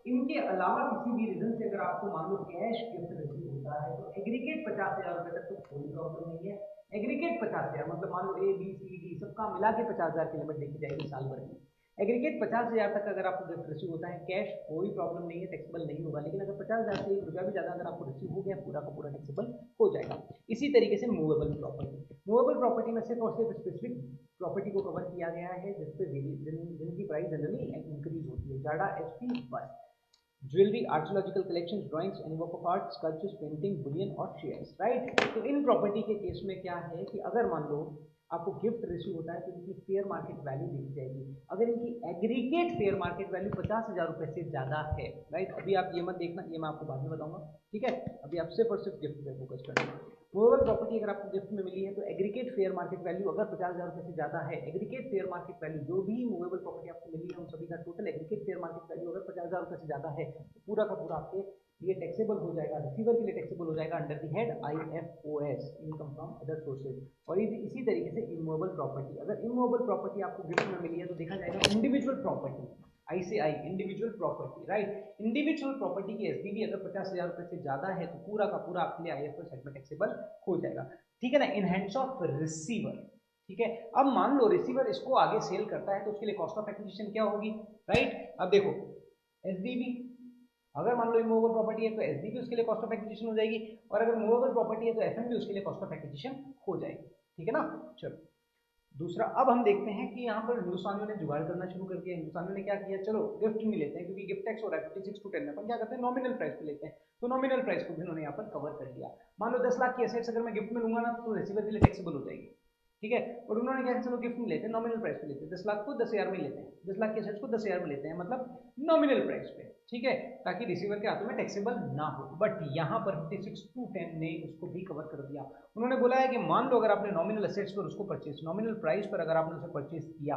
Speaker 1: इनके अलावा किसी भी रीजन से अगर आपको मान लो कैश गिफ्ट रिसीव होता है तो एग्रीगेट 50,000 रुपये तक तो कोई प्रॉब्लम नहीं है। एग्रीगेट 50,000 मतलब मान लो ए बी सी डी सबका मिला के 50,000 की लिमिट देखी जाएगी साल भर की। एग्रीगेट 50,000 तक अगर आपको गिफ्ट रिसीव होता है कैश, कोई प्रॉब्लम नहीं है, टैक्सेबल नहीं होगा। लेकिन अगर 50,000 से 1 रुपया भी ज़्यादा अगर आपको रिसीव हो गया, पूरा का पूरा टैक्सेबल हो जाएगा। इसी तरीके से मूवेबल प्रॉपर्टी, मूवेबल प्रॉपर्टी में सिर्फ और सिर्फ स्पेसिफिक प्रॉपर्टी को कवर किया गया है जिसपे जिनकी प्राइस जनरली इंक्रीज होती है। जाडा एसपी बस, jewellery, archaeological collections, drawings, any work of art, sculptures, painting, bullion और शेयर्स, राइट। तो इन प्रॉपर्टी के केस में क्या है कि अगर मान लो आपको गिफ्ट रिसीव होता है तो इनकी फेयर मार्केट वैल्यू देखी जाएगी। अगर इनकी एग्रीगेट फेयर मार्केट वैल्यू 50,000 रुपए से ज्यादा है, राइट। अभी आप ये मत देखना, ये मैं आपको बाद में बताऊंगा, ठीक है। अभी आप सिर्फ और सिर्फ गिफ्ट पे फोकस करना। मूवेबल प्रॉपर्टी अगर आपको गिफ्ट में मिली है तो एग्रीगेट फेयर मार्केट वैल्यू अगर 50,000 रुपए से ज्यादा है, एग्रीगेट फेयर मार्केट वैल्यू जो भी मूवेबल प्रॉपर्टी आपको मिली है उन सभी का total aggregate fair market value अगर 50,000 रुपए से ज्यादा है तो पूरा का पूरा आपके ये टैक्सेबल हो जाएगा, रिसीवर के लिए टैक्सेबल हो जाएगा under the head IFOS, income from other sources. और इसी तरीके से इमूवेबल प्रॉपर्टी, अगर इमूवेबल प्रॉपर्टी आपको गिफ्ट में मिली है तो देखा जाएगा individual property, I say I individual property, right. Individual property की एसडीवी अगर 50,000 रुपए से ज्यादा है तो पूरा का पूरा आपके लिए IFOS हेड में टैक्सेबल हो जाएगा, ठीक है ना, इन हैंड्स ऑफ रिसीवर, ठीक है। अब मान लो रिसीवर इसको आगे सेल करता है तो उसके लिए कॉस्ट ऑफ एक्विजिशन क्या होगी, राइट। अब देखो एसडीवी, अगर मान लो इमूवेबल प्रॉपर्टी है तो एसडीवी उसके लिए कॉस्ट ऑफ एक्विजिशन हो जाएगी, और अगर मूवेबल प्रॉपर्टी है तो एफएमवी उसके लिए कॉस्ट ऑफ एक्विजिशन हो जाएगी, ठीक है ना। चलो दूसरा, अब हम देखते हैं कि यहाँ पर हिंदुस्तानियों ने जुगाड़ करना शुरू कर दिया। हिंदुस्तानियों ने क्या किया, चलो गिफ्ट नहीं लेते हैं क्योंकि गिफ्ट टैक्स हो रहा है 56 to 10 में, अपन क्या करते हैं नॉमिनल प्राइस पे लेते हैं, तो नॉमिनल प्राइस को भी उन्होंने यहाँ पर कवर कर लिया। मान लो 10 लाख की एसेट्स अगर मैं गिफ्ट में लूंगा ना तो रिसीवर के लिए टैक्सेबल हो जाएगी, ठीक है। और उन्होंने क्या, चलो गिफ्ट में लेते हैं नॉमिनल प्राइस पे लेते हैं, 10 लाख को 10,000 में लेते हैं, 10 लाख के एसेट्स को 10,000 में लेते हैं, मतलब नॉमिनल प्राइस पे, ठीक है, ताकि रिसीवर के हाथों में टैक्सेबल ना हो। बट यहाँ पर 56 to 10 ने उसको भी कवर कर दिया। उन्होंने बोला है कि मान लो अगर आपने नॉमिनल एसेट्स पर उसको परचेज, नॉमिनल प्राइस पर अगर आपने उसे परचेज किया,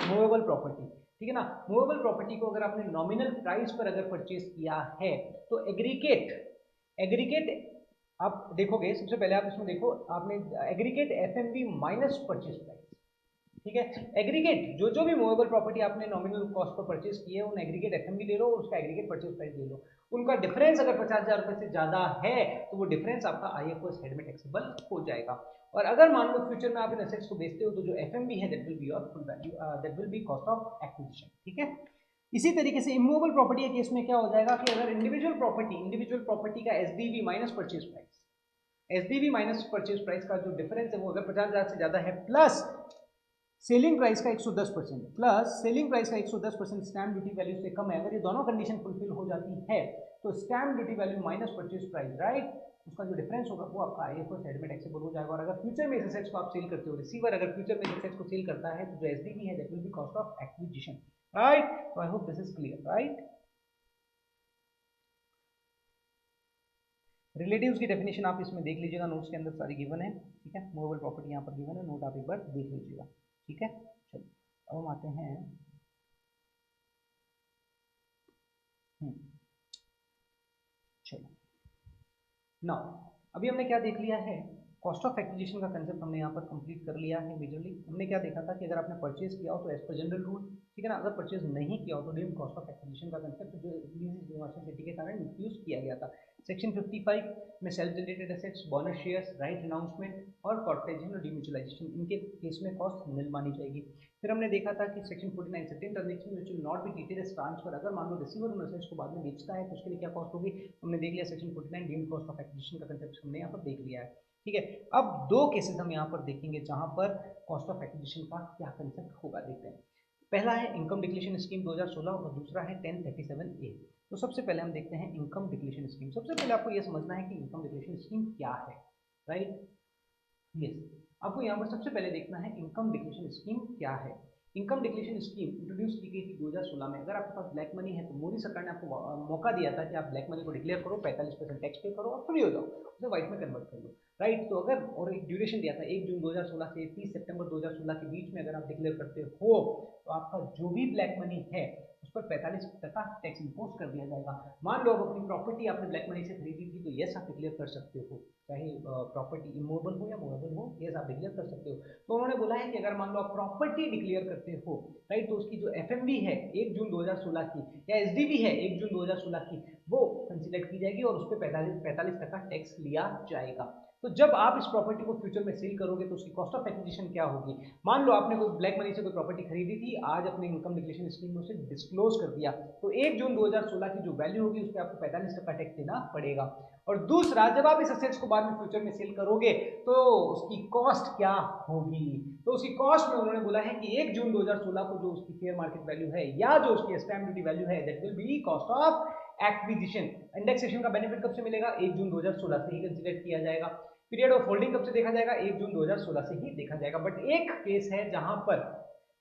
Speaker 1: मूवेबल प्रॉपर्टी, ठीक है ना, मूवेबल प्रॉपर्टी को अगर आपने नॉमिनल प्राइस पर अगर परचेज किया है तो एग्रीगेट आप देखोगे, सबसे पहले आप इसमें देखो, आपने aggregate FMV minus purchase price, ठीक है। एग्रीगेट जो भी मूवेबल प्रॉपर्टी आपने नॉमिनल कॉस्ट पर परचेज की है उन एग्रीगेट एफएमवी ले लो और उसका एग्रीगेट परचेज प्राइस ले लो, उनका डिफरेंस अगर 50,000 रुपए से ज्यादा है तो वो डिफरेंस आपका IFOS हेड में टैक्सेबल हो जाएगा। और अगर मान लो फ्यूचर में आप इन एसेट्स को बेचते हो तो जो एफएमवी है that will be your full value, that will be cost of acquisition, ठीक है। इसी तरीके से इमूवेबल प्रॉपर्टी के केस में क्या हो जाएगा कि अगर इंडिविजुअल प्रॉपर्टी का SDV minus purchase price, SDV minus purchase price का जो डिफरेंस है वो अगर 50,000 से ज्यादा है प्लस सेलिंग प्राइस का 110% प्लस सेलिंग प्राइस का 110% स्टैम्प ड्यूटी वैल्यू से कम है, अगर ये दोनों कंडीशन फुलफिल हो जाती है तो stamp duty value minus purchase price, right, उसका जो डिफरेंस होगा वो आपका IFOS हेड में टैक्सेबल हो जाएगा। और अगर फ्यूचर में इस एसेट्स को आप सेल करते हो, रिसीवर अगर फ्यूचर में इस एसेट्स को सेल करता है तो जो एसडीवी है that will be cost of acquisition, right. तो I hope this is clear, right. Relatives की डेफिनेशन आप इसमें देख लीजिएगा, नोट्स के अंदर सारी गिवन है, ठीक है। मूवेबल प्रॉपर्टी यहाँ पर गिवन है, नोट आप एक बार देख लीजिएगा, ठीक है। चलो अब हम आते हैं चलो नाउ, अभी हमने क्या देख लिया है, कॉस्ट ऑफ एक्विजिशन का कंसेप्ट हमने यहाँ पर कंप्लीट कर लिया है। मेजरली हमने क्या देखा था कि अगर आपने परचेज किया हो तो एज पर जनरल रूल, ठीक है ना, अगर परचेज नहीं किया हो तो ड्यूरिंग कॉस्ट ऑफ एक्विजिशन का कंसेप्ट जो यूनिवर्सिटी के कारण इंट्रोड्यूस किया गया था। सेक्शन 55 में self generated assets, bonus shares, right announcement और कॉर्पोरेशन और डिम्यूचुअलाइजेशन, इनके केस में कॉस्ट निल मानी जाएगी। फिर हमने देखा था कि section 49 certain transaction which will not be treated as transfer, अगर मान लो रिसीवर उन एसेट्स को बाद में बेचता है तो उसके लिए क्या कॉस्ट होगी, हमने देख लिया। Section 49 deemed cost of acquisition का कंसेप्ट हमने यहाँ पर देख लिया है, ठीक है। अब दो केसेस हम यहाँ पर देखेंगे जहां पर कॉस्ट ऑफ एक्विजिशन का क्या कंसेप्ट होगा, देखते हैं। पहला है इनकम डिक्लेरेशन स्कीम 2016 और दूसरा है 1037A। तो सबसे पहले हम देखते हैं इनकम डिक्लेरेशन स्कीम। सबसे पहले आपको यह समझना है कि इनकम डिक्लेरेशन स्कीम क्या है, राइट। यस, आपको यहाँ पर सबसे पहले देखना है इनकम डिक्लेरेशन स्कीम क्या है। इनकम डिक्लेरेशन स्कीम इंट्रोड्यूस की गई थी 2016 में। अगर आपके पास ब्लैक मनी है तो मोदी सरकार ने आपको मौका दिया था कि आप ब्लैक मनी को डिक्लेयर करो, 45% टैक्स पे करो और फ्री हो जाओ, उसे व्हाइट में कन्वर्ट कर लो, राइट। तो अगर, और एक ड्यूरेशन दिया था 1 जून 2016 से 30 सितंबर 2016 के बीच में अगर आप डिक्लेयर करते हो तो आपका जो भी ब्लैक मनी है उस पर 45% टैक्स इम्पोज कर दिया जाएगा। मान लो अपनी प्रॉपर्टी आपने ब्लैक मनी से खरीदी थी तो यस आप डिक्लेयर कर सकते हो, चाहे प्रॉपर्टी इमूवेबल हो या मूवेबल हो, यस आप डिक्लेयर कर सकते हो। तो उन्होंने बोला है कि अगर मान लो आप प्रॉपर्टी डिक्लेयर करते हो, राइट, तो उसकी जो एफएमवी है 1 जून 2016 की या एसडीवी है 1 जून 2016 की, वो कंसीडर की जाएगी और उस पर 45% टैक्स लिया जाएगा। तो जब आप इस प्रॉपर्टी को फ्यूचर में सेल करोगे तो उसकी कॉस्ट ऑफ एक्विजिशन क्या होगी? मान लो आपने कोई ब्लैक मनी से कोई प्रॉपर्टी खरीदी थी, आज अपने इनकम डिक्लेरेशन स्कीम में उसे डिस्क्लोज कर दिया, तो 1 जून 2016 की जो वैल्यू होगी उस पर आपको 45% टैक्स देना पड़ेगा। और दूसरा, जब आप इस असेट्स को बाद में फ्यूचर में सेल करोगे तो उसकी कॉस्ट क्या होगी? तो उसकी कॉस्ट में उन्होंने बोला है कि 1 जून 2016 को जो उसकी फेयर मार्केट वैल्यू है या जो उसकी स्टैम्प ड्यूटी वैल्यू है, that will be cost of acquisition. Indexation का बेनिफिट कब से मिलेगा? 1 जून 2016 से ही कंसीडर किया जाएगा। पीरियड ऑफ होल्डिंग कब से देखा जाएगा? 1 जून 2016 से ही देखा जाएगा। बट एक केस है जहां पर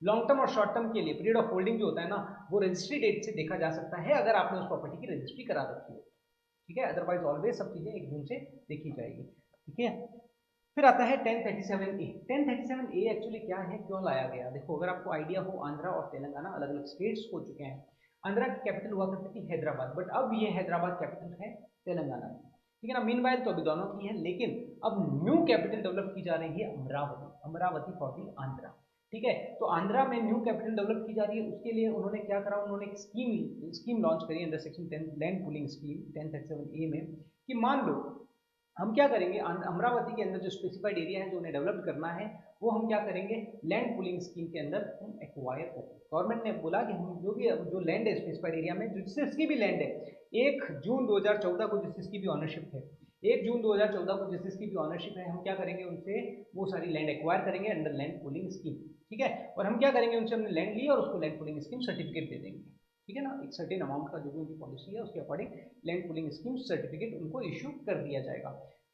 Speaker 1: लॉन्ग टर्म और शॉर्ट टर्म के लिए पीरियड ऑफ होल्डिंग जो होता है ना, वो रजिस्ट्री डेट से देखा जा सकता है अगर आपने उस प्रॉपर्टी की रजिस्ट्री करा रखी हो, ठीक है। अदरवाइज ऑलवेज सब चीजें 1 जून से देखी जाएगी, ठीक है। फिर आता है 1037A। 1037A एक्चुअली क्या है, क्यों लाया गया? देखो, अगर आपको आइडिया हो, आंध्रा और तेलंगाना अलग अलग स्टेट्स हो चुके हैं। आंध्रा की कैपिटल हुआ करती थी हैदराबाद, बट अब ये हैदराबाद कैपिटल है तेलंगाना की, ठीक है ना। मीनवाइल तो अभी दोनों की है, लेकिन अब न्यू कैपिटल डेवलप की जा रही है अमरावती, अमरावती फॉर दी आंध्रा, ठीक है। तो आंध्रा में न्यू कैपिटल डेवलप की जा रही है, उसके लिए उन्होंने क्या करा, उन्होंने एक स्कीम लॉन्च करी under section 10 land pooling scheme 1037A में, कि मान लो हम क्या करेंगे, अमरावती के अंदर जो स्पेसिफाइड एरिया है जो उन्हें डेवलप करना है, वो हम क्या करेंगे, लैंड पूलिंग स्कीम के अंदर हम एक्वायर करेंगे। गवर्नमेंट ने बोला कि हम जो लैंड है स्पेसिफाइड एरिया में, जिसकी भी लैंड है, 1 जून 2014 को जिसकी भी ऑनरशिप है, 1 जून 2014 को जिसकी भी ऑनरशिप है, हम क्या करेंगे, उनसे वो सारी लैंड एक्वायर करेंगे अंडर लैंड पूलिंग स्कीम, ठीक है। और हम क्या करेंगे, उनसे हमने लैंड ली और उसको लैंड पूलिंग स्कीम सर्टिफिकेट दे देंगे, ठीक है ना। एक सर्टेन अमाउंट का जो भी उनकी पॉलिसी है उसके according land pooling scheme certificate उनको इशू कर दिया जाएगा।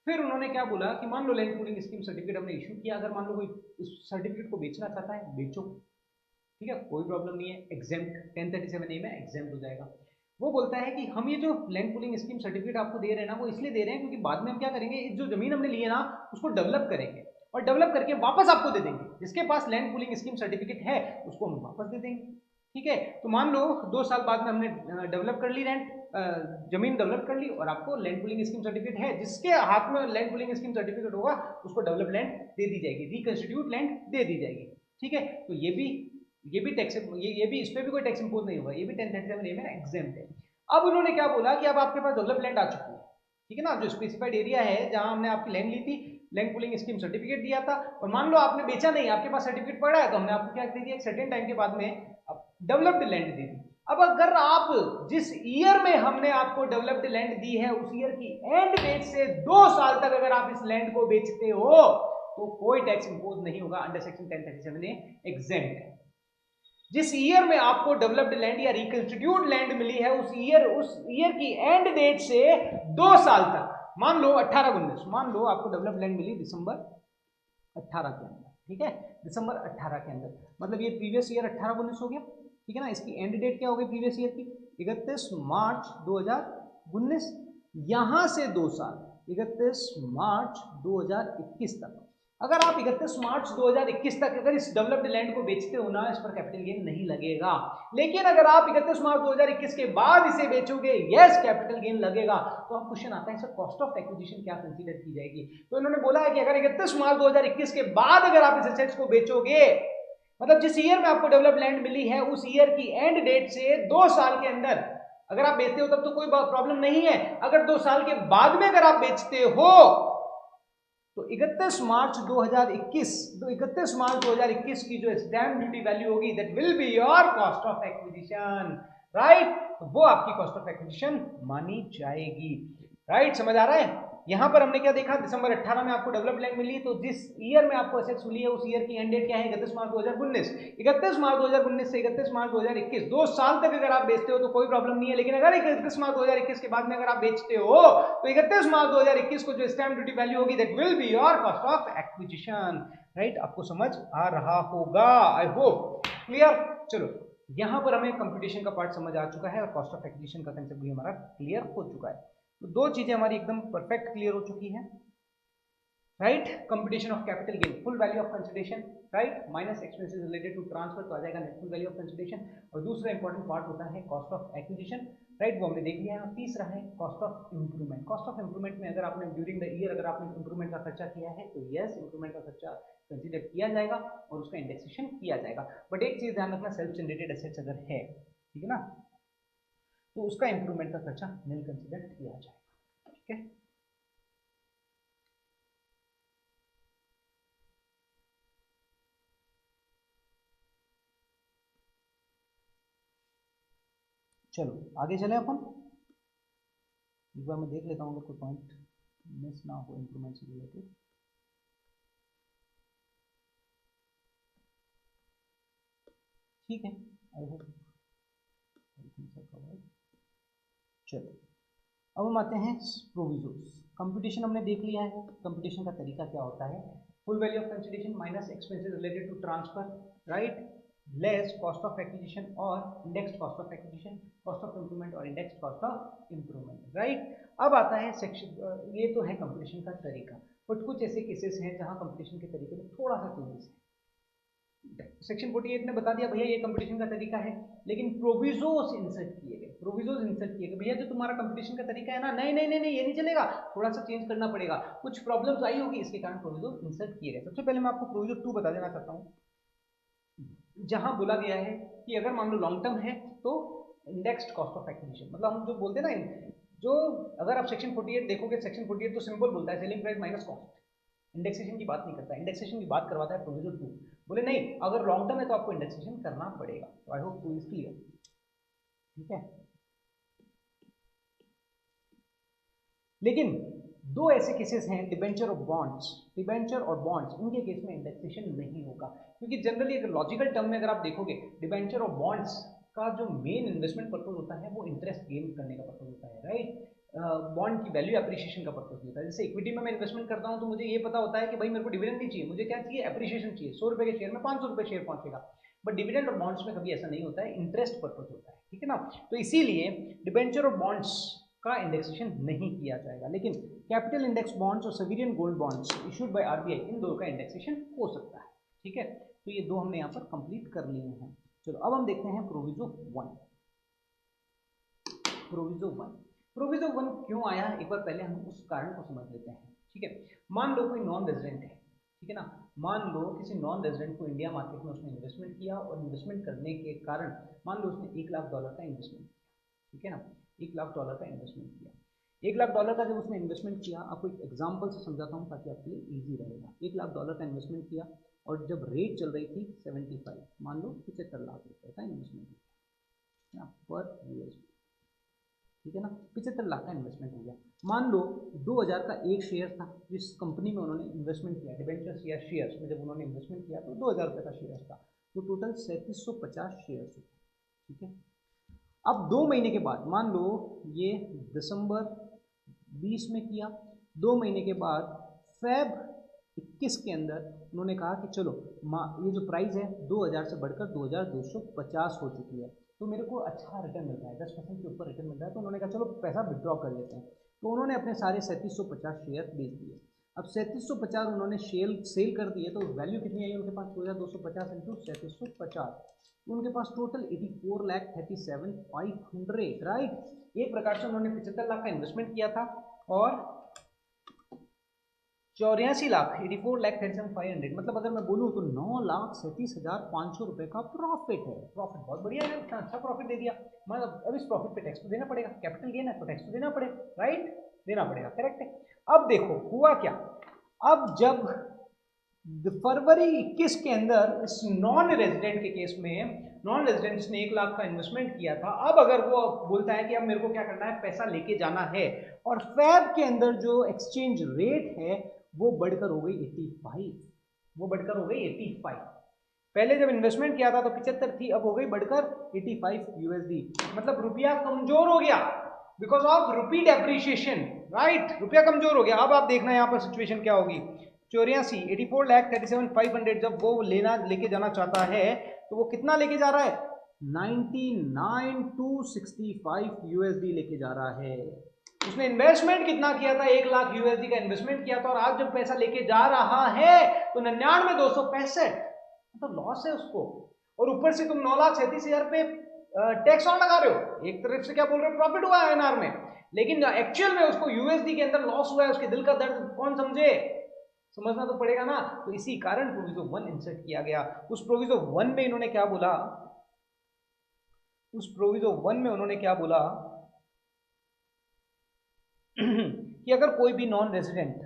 Speaker 1: फिर उन्होंने क्या बोला कि मान लो लैंड पूलिंग स्कीम सर्टिफिकेट हमने इशू किया, अगर मान लो कोई उस सर्टिफिकेट को बेचना चाहता है, बेचो, ठीक है, कोई प्रॉब्लम नहीं है, एग्जेम्प्ट 1037A में एग्जेम्प्ट हो जाएगा। वो बोलता है कि हम ये जो लैंड पूलिंग स्कीम सर्टिफिकेट आपको दे रहे हैं ना, वो इसलिए दे रहे हैं क्योंकि बाद में हम क्या करेंगे, जो जमीन हमने ली है ना, उसको डेवलप करेंगे और डेवलप करके वापस आपको दे देंगे। जिसके पास लैंड पूलिंग स्कीम सर्टिफिकेट है उसको हम वापस दे देंगे, ठीक है। तो मान लो 2 साल बाद में हमने डेवलप कर ली लैंड, जमीन डेवलप कर ली और आपको लैंड पूलिंग स्कीम सर्टिफिकेट है, जिसके हाथ में लैंड पूलिंग स्कीम सर्टिफिकेट होगा उसको डेवलप लैंड दे दी जाएगी, रिकंस्टिट्यूट लैंड दे दी जाएगी, ठीक है। तो ये भी टैक्स, ये भी, इस पे भी कोई टैक्स इंपोज नहीं होगा, ये भी 1037A में एग्जेम्प्ट है। अब उन्होंने क्या बोला कि अब आपके पास डेवलप लैंड आ चुकी है, ठीक है ना, जो स्पेसिफाइड एरिया है जहां हमने आपकी लैंड ली थी, लैंड पूलिंग स्कीम सर्टिफिकेट दिया था, और मान लो आपने बेचा नहीं, आपके पास सर्टिफिकेट पड़ा है, तो हमने आपको क्या दे दिया, एक सर्टेन टाइम के बाद में डेवलप्ड लैंड दे दी। अब अगर आप जिस ईयर में हमने आपको डेवलप्ड लैंड दी है उस ईयर की एंड डेट से 2 साल तक अगर आप इस लैंड को बेचते हो तो कोई टैक्स इंपोज नहीं होगा, अंडर सेक्शन 1037A एग्जेम्प्ट है। जिस ईयर में आपको डेवलप्ड लैंड या रिकंस्टिट्यूट लैंड मिली है उस ईयर की एंड डेट से 2 साल तक, मान लो 18-19, मान लो आपको डेवलप्ड लैंड मिली दिसंबर 18 के अंदर, ठीक है, दिसंबर 18 के अंदर, मतलब ये प्रीवियस ईयर 18-19 हो गया, ठीक है ना। इसकी एंड डेट क्या हो गई प्रीवियस ईयर की, 31 मार्च 2019, यहां से 2 साल 31 मार्च 2021 तक। अगर आप 31 मार्च 2021 तक अगर इस डेवलप्ड लैंड को बेचते हो ना, इस पर कैपिटल गेन नहीं लगेगा। लेकिन अगर आप 31 मार्च 2021 के बाद इसे बेचोगे, यस कैपिटल गेन लगेगा। तो अब क्वेश्चन आता है सर कॉस्ट ऑफ एक्विजिशन क्या कंसीडर की जाएगी? तो इन्होंने बोला है कि अगर 31 मार्च 2021 के बाद अगर आप इस एसेट्स को बेचोगे, मतलब जिस ईयर में आपको डेवलप लैंड मिली है उस ईयर की एंड डेट से 2 साल के अंदर अगर आप बेचते हो तब तो कोई प्रॉब्लम नहीं है। अगर 2 साल के बाद में अगर आप बेचते हो तो 31 मार्च 2021 की जो स्टैम्प ड्यूटी वैल्यू होगी that will be your cost of acquisition, right. तो वो आपकी कॉस्ट ऑफ एक्विजिशन मानी जाएगी, राइट। समझ आ रहा है? यहां पर हमने क्या देखा, दिसंबर 18 में आपको डेवलप लैंड मिली, तो जिस ईयर में आपको एसेट्स मिली है उस ईयर की एंड डेट क्या है, 31 मार्च 2019। 31 मार्च 2019 से 31 मार्च 2021 2 साल तक अगर आप बेचते हो तो कोई प्रॉब्लम नहीं है। लेकिन अगर 31 मार्च 2021 के बाद में अगर आप बेचते हो तो 31 मार्च 2021 को जो स्टैम्प ड्यूटी वैल्यू होगी that will be your cost of acquisition, right. आपको समझ आ रहा होगा, आई होप क्लियर। चलो यहां पर हमें कंप्यूटेशन का पार्ट समझ आ चुका है और कॉस्ट ऑफ एक्विजिशन का कंसेप्ट भी हमारा क्लियर हो चुका है। तो 2 चीजें हमारी एकदम परफेक्ट क्लियर हो चुकी है, right. Computation of capital gain, full value of consideration, right, minus expenses related to transfer, तो आ जाएगा net full value of consideration. और दूसरा इंपॉर्टेंट पार्ट होता है कॉस्ट ऑफ एक्विजिशन, राइट, वो हमने देख लिया है। और तीसरा है cost of improvement. Cost of improvement में अगर आपने ड्यूरिंग द ईयर अगर आपने इंप्रूवमेंट का खर्चा किया है तो यस इंप्रूवमेंट का खर्चा कंसिडर किया जाएगा और उसका इंडेक्सेशन किया जाएगा। बट एक चीज ध्यान रखना, सेल्फ जनरेटेड एसेट्स अगर है, ठीक है ना, तो उसका इंप्रूवमेंट का खर्चा नील कंसिडर किया जाएगा। ठीक है, चलो आगे चले अपन। एक बार मैं देख लेता हूँ अगर कोई पॉइंट मिस ना हो इंप्रूवमेंट से रिलेटेड। ठीक है, आई होप चलो अब हम आते हैं प्रोविजोस। कंप्यूटेशन हमने देख लिया है, कंप्यूटेशन का तरीका क्या होता है। Full value of consideration minus expenses related to transfer, right, less cost of acquisition और indexed cost of acquisition, cost of improvement और indexed cost of improvement, right. अब आता है सेक्शन, ये तो है कंप्यूटेशन का तरीका, बट कुछ ऐसे केसेस हैं जहां कंप्यूटेशन के तरीके में थोड़ा सा चेंजेस है। सेक्शन 48 ने बता दिया भैया ये कंपटीशन का तरीका है, लेकिन प्रोविजोस इंसर्ट किए गए, प्रोविजोस इंसर्ट किए गए, भैया जो तुम्हारा कंपटीशन का तरीका है ना, नहीं नहीं नहीं नहीं ये नहीं चलेगा, थोड़ा सा चेंज करना पड़ेगा, कुछ प्रॉब्लम्स आई होगी इसके कारण प्रोविजोस इंसर्ट किए गए। सबसे पहले मैं आपको प्रोविजो 2 बता देना चाहता हूँ, जहां बोला गया है कि अगर मान लो लॉन्ग टर्म है तो इंडेक्स्ड कॉस्ट ऑफ एक्विजिशन, मतलब हम जो बोलते हैं ना, जो अगर आप सेक्शन 48 देखोगे, सेक्शन 48 तो सिंपल बोलता है selling price minus cost, indexation की बात नहीं करता, इंडेक्सेशन की बात करवाता है प्रोविजो 2। बोले नहीं अगर लॉन्ग टर्म है तो आपको इंडेक्सेशन करना पड़ेगा। तो I hope two is clear. ठीक है, लेकिन दो ऐसे केसेस हैं, डिबेंचर और बॉन्ड्स, डिबेंचर और बॉन्ड्स, इनके केस में इंडेक्सेशन नहीं होगा, क्योंकि जनरली अगर लॉजिकल टर्म में अगर आप देखोगे डिबेंचर और बॉन्ड्स का जो मेन इन्वेस्टमेंट पर्पज होता है वो इंटरेस्ट गेन करने का पर्पज होता है, राइट। बॉन्ड की वैल्यू एप्रिसिएशन का पर्पज होता है। जैसे इक्विटी में मैं इन्वेस्टमेंट करता हूं तो मुझे ये पता होता है कि भाई मेरे को डिविडेंड नहीं चाहिए, मुझे क्या चाहिए, एप्रिसिएशन चाहिए, 100 रुपए के शेयर में 500 रुपए शेयर पहुंचेगा। बट डिविडेंड और बॉन्ड्स में कभी ऐसा नहीं होता है, इंटरेस्ट पर्पज होता है, ठीक है ना। तो इसीलिए डिबेंचर और बॉन्ड्स का इंडेक्सेशन नहीं किया जाएगा, लेकिन कैपिटल इंडेक्स बॉन्ड्स और sovereign gold bonds issued by RBI, इन दो का इंडेक्सेशन हो सकता है। ठीक है, तो ये दो हमने यहाँ पर कंप्लीट कर लिए हैं। चलो अब हम देखते हैं प्रोविजो 1। प्रोविजो 1, प्रोविजो 1 क्यों आया, एक बार पहले हम उस कारण को समझ लेते हैं। ठीक है, मान लो कोई नॉन रेजिडेंट है, ठीक है ना, मान लो किसी नॉन रेजिडेंट को इंडिया मार्केट में उसने इन्वेस्टमेंट किया, और इन्वेस्टमेंट करने के कारण मान लो उसने $1,00,000 का इन्वेस्टमेंट किया, ठीक है ना, $1,00,000 का इन्वेस्टमेंट किया। $1,00,000 का जब उसने इन्वेस्टमेंट किया, आपको एक एग्जांपल से समझाता हूँ ताकि आपके लिए इजी रहेगा। $1,00,000 का इन्वेस्टमेंट किया और जब रेट चल रही थी 75, मान लो 75 लाख रुपए का इन्वेस्टमेंट किया पर यूएसडी, ठीक है ना, 75 लाख का इन्वेस्टमेंट हो गया। मान लो 2000 का एक शेयर था जिस कंपनी में उन्होंने इन्वेस्टमेंट किया, डिबेंचर्स या शेयर्स में जब उन्होंने इन्वेस्टमेंट किया तो 2000 रुपये का शेयर था, तो टोटल 3750 शेयर्स हुए, ठीक है। अब 2 महीने के बाद, मान लो ये दिसंबर 20 में किया, 2 महीने के बाद फेब 21 के अंदर उन्होंने कहा कि चलो ये जो प्राइस है 2000 से बढ़कर 2250 हो चुकी है, तो मेरे को अच्छा रिटर्न मिल रहा है, 10% के ऊपर रिटर्न मिल रहा है, तो उन्होंने कहा चलो पैसा विड्रॉ कर लेते हैं। तो उन्होंने अपने सारे 3750 शेयर बेच दिए। अब 3750 उन्होंने सेल कर दिए, तो वैल्यू कितनी आई उनके पास, 2250 इंटू 3750, उनके पास टोटल 84,37,500, राइट। एक प्रकार से उन्होंने 75 लाख का इन्वेस्टमेंट किया था और 84,37,500, मतलब अगर मैं बोलूँ तो 9,37,500 रुपए का प्रॉफिट है। प्रॉफिट बहुत बढ़िया है, इतना अच्छा प्रॉफिट दे दिया, मतलब अब इस प्रॉफिट पे टैक्स तो देना पड़ेगा, कैपिटल गेन है तो टैक्स तो देना पड़ेगा, राइट, देना पड़ेगा, करेक्ट है। अब देखो हुआ क्या, अब जब फरवरी 21 के अंदर इस नॉन रेजिडेंट के केस में, नॉन रेजिडेंट्स ने 1 लाख का इन्वेस्टमेंट किया था, अब अगर वो बोलता है कि अब मेरे को क्या करना है, पैसा लेके जाना है, और फेब के अंदर जो एक्सचेंज रेट है वो बढ़कर हो गई 85, वो बढ़कर हो गई 85। पहले जब इन्वेस्टमेंट किया था तो 75 थी, अब हो गई बढ़कर 85 यूएसडी, मतलब रुपया कमजोर हो गया because of rupee depreciation, right, रुपया कमजोर हो गया। अब आप देखना यहाँ पर सिचुएशन क्या होगी, 84,37,500 जब वो लेके जाना चाहता है तो वो कितना लेके जा रहा है, 99,265 यूएसडी लेके जा रहा है। उसने इन्वेस्टमेंट कितना किया था, 1 लाख यूएसडी का इन्वेस्टमेंट किया था, और आज जब पैसा लेके जा रहा है तो 99,265, तो लॉस है उसको, और ऊपर से तुम 9,37,000 पे टैक्स और लगा रहे हो। एक तरफ से क्या बोल रहे हो, प्रॉफिट हुआ है एनआर में, लेकिन एक्चुअल में उसको यूएसडी के अंदर लॉस हुआ है, उसके दिल का दर्द कौन समझे, समझना तो पड़ेगा ना। तो इसी कारण प्रोविजो 1 इंसर्ट किया गया। उस प्रोविजो 1 में इन्होंने क्या बोला, उस प्रोविजो 1 में उन्होंने क्या बोला कि अगर कोई भी नॉन रेजिडेंट,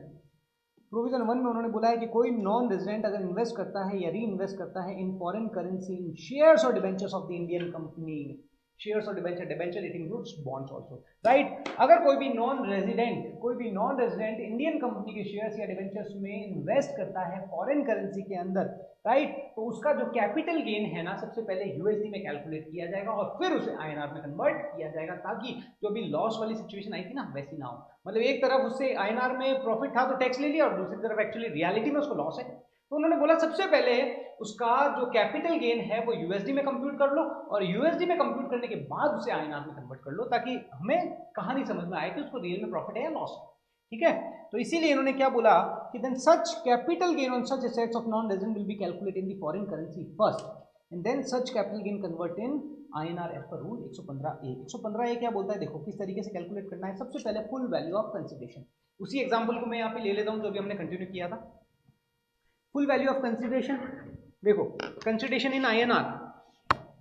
Speaker 1: प्रोविजन 1 में उन्होंने बोला है कि कोई नॉन रेजिडेंट अगर इन्वेस्ट करता है या री इन्वेस्ट करता है in foreign currency in shares और debentures of the Indian company, shares और debenture, debenture it includes bonds also, right. अगर कोई भी नॉन रेजिडेंट इंडियन कंपनी के शेयर्स या डिबेंचर्स में इन्वेस्ट करता है फॉरेन करेंसी के अंदर, राइट, तो उसका जो कैपिटल गेन है ना सबसे पहले यूएसडी में कैलकुलेट किया जाएगा और फिर उसे आईएनआर में कन्वर्ट किया जाएगा, ताकि जो भी लॉस वाली सिचुएशन आई थी ना वैसी ना हो। मतलब एक तरफ उससे आईएनआर में प्रॉफिट था तो टैक्स ले लिया और दूसरी तरफ एक्चुअली रियलिटी में उसको लॉस है, तो उन्होंने बोला सबसे पहले उसका जो कैपिटल गेन है वो यूएसडी में कंप्यूट कर लो और यूएसडी में कंप्यूट करने के बाद उसे आईएनआर में कन्वर्ट कर लो, ताकि हमें कहानी समझ में आए कि उसको रियल में प्रॉफिट है या लॉस है, ठीक है। तो इसीलिए इन्होंने क्या बोला कि then such capital gain on such assets of non resident will be calculated in the foreign currency first and then such capital gain convert in INR as per rule 115A। 115A क्या बोलता है, देखो किस तरीके से calculate करना है। सबसे पहले फुल वैल्यू ऑफ कंसिडरेशन, उसी एग्जांपल को मैं यहाँ पे ले लेता हूँ जो भी हमने कंटिन्यू किया था। फुल वैल्यू ऑफ कंसिडरेशन, देखो consideration in INR,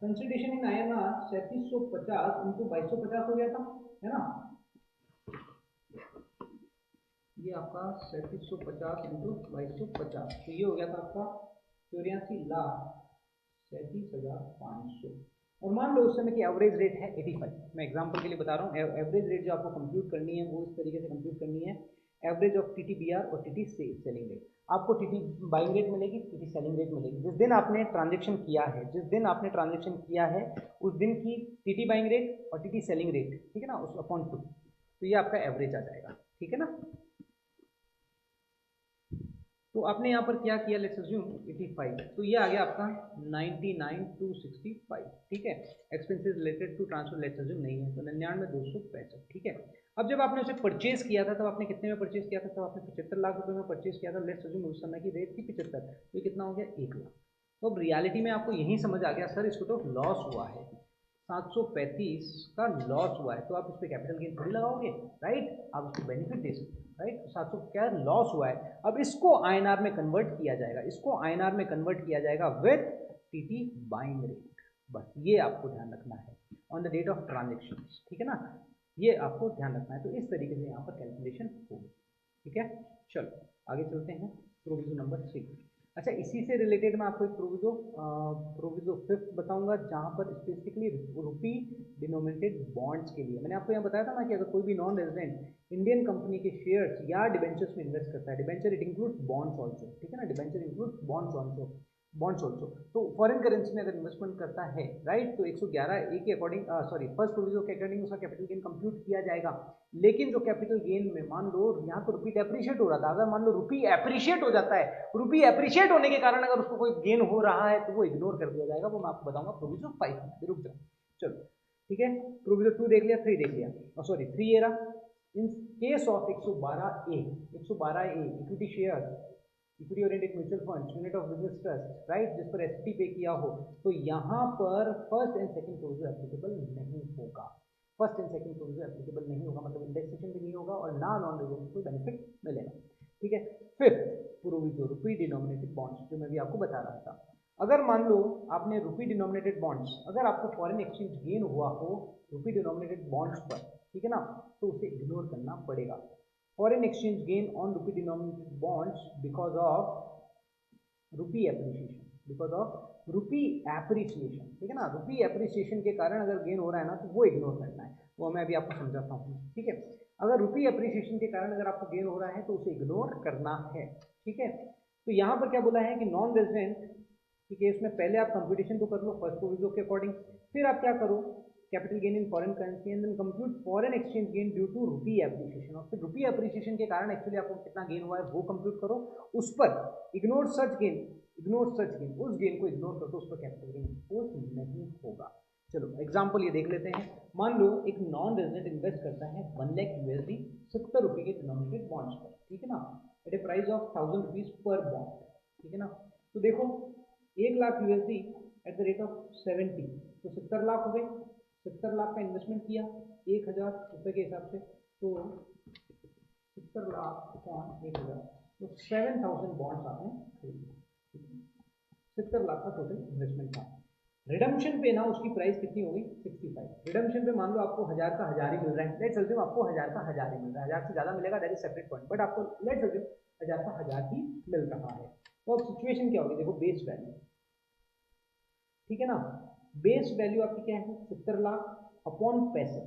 Speaker 1: consideration in INR 3750 into 2250 हो गया था, है ना, ये आपका 3750 इंटू 2250, तो ये हो गया था आपका 84,37,500। और मान लो उस समय की एवरेज रेट है 85, मैं एग्जांपल के लिए बता रहा हूँ, एवरेज रेट जो आपको कंप्यूट करनी है वो इस तरीके से कंप्यूट करनी है, एवरेज ऑफ टीटी बीआर और टीटी सेलिंग रेट। आपको टीटी बाइंग रेट मिलेगी, टीटी सेलिंग रेट मिलेगी, जिस दिन आपने ट्रांजेक्शन किया है, जिस दिन आपने ट्रांजेक्शन किया है उस दिन की टीटी बाइंग रेट और टीटी सेलिंग रेट, ठीक है ना, उस अपॉन 2, तो ये आपका एवरेज आ जाएगा, ठीक है ना। तो आपने यहाँ पर क्या किया, लेट्स अज्यूम 85, तो ये आ गया आपका 99,265, ठीक है। Expenses related to transfer let's assume नहीं है, तो 99,265, ठीक है। अब जब आपने उसे परचेज किया था तब आपने कितने में परचेज किया था, तब आपने 75 लाख रुपए में परचेज किया था, लेट्स अज्यूम उस समय की रेट थी 75, तो ये कितना हो गया 1 लाख। तो अब रियलिटी में आपको यही समझ आ गया सर इसको तो लॉस हुआ है, 735 का लॉस हुआ है, तो आप उस पर कैपिटल गेन थोड़ी लगाओगे, राइट, आप उसको बेनिफिट दे सकते हो, राइट। 700 क्या लॉस हुआ है, अब इसको आईएनआर में कन्वर्ट किया जाएगा, इसको आईएनआर में कन्वर्ट किया जाएगा विद टीटी बाइंग रेट, बस ये आपको ध्यान रखना है on the date of transaction, ठीक है ना, ये आपको ध्यान रखना है। तो इस तरीके से यहाँ पर कैलकुलेशन होगी, ठीक है। चलो आगे चलते हैं, प्रोविजन नंबर 3। अच्छा, इसी से रिलेटेड मैं आपको एक प्रोविजो 5th बताऊंगा, जहां पर स्पेसिफिकली रुपी डिनोमिनेटेड बॉन्ड्स के लिए मैंने आपको यहाँ बताया था ना कि अगर कोई भी नॉन रेजिडेंट इंडियन कंपनी के शेयर्स या डिबेंचर्स में इन्वेस्ट करता है, debenture it includes bonds also, ठीक है ना, डिबेंचर इंक्लूड्स बॉन्ड्स ऑल्सो, तो फॉरेन करेंसी में अगर इन्वेस्टमेंट करता है, राइट, तो 111A के अकॉर्डिंग, सॉरी फर्स्ट प्रोविजो के अकॉर्डिंग उसका कैपिटल गेन कंप्यूट किया जाएगा। लेकिन जो कैपिटल गेन में मान लो यहाँ तो रुपी एप्रिशिएट हो रहा था, अगर मान लो रुपी एप्रिशिएट हो जाता है, रुपी एप्रिशिएट होने के कारण अगर उसको कोई गेन हो रहा है तो वो इग्नोर कर दिया जाएगा, वो मैं आपको बताऊंगा प्रोविजो 5 में, रुक जाओ। चलो ठीक है, प्रोविजो 2 देख लिया, 3 देख लिया, सॉरी 3 ये रहा। In case of 112A equity share, equity oriented mutual fund, unit of business trust, right, जिस पर एसटी पे किया हो, तो यहाँ पर first and second proviso applicable नहीं होगा, first and second proviso applicable नहीं होगा, मतलब इंडेक्सेशन भी नहीं होगा और ना नॉन रेजिडेंट को बेनिफिट मिलेगा, ठीक है। फिफ्थ प्रोविजो रुपी डिनोमिनेटेड बॉन्ड्स, जो मैं भी आपको बता रहा था, अगर मान लो आपने रुपी डिनोमिनेटेड बॉन्ड्स, अगर आपको फॉरेन एक्सचेंज गेन हुआ हो रुपी डिनोमिनेटेड बॉन्ड्स पर, ठीक है ना, तो उसे इग्नोर करना पड़ेगा। Foreign exchange gain on rupee denominated bonds because of rupee appreciation, because of rupee appreciation, ठीक है ना, रुपी एप्रिसिएशन के कारण अगर गेन हो रहा है ना तो वो इग्नोर करना है, वो मैं अभी आपको समझाता हूँ, ठीक है। अगर रुपी एप्रिसिएशन के कारण अगर आपको गेन हो रहा है तो उसे इग्नोर करना है, ठीक है। तो यहाँ पर क्या बोला है कि नॉन रेजिडेंट के केस में पहले आप कंप्यूटेशन तो कर लो फर्स्ट प्रोविजो के अकॉर्डिंग, फिर आप क्या करो, capital gain in foreign currency and then compute foreign exchange gain due to rupee appreciation, और फिर रुपी एप्रिसिएशन के कारण एक्चुअली आपको कितना गेन हुआ है वो कंप्यूट करो, उस पर इग्नोर सच गेन, उस गेन को इग्नोर कर दो, उस पर कैपिटल गेन इम्पोज नहीं होगा। चलो एग्जाम्पल ये देख लेते हैं, मान लो एक नॉन रेजिडेंट इन्वेस्ट करता है 1 लाख USD 70 रुपये के डिनोमिनेटेड बॉन्ड्स पर, ठीक है ना, at a price of 1000 rupees per bond, ठीक है ना। तो देखो 1 lakh USD at the rate of 70, तो 70 लाख हो गए, 70 लाख का इन्वेस्टमेंट किया 1000 रुपये के हिसाब से, तो 70 लाख अपॉन 1000, तो 7000 बॉन्ड्स आपने खरीदे, 70 लाख का टोटल इन्वेस्टमेंट था। रिडम्पशन पे ना उसकी प्राइस कितनी हो गई 65। रिडम्पशन पे मान लो आपको 1000 का 1000 ही मिल रहा है, लेट्स अज्यूम आपको 1000 का 1000 ही मिल रहा है, 1000 से ज़्यादा मिलेगा that is separate point, but आपको लेट्स अज्यूम 1000 का 1000 ही मिल रहा है। तो अब सिचुएशन क्या होगी, देखो बेस वैल्यू, ठीक है ना, बेस वैल्यू आपकी क्या है 70 लाख अपॉन 65।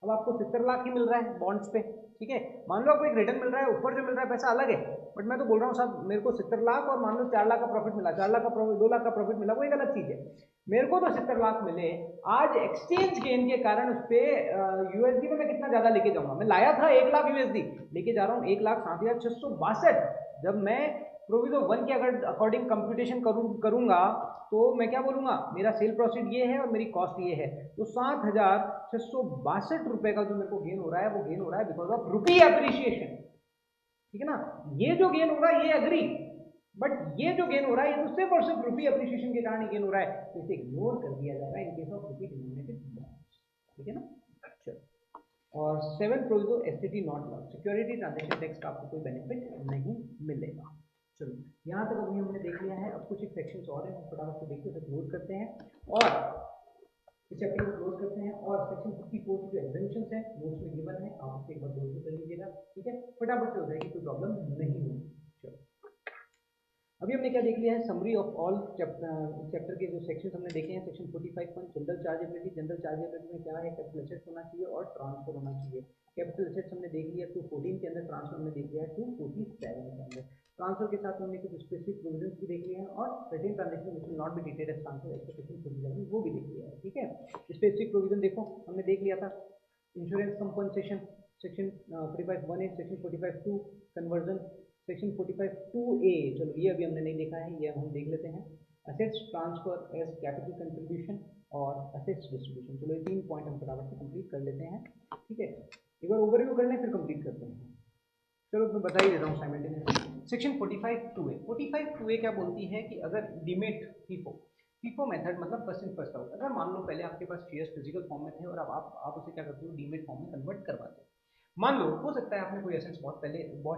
Speaker 1: अब आपको 70 लाख ही मिल रहा है बॉन्ड्स पे, ठीक है, मान लो आपको एक रिटर्न मिल रहा है, ऊपर जो मिल रहा है पैसा अलग है, बट मैं तो बोल रहा हूँ साहब मेरे को 70 लाख और मान लो 4 लाख का प्रॉफिट मिला, 4 लाख का प्रॉफिट, 2 लाख का प्रॉफिट मिला, वो एक अलग चीज है। मेरे को तो 70 लाख मिले, आज एक्सचेंज गेन के कारण उस पर यूएसडी में मैं कितना ज्यादा लेके जाऊंगा, मैं लाया था 1 लाख यूएसडी, लेके जा रहा हूँ 1,07,662। जब मैं प्रोविजो 1 के अगर अकॉर्डिंग कंप्यूटेशन करूंगा तो मैं क्या बोलूंगा, मेरा सेल प्रोसीड ये है और मेरी कॉस्ट ये है, तो 7,662 रुपए का जो मेरे को गेन हो रहा है वो गेन हो रहा है बिकॉज ऑफ रुपी एप्रिसिएशन, ठीक है ना। ये जो गेन हो रहा है ये अग्री, बट ये जो गेन हो रहा है ये तो सिर्फ और सिर्फ रुपी एप्रिसिएशन के कारण गेन हो रहा है, तो इसे इग्नोर कर दिया जाएगा in case of rupee denominated bonds, ठीक है ना। चलो, और 7 proviso STT not loss, security transaction tax का आपको कोई बेनिफिट नहीं मिलेगा। चलो यहाँ तक अभी हमने देख लिया है, अब कुछ एक सेक्शंस और हैं, फटाफट से देखते हैं, क्लोज करते हैं और इस चैप्टर को क्लोज करते हैं। और सेक्शन 54 की जो एग्जाम्पशंस है नोट्स में गिवन है, आप उससे एक बार गो थ्रू कर लीजिएगा, ठीक है, फटाफट से हो जाएगी, कोई प्रॉब्लम नहीं होगी। चलो अभी हमने क्या देख लिया है, समरी ऑफ ऑल चैप्टर के जो सेक्शंस हमने देखे हैं, section 45 general chargeability, general chargeability में क्या है, कैपिटल एसेट्स होना चाहिए और ट्रांसफर होना चाहिए। कैपिटल एसेट्स हमने देख लिया 214 के अंदर, ट्रांसफर हमने देख लिया है 247 के अंदर। ट्रांसफर के साथ हमने कुछ स्पेसिफिक प्रोविजंस भी देख लिए हैं और certain transaction which will not be treated as transfer as per section 47 वो भी देख लिया है, ठीक है। स्पेसिफिक प्रोविजन देखो हमने देख लिया था, insurance compensation section 45(1)(a), section 45(2) conversion, section 45(2)(a), चलो ये अभी हमने नहीं देखा है, ये हम देख लेते हैं। Assets transfer as capital contribution और असेट्स डिस्ट्रीब्यूशन, चलो ये 3 पॉइंट हम फटाफट से कंप्लीट कर लेते हैं, ठीक है। एक बार ओवरव्यू कर लें फिर कंप्लीट करते हैं। चलो मैं बता ही देता हूँ साइमल्टेनियसली। सेक्शन 45(2)(a), 45(2)(a) क्या बोलती है कि अगर डीमेट फीफो मेथड मतलब फर्स्ट इन फर्स्ट आउट, अगर मान लो पहले आपके पास शेयर्स फिजिकल फॉर्म में थे और अब आप उसे क्या करते हो डीमेट फॉर्म में कन्वर्ट करवाते हो। मान लो हो सकता है आपने कोई एसेट्स बहुत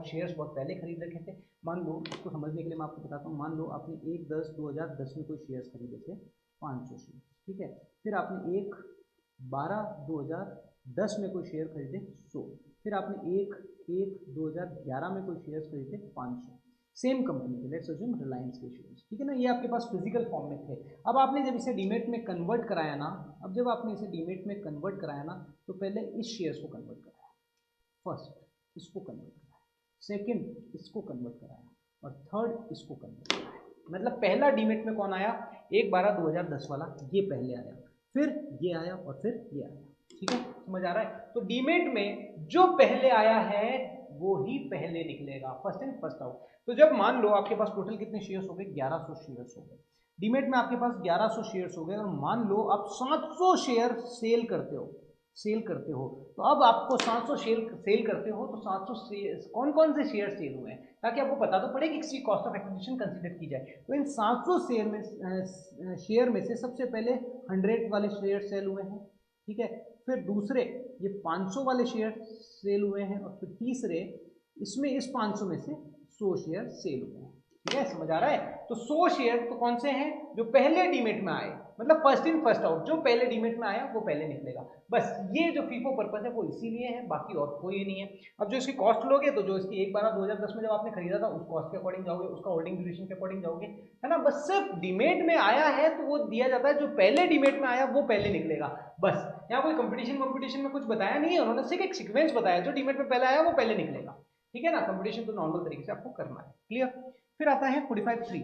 Speaker 1: शेयर्स बहुत पहले खरीद रखे थे, मान लो इसको समझने के लिए मैं आपको बताता हूँ, मान लो आपने 1/10/2010 में कोई शेयर्स खरीदे थे 500 शेयर, ठीक है, फिर आपने 1/12/2010 में कोई शेयर खरीदे 100, फिर आपने 1/1/2011 में कोई शेयर्स खरीदे 500, सेम कंपनी के, लेट्स अज्यूम रिलायंस के शेयर्स, ठीक है ना, ये आपके पास फिजिकल फॉर्म में थे। अब आपने जब इसे डीमेट में कन्वर्ट कराया ना, अब जब आपने इसे डीमेट में कन्वर्ट कराया ना, तो पहले इस शेयर्स को कन्वर्ट कराया, फर्स्ट इसको कन्वर्ट कराया, सेकंड इसको कन्वर्ट कराया और थर्ड इसको कन्वर्ट कराया। मतलब पहला डीमेट में कौन आया, 1/12/2010 वाला, ये पहले आया, फिर ये आया और फिर ये आया, ठीक है, समझ आ रहा है। तो डीमेट में जो पहले आया है वो ही पहले निकलेगा, फर्स्ट इन फर्स्ट आउट। तो जब मान लो आपके पास टोटल कितने शेयर्स हो गए, 1100 शेयर्स हो गए, डीमेट में आपके पास 1100 शेयर्स हो गए और मान लो आप 700 शेयर सेल करते हो, तो अब आपको 700 शेयर सेल करते हो तो 700 कौन कौन से शेयर सेल हुए हैं, ताकि आपको पता तो पड़े कि किसी कॉस्ट ऑफ एक्विजिशन कंसीडर की जाए। तो इन 700 शेयर में से सबसे पहले 100 वाले शेयर सेल हुए हैं, ठीक है, फिर दूसरे ये 500 वाले शेयर सेल हुए हैं और फिर तीसरे इसमें इस 500 में से 100 शेयर सेल हुए हैं, ठीक है, समझ आ रहा है। तो 100 शेयर तो कौन से हैं, जो पहले डीमेट में आए, मतलब फर्स्ट इन फर्स्ट आउट, जो पहले डीमेट में आया वो पहले निकलेगा। बस ये जो फीफो पर्पस है वो इसीलिए है, बाकी और कोई नहीं है। अब जो इसकी कॉस्ट लोगे तो जो इसकी 1/12/2010 में जब आपने खरीदा था उस कॉस्ट के अकॉर्डिंग जाओगे, उसका होल्डिंग ड्यूरेशन के अकॉर्डिंग जाओगे, है ना। बस सिर्फ डीमेट में आया है तो वो दिया जाता है, जो पहले डीमेट में आया वो पहले निकलेगा। बस यहाँ कोई कंपटीशन में कुछ बताया नहीं है, उन्होंने सिर्फ एक सीक्वेंस बताया, जो डीमेट में पहले आया वो पहले निकलेगा, ठीक है ना। कंपटीशन तो नॉर्मल तरीके से आपको करना है, क्लियर। फिर आता है 45(3),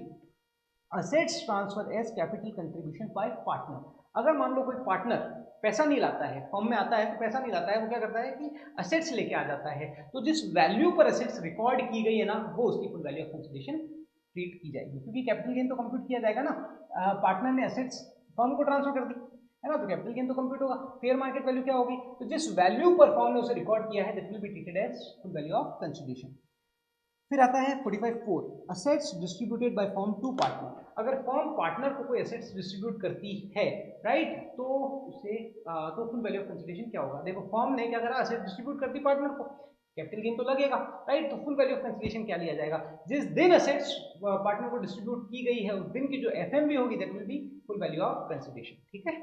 Speaker 1: assets transfer as capital contribution by partner. अगर मान लो कोई पार्टनर पैसा नहीं लाता है, फॉर्म में आता है तो पैसा नहीं लाता है, वो क्या करता है कि असेट्स लेके आ जाता है, तो जिस वैल्यू पर असेट्स रिकॉर्ड की गई है ना, वो उसकी full value of consideration treat की जाएगी, क्योंकि कैपिटल गेन तो कंप्यूट किया जाएगा ना। पार्टनर ने असेट्स फॉर्म को ट्रांसफर कर दी है ना, तो कैपिटल गेन तो कंप्यूट होगा। फेयर मार्केट वैल्यू क्या होगी, तो जिस वैल्यू पर फॉर्म ने उसे रिकॉर्ड किया है that will be treated as full value of consideration. फिर आता है 45(4), assets distributed by firm to partner. अगर फर्म पार्टनर को कोई असेट्स डिस्ट्रीब्यूट करती है, राइट, तो उसे तो फुल वैल्यू ऑफ कंसिडरेशन क्या होगा, देखो फर्म ने क्या करा, असेट्स डिस्ट्रीब्यूट कर दी पार्टनर को, कैपिटल गेन तो लगेगा, राइट, तो फुल वैल्यू ऑफ कंसिडरेशन क्या लिया जाएगा, जिस दिन असेट्स पार्टनर को डिस्ट्रीब्यूट की गई है उस दिन की जो एफएमवी होगी that will be full value of consideration. ठीक है,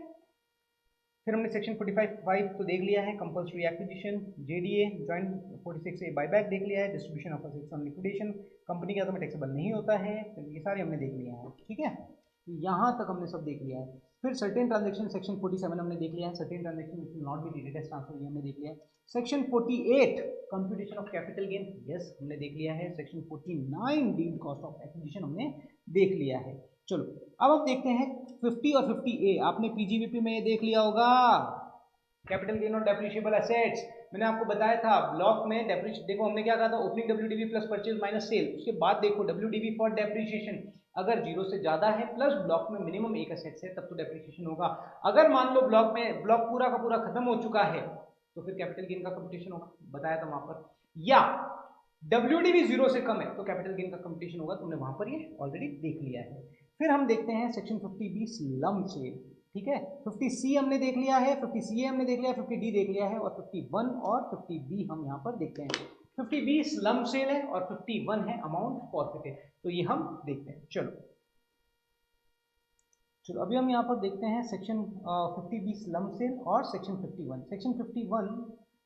Speaker 1: फिर हमने सेक्शन 45(5) तो देख लिया है, compulsory acquisition, JDA joint 46A buyback देख लिया है, distribution of assets on liquidation, company का तो टैक्सेबल नहीं होता है, तो ये सारे हमने देख लिए हैं। ठीक है, यहाँ तक हमने सब देख लिया है। फिर सर्टेन ट्रांजेक्शन सेक्शन 47 हमने देख लिया है, certain transaction which will not be treated as transfer, ये हमने देख लिया है। Section 48 computation of capital gain, yes हमने देख लिया है। Section 49 deemed cost of acquisition हमने देख लिया है। चलो अब हम देखते हैं 50 और 50A, आपने पीजीबीपी में ये देख लिया होगा, कैपिटल गेन और डेप्रिशिएबल एसेट्स। मैंने आपको बताया था ब्लॉक में देखो हमने क्या कहा था, opening WDV plus purchase minus cell, उसके बाद देखो डब्ल्यूडीवी फॉर डेप्रिशिएशन, अगर 0 से ज्यादा है प्लस ब्लॉक में मिनिमम एक एसेट्स है तब तो डेप्रिशिएशन होगा। अगर मान लो ब्लॉक पूरा का पूरा खत्म हो चुका है तो फिर कैपिटल गेन का कंप्यूटेशन होगा, बताया था वहां पर। या डब्ल्यूडीवी 0 से कम है तो कैपिटल गेन का कंप्यूटेशन होगा, तुमने वहां पर ये ऑलरेडी देख लिया है। फिर हम देखते हैं सेक्शन 50B स्लम सेल। ठीक है, 50C हमने देख लिया है, 50CA हमने देख लिया है, 50D देख लिया है, और 51 और 50B हम यहाँ पर देखते हैं। 50B स्लम सेल है और 51 है अमाउंट फॉरफिटेड, तो ये हम देखते हैं। चलो अभी हम यहाँ पर देखते हैं सेक्शन 50B स्लम सेल और सेक्शन 51। सेक्शन 51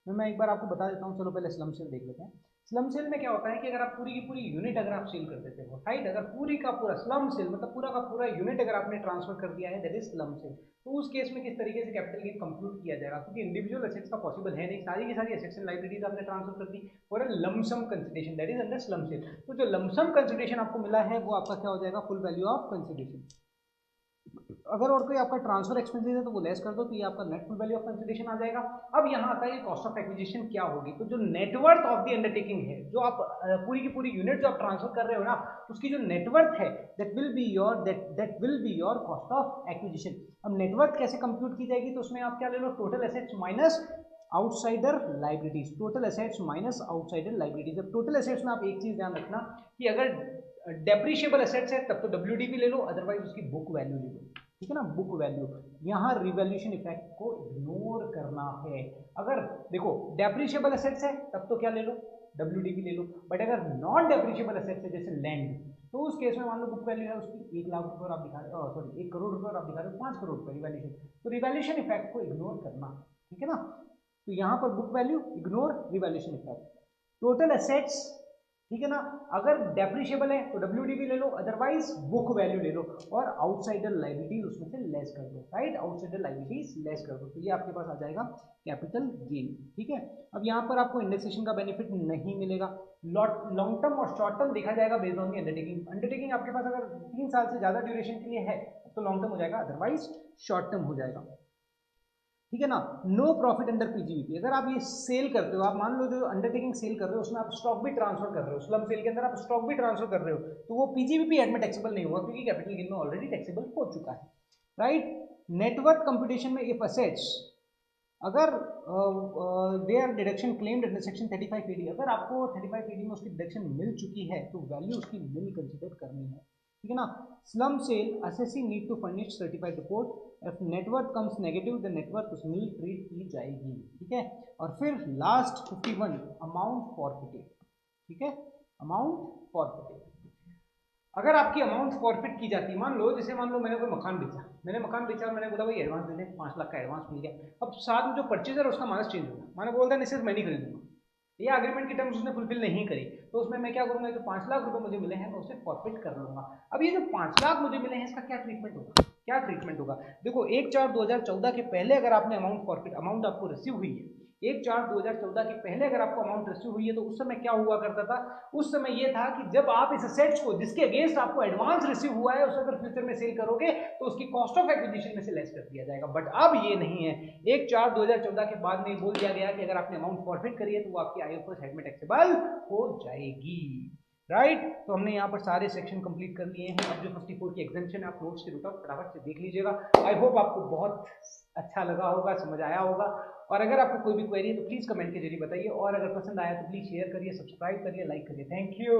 Speaker 1: में मैं एक बार आपको बता देता हूँ, चलो पहले स्लम सेल देख लेते हैं। स्लम सेल में क्या होता है कि अगर आप पूरी की पूरी यूनिट अगर आप सेल कर देते हो, राइट, अगर पूरी का पूरा स्लम सेल मतलब पूरा का पूरा यूनिट अगर आपने ट्रांसफर कर दिया है, दैट इज स्लम सेल, तो उस केस में किस तरीके से कैपिटल गेन कंप्यूट किया जाएगा, क्योंकि इंडिविजुअल एसेट्स का पॉसिबल है नहीं, सारी की सारी एसेट्स एंड लायबिलिटीज आपने ट्रांसफर कर दी for a lump sum consideration, that is under slump sale. तो जो लमसम कंसिडरेशन आपको मिला है वो आपका क्या हो जाएगा, फुल वैल्यू ऑफ कंसिडरेशन। अगर और कोई आपका ट्रांसफर एक्सपेंसेस है तो वो लेस कर दो, तो ये आपका net full value of consideration आ जाएगा। अब यहाँ आता है कॉस्ट ऑफ एक्विजिशन क्या होगी, तो जो नेटवर्थ ऑफ द अंडरटेकिंग है, जो आप पूरी की पूरी यूनिट जो आप ट्रांसफर कर रहे हो ना, उसकी जो नेटवर्थ है that will be your cost of acquisition. अब नेटवर्थ कैसे कंप्यूट की जाएगी, तो उसमें आप क्या ले लो, total assets minus outsider liabilities, total assets minus outsider liabilities. अब टोटल एसेट्स में आप एक चीज ध्यान रखना कि अगर डेप्रिशिएबल एसेट्स है तब तो डब्ल्यूडीपी ले लो, अदरवाइज उसकी बुक वैल्यू ले लो। ठीक है ना, बुक वैल्यू, यहाँ रिवैल्यूएशन इफेक्ट को इग्नोर करना है। अगर देखो डेप्रिशिएबल एसेट्स है तब तो क्या ले लो, डब्ल्यूडीपी ले लो, बट अगर नॉन डेप्रिशिएबल एसेट्स है जैसे लैंड, तो उस केस में मान लो बुक वैल्यू है उसकी 1 लाख रुपए और आप दिखा रहे हो, सॉरी 1 करोड़ रुपए और आप दिखा रहे हो 5 करोड़ रुपए रिवैल्यूएशन, तो रिवैल्यूएशन इफेक्ट को इग्नोर करना। ठीक है ना, तो यहाँ पर book value ignore revaluation effect. Total assets, ठीक है ना, अगर डेप्रिशिएबल है तो डब्ल्यूडीपी ले लो, अदरवाइज बुक वैल्यू ले लो, और आउटसाइडर लायबिलिटीज उसमें से लेस कर दो, राइट, आउटसाइडर लायबिलिटीज लेस कर दो, तो ये आपके पास आ जाएगा कैपिटल गेन। ठीक है, अब यहाँ पर आपको इंडेक्सेशन का बेनिफिट नहीं मिलेगा, लॉन्ग टर्म और शॉर्ट टर्म देखा जाएगा based on the undertaking. Undertaking आपके पास अगर 3 साल से ज्यादा ड्यूरेशन के लिए है तो लॉन्ग टर्म हो जाएगा, अदरवाइज शॉर्ट टर्म हो जाएगा। ठीक है ना, नो प्रॉफिट अंडर पीजीबीपी, अगर आप ये सेल करते हो, आप मान लो जो अंडरटेकिंग सेल कर रहे हो उसमें आप स्टॉक भी ट्रांसफर कर रहे हो, स्लम सेल के अंदर आप स्टॉक भी ट्रांसफर कर रहे हो, तो वो पीजीबीपी एड में टैक्सेबल नहीं होगा क्योंकि कैपिटल गेन में ऑलरेडी टैक्सेबल हो चुका है, राइट। नेटवर्थ कंप्यूटेशन में इफ असेट्स, अगर there deduction claimed under section 35AD, अगर आपको 35AD में उसकी डिडक्शन मिल चुकी है तो वैल्यू उसकी मिल कंसिडर करनी है। ठीक है ना, slump sale assessee need to furnish certified report, if net worth comes negative the net worth उस मिल ट्रीट की जाएगी। ठीक है, और फिर लास्ट 51 अमाउंट फॉरफिटेड। ठीक है, अमाउंट फॉरफिटेड, अगर आपकी अमाउंट फॉरफिट की जाती है, मान लो मैंने कोई मकान बेचा, और मैंने बोला भाई एडवांस दे दे, 5 लाख का एडवांस मिल गया, अब साथ में जो परचेजर उसका मानस चेंज होगा, मैंने बोलता है मैं नहीं खरीदूंगा, ये एग्रीमेंट की टर्म्स उसने फुलफिल नहीं करी, तो उसमें मैं क्या करूंगा, जो 5 लाख रुपए मुझे मिले हैं मैं उसे फॉरफिट कर लूंगा। अब ये जो 5 लाख मुझे मिले हैं इसका क्या ट्रीटमेंट होगा, देखो 1/4/2014 के पहले अगर आपने अमाउंट आपको रिसीव हुई है, 1/4/2014 के पहले अगर आपको अमाउंट रिसीव हुई है, तो उस समय क्या हुआ करता था, उस समय ये था कि जब आप इस असेट्स को जिसके अगेंस्ट आपको एडवांस रिसीव हुआ है उसे अगर फ्यूचर में सेल करोगे तो उसकी कॉस्ट ऑफ एक्विजिशन में से लेस कर दिया जाएगा, बट अब ये नहीं है। 1/4/2014 के बाद में बोल दिया गया कि अगर आपने अमाउंट फॉरफिट करी है तो वो आपकी आईएफएस हेड में टैक्सेबल हो जाएगी, राइट। तो हमने यहाँ पर सारे सेक्शन कंप्लीट कर लिए हैं। अब जो 54 की एग्जाम्पशन है आप नोट्स के रूप में फटाफट से देख लीजिएगा। आई होप आपको बहुत अच्छा लगा होगा, समझ आया होगा, और अगर आपको कोई भी क्वेरी है तो प्लीज़ कमेंट के जरिए बताइए, और अगर पसंद आया तो प्लीज़ शेयर करिए, सब्सक्राइब करिए, लाइक करिए। Thank you.